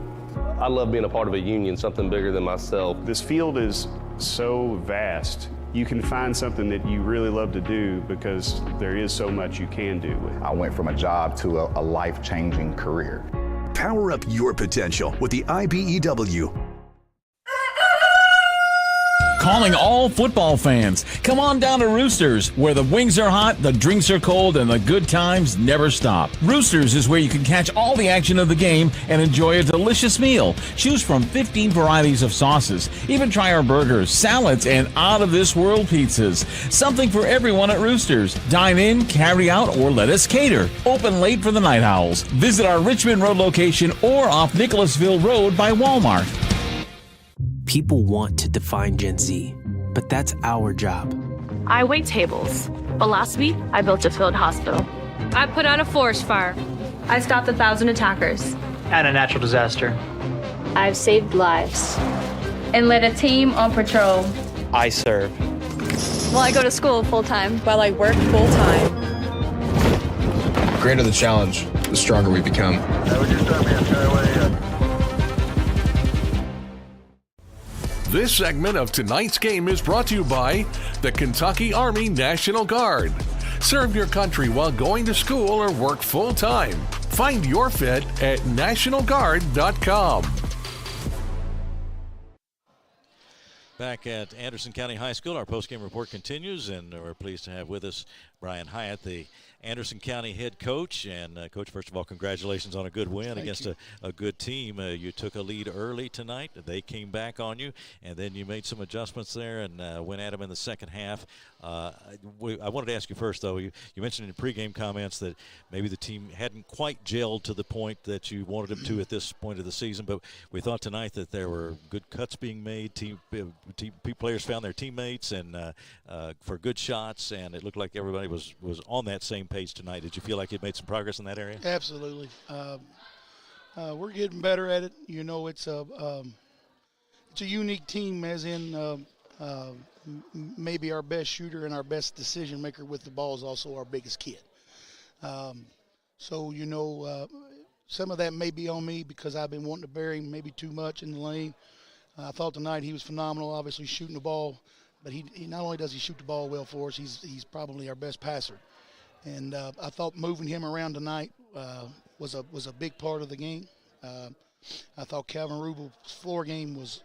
I love being a part of a union, something bigger than myself. This field is so vast. You can find something that you really love to do because there is so much you can do. I went from a job to a life-changing career. Power up your potential with the IBEW. Calling all football fans. Come on down to Roosters, where the wings are hot, the drinks are cold, and the good times never stop. Roosters is where you can catch all the action of the game and enjoy a delicious meal. Choose from 15 varieties of sauces. Even try our burgers, salads, and out-of-this-world pizzas. Something for everyone at Roosters. Dine in, carry out, or let us cater. Open late for the Night Owls. Visit our Richmond Road location or off Nicholasville Road by Walmart. People want to define Gen Z, but that's our job. I wait tables, but last week I built a field hospital. I put out a forest fire. I stopped 1,000 attackers. And a natural disaster. I've saved lives. And led a team on patrol. I serve. Well, I go to school full-time. While I work full-time. The greater the challenge, the stronger we become. This segment of tonight's game is brought to you by the Kentucky Army National Guard. Serve your country while going to school or work full-time. Find your fit at nationalguard.com. Back at Anderson County High School, our postgame report continues, and we're pleased to have with us Brian Hyatt, the Anderson County head coach. And Coach, first of all, congratulations on a good win against a good team. You took a lead early tonight. They came back on you, and then you made some adjustments there and went at them in the second half. I wanted to ask you first, though, you mentioned in your pregame comments that maybe the team hadn't quite gelled to the point that you wanted them to at this point of the season, but we thought tonight that there were good cuts being made. Team players found their teammates and for good shots, and it looked like everybody was on that same page tonight. Did you feel like you'd made some progress in that area? Absolutely. We're getting better at it. You know, it's a unique team, as in maybe our best shooter and our best decision maker with the ball is also our biggest kid. So, you know, some of that may be on me because I've been wanting to bury him maybe too much in the lane. I thought tonight he was phenomenal, obviously shooting the ball, but he not only does he shoot the ball well for us, he's probably our best passer. And I thought moving him around tonight was a big part of the game. I thought Calvin Rubel's floor game was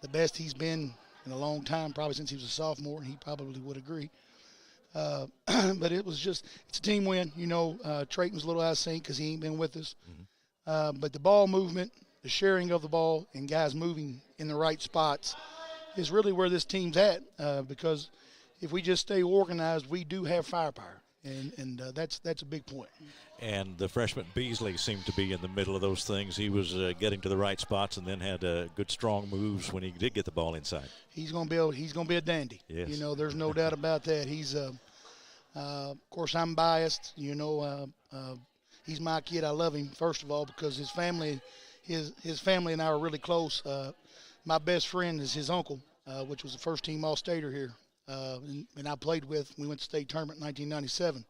the best he's been in a long time, probably since he was a sophomore, and he probably would agree. But it's a team win. You know, Trayton was a little out of sync because he ain't been with us. Mm-hmm. But the ball movement, the sharing of the ball, and guys moving in the right spots is really where this team's at, because if we just stay organized, we do have firepower, and that's a big point. And the freshman Beasley seemed to be in the middle of those things. He was getting to the right spots and then had good, strong moves when he did get the ball inside. He's going to be a dandy. Yes. You know, there's no doubt about that. He's, of course, I'm biased. You know, he's my kid. I love him, first of all, because his family and I are really close. My best friend is his uncle, which was the first-team All-Stater here, and I played with. We went to state tournament in 1997.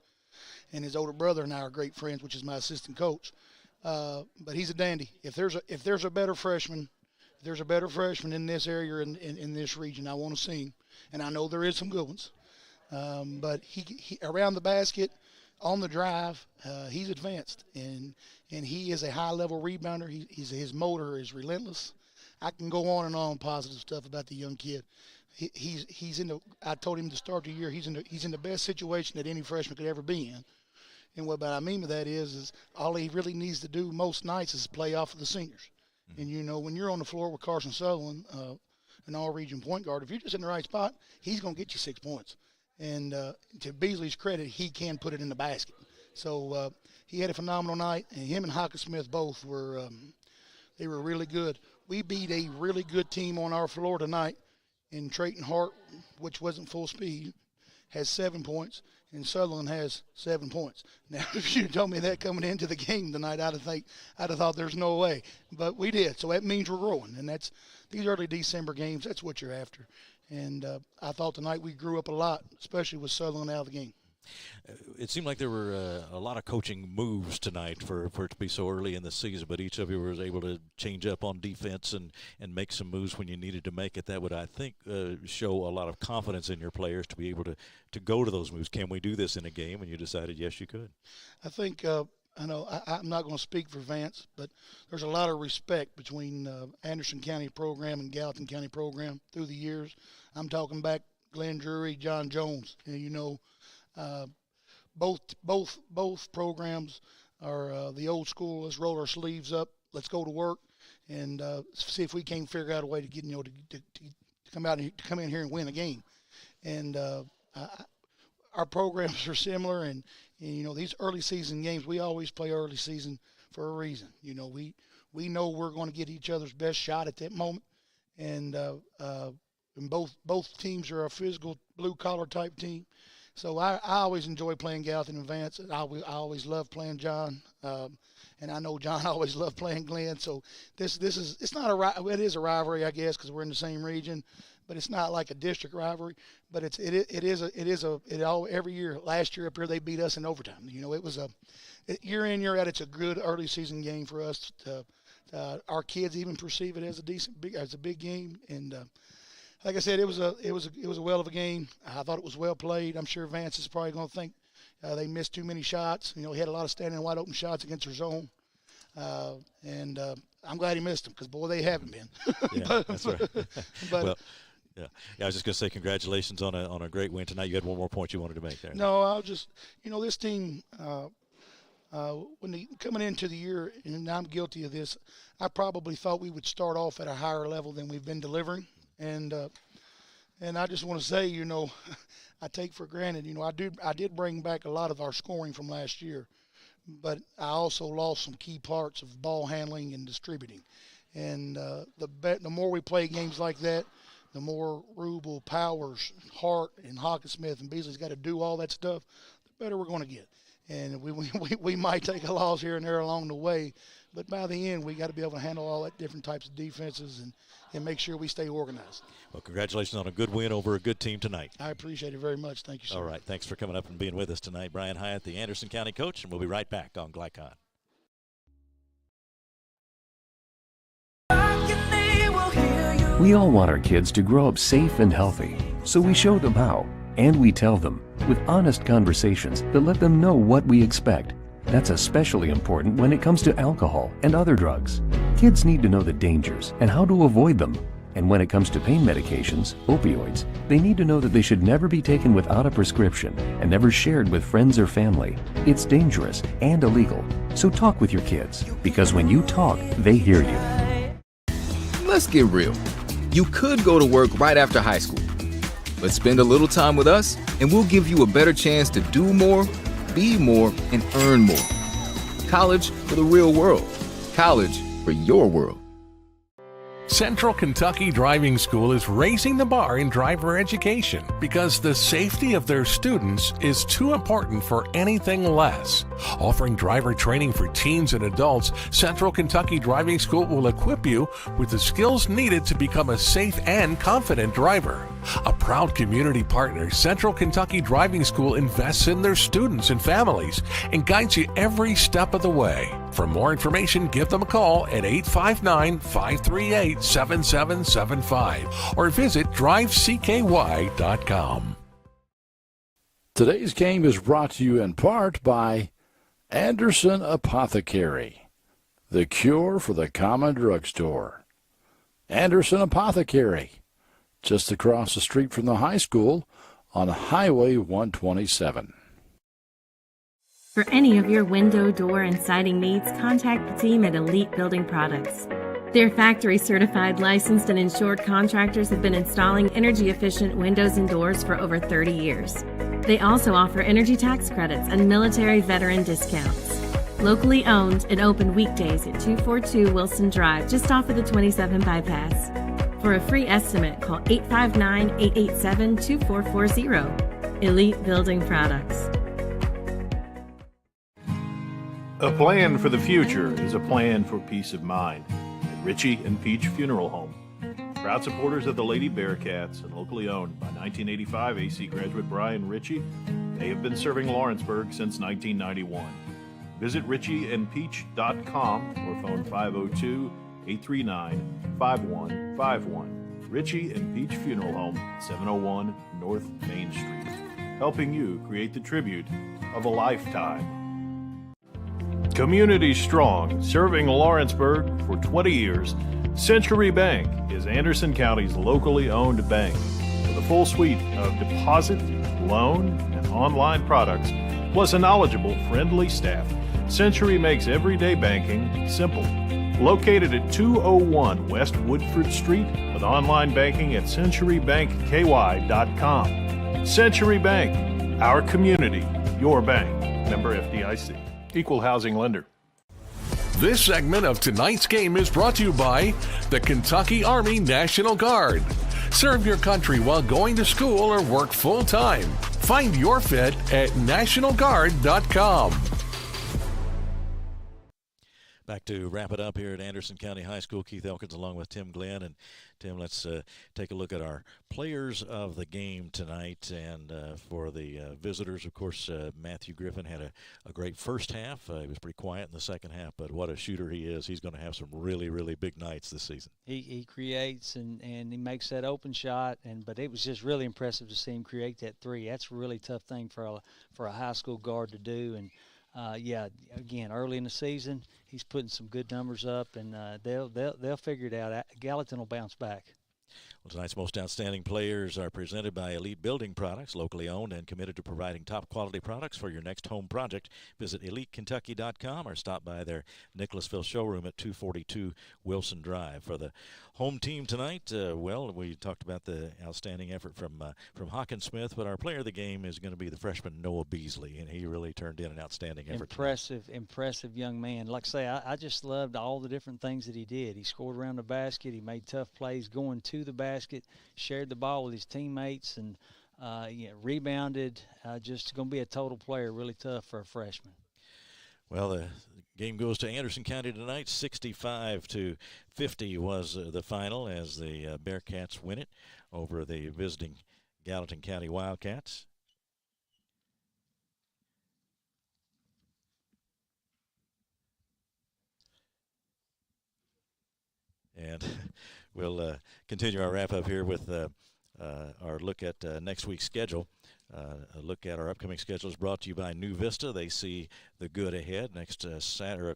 And his older brother and I are great friends, which is my assistant coach. But he's a dandy. If there's a better freshman in this area or in this region, I want to see him. And I know there is some good ones. But he around the basket, on the drive, he's advanced, and he is a high-level rebounder. His motor is relentless. I can go on and on positive stuff about the young kid. He's in the. I told him to start the year. He's in the best situation that any freshman could ever be in. And what I mean by that is all he really needs to do most nights is play off of the seniors. Mm-hmm. And you know, when you're on the floor with Carson Sullivan, an all-region point guard, if you're just in the right spot, he's going to get you 6 points. And to Beasley's credit, he can put it in the basket. So he had a phenomenal night, and him and Hockersmith both were they were really good. We beat a really good team on our floor tonight. And Trayton Hart, which wasn't full speed, has 7 points, and Sullivan has 7 points. Now, if you told me that coming into the game tonight, I'd have thought there's no way. But we did, so that means we're growing. And that's these early December games, that's what you're after. And I thought tonight we grew up a lot, especially with Sullivan out of the game. It seemed like there were a lot of coaching moves tonight for it to be so early in the season, but each of you was able to change up on defense and make some moves when you needed to make it. That would, I think, show a lot of confidence in your players to be able to go to those moves. Can we do this in a game? And you decided, yes, you could. I think I know I'm not going to speak for Vance, but there's a lot of respect between Anderson County program and Gallatin County program through the years. I'm talking back Glenn Drury, John Jones, and you know, both programs are the old school. Let's roll our sleeves up. Let's go to work and see if we can't figure out a way to get to come in here and win a game. And our programs are similar, and you know, these early season games, we always play early season for a reason. You know, we know we're going to get each other's best shot at that moment, and both teams are a physical blue collar type team. So I always enjoy playing Gallatin and Vance. I always love playing John, and I know John always loved playing Glenn. So it is a rivalry, I guess, because we're in the same region, but it's not like a district rivalry. But every year. Last year up here they beat us in overtime. It was year in, year out. It's a good early season game for us. Our kids even perceive it as a big game, and like I said, it was a well of a game. I thought it was well played. I'm sure Vance is probably going to think they missed too many shots. He had a lot of standing wide open shots against their zone, and I'm glad he missed them because boy, they haven't been. Yeah, that's right. Well, yeah, I was just going to say congratulations on a great win tonight. You had one more point you wanted to make there. No, I'll just this team. When coming into the year, and I'm guilty of this, I probably thought we would start off at a higher level than we've been delivering. And I just want to say, I take for granted, I did bring back a lot of our scoring from last year, but I also lost some key parts of ball handling and distributing. And the more we play games like that, the more Rubel, Powers, Hart, and Hawkinsmith and Beasley's got to do all that stuff, the better we're going to get. And we might take a loss here and there along the way, but by the end, we got to be able to handle all that different types of defenses and make sure we stay organized. Well, congratulations on a good win over a good team tonight. I appreciate it very much. Thank you, sir. All right. Thanks for coming up and being with us tonight. Brian Hyatt, the Anderson County coach, and we'll be right back on Glycon. We all want our kids to grow up safe and healthy, so we show them how, and we tell them with honest conversations that let them know what we expect. That's especially important when it comes to alcohol and other drugs. Kids need to know the dangers and how to avoid them. And when it comes to pain medications, opioids, they need to know that they should never be taken without a prescription and never shared with friends or family. It's dangerous and illegal. So talk with your kids, because when you talk, they hear you. Let's get real. You could go to work right after high school, but spend a little time with us and we'll give you a better chance to do more, be more, and earn more. College for the real world. College for your world. Central Kentucky Driving School is raising the bar in driver education because the safety of their students is too important for anything less. Offering driver training for teens and adults, Central Kentucky Driving School will equip you with the skills needed to become a safe and confident driver. A proud community partner, Central Kentucky Driving School invests in their students and families and guides you every step of the way. For more information, give them a call at 859-538-7775 or visit drivecky.com. Today's game is brought to you in part by Anderson Apothecary, the cure for the common drugstore. Anderson Apothecary, just across the street from the high school on Highway 127. For any of your window, door, and siding needs, contact the team at Elite Building Products. Their factory-certified, licensed, and insured contractors have been installing energy-efficient windows and doors for over 30 years. They also offer energy tax credits and military veteran discounts. Locally owned and open weekdays at 242 Wilson Drive, just off of the 27 bypass. For a free estimate, call 859-887-2440. Elite Building Products. A plan for the future is a plan for peace of mind. At Ritchie and Peach Funeral Home. Proud supporters of the Lady Bearcats and locally owned by 1985 AC graduate Brian Ritchie, they have been serving Lawrenceburg since 1991. Visit ritchieandpeach.com or phone 502-839-5151. Ritchie and Peach Funeral Home, 701 North Main Street, helping you create the tribute of a lifetime. Community strong, serving Lawrenceburg for 20 years, Century Bank is Anderson County's locally owned bank. With a full suite of deposit, loan, and online products, plus a knowledgeable, friendly staff, Century makes everyday banking simple. Located at 201 West Woodford Street with online banking at centurybankky.com. Century Bank, our community, your bank. Member FDIC. Equal housing lender. This segment of tonight's game is brought to you by the Kentucky Army National Guard. Serve your country while going to school or work full-time. Find your fit at NationalGuard.com. Back to wrap it up here at Anderson County High School. Keith Elkins along with Tim Glenn. And Tim, let's take a look at our players of the game tonight. And for the visitors, of course, Matthew Griffin had a great first half. He was pretty quiet in the second half, but what a shooter he is. He's going to have some really, really big nights this season. He creates and he makes that open shot, but it was just really impressive to see him create that three. That's a really tough thing for a high school guard to do. And again, early in the season, he's putting some good numbers up, and they'll figure it out. Gallatin will bounce back. Well, tonight's most outstanding players are presented by Elite Building Products, locally owned and committed to providing top-quality products for your next home project. Visit EliteKentucky.com or stop by their Nicholasville showroom at 242 Wilson Drive. For the home team tonight, we talked about the outstanding effort from Hawkinsmith, but our player of the game is going to be the freshman Noah Beasley, and he really turned in an outstanding effort. Impressive young man. Like I say, I just loved all the different things that he did. He scored around the basket. He made tough plays going to the basket, shared the ball with his teammates, and rebounded. Just going to be a total player, really tough for a freshman. Well, the game goes to Anderson County tonight. 65-50 was the final as the Bearcats win it over the visiting Gallatin County Wildcats. And we'll continue our wrap-up here with our look at next week's schedule. A look at our upcoming schedule is brought to you by New Vista. They see the good ahead next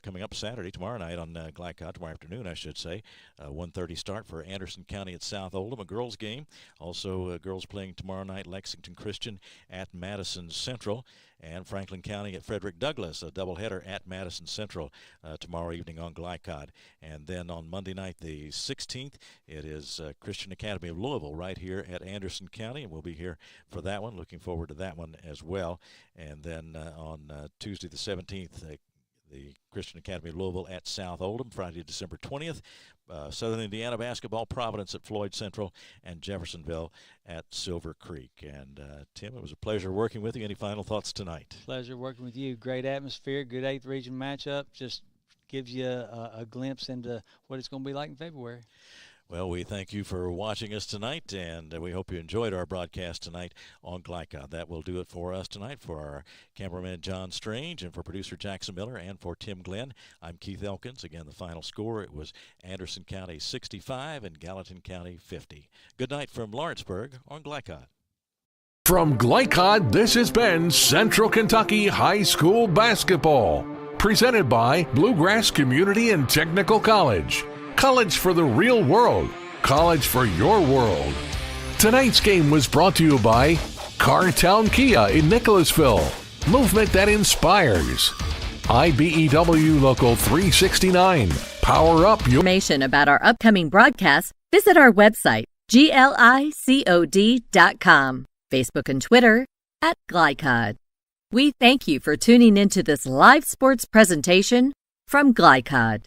coming up Saturday, tomorrow night on Glycod, tomorrow afternoon, I should say. 1:30 start for Anderson County at South Oldham, a girls game. Also, girls playing tomorrow night, Lexington Christian at Madison Central, and Franklin County at Frederick Douglass, a doubleheader at Madison Central tomorrow evening on Glycod. And then on Monday night, the 16th, it is Christian Academy of Louisville right here at Anderson County, and we'll be here for that one. Looking forward to that one as well. And then on Tuesday the 17th, the Christian Academy of Louisville at South Oldham. Friday, December 20th, Southern Indiana basketball, Providence at Floyd Central, and Jeffersonville at Silver Creek. And Tim, it was a pleasure working with you. Any final thoughts tonight? Pleasure working with you. Great atmosphere, good 8th region matchup. Just gives you a glimpse into what it's going to be like in February. Well, we thank you for watching us tonight, and we hope you enjoyed our broadcast tonight on Glycod. That will do it for us tonight. For our cameraman, John Strange, and for producer Jackson Miller, and for Tim Glenn, I'm Keith Elkins. Again, the final score, it was Anderson County 65 and Gallatin County 50. Good night from Lawrenceburg on Glycod. From Glycod, this has been Central Kentucky High School Basketball, presented by Bluegrass Community and Technical College. College for the real world. College for your world. Tonight's game was brought to you by Cartown Kia in Nicholasville. Movement that inspires. IBEW Local 369. Power up your... Information about our upcoming broadcasts, visit our website, glicod.com. Facebook and Twitter, @Glycod. We thank you for tuning into this live sports presentation from Glycod.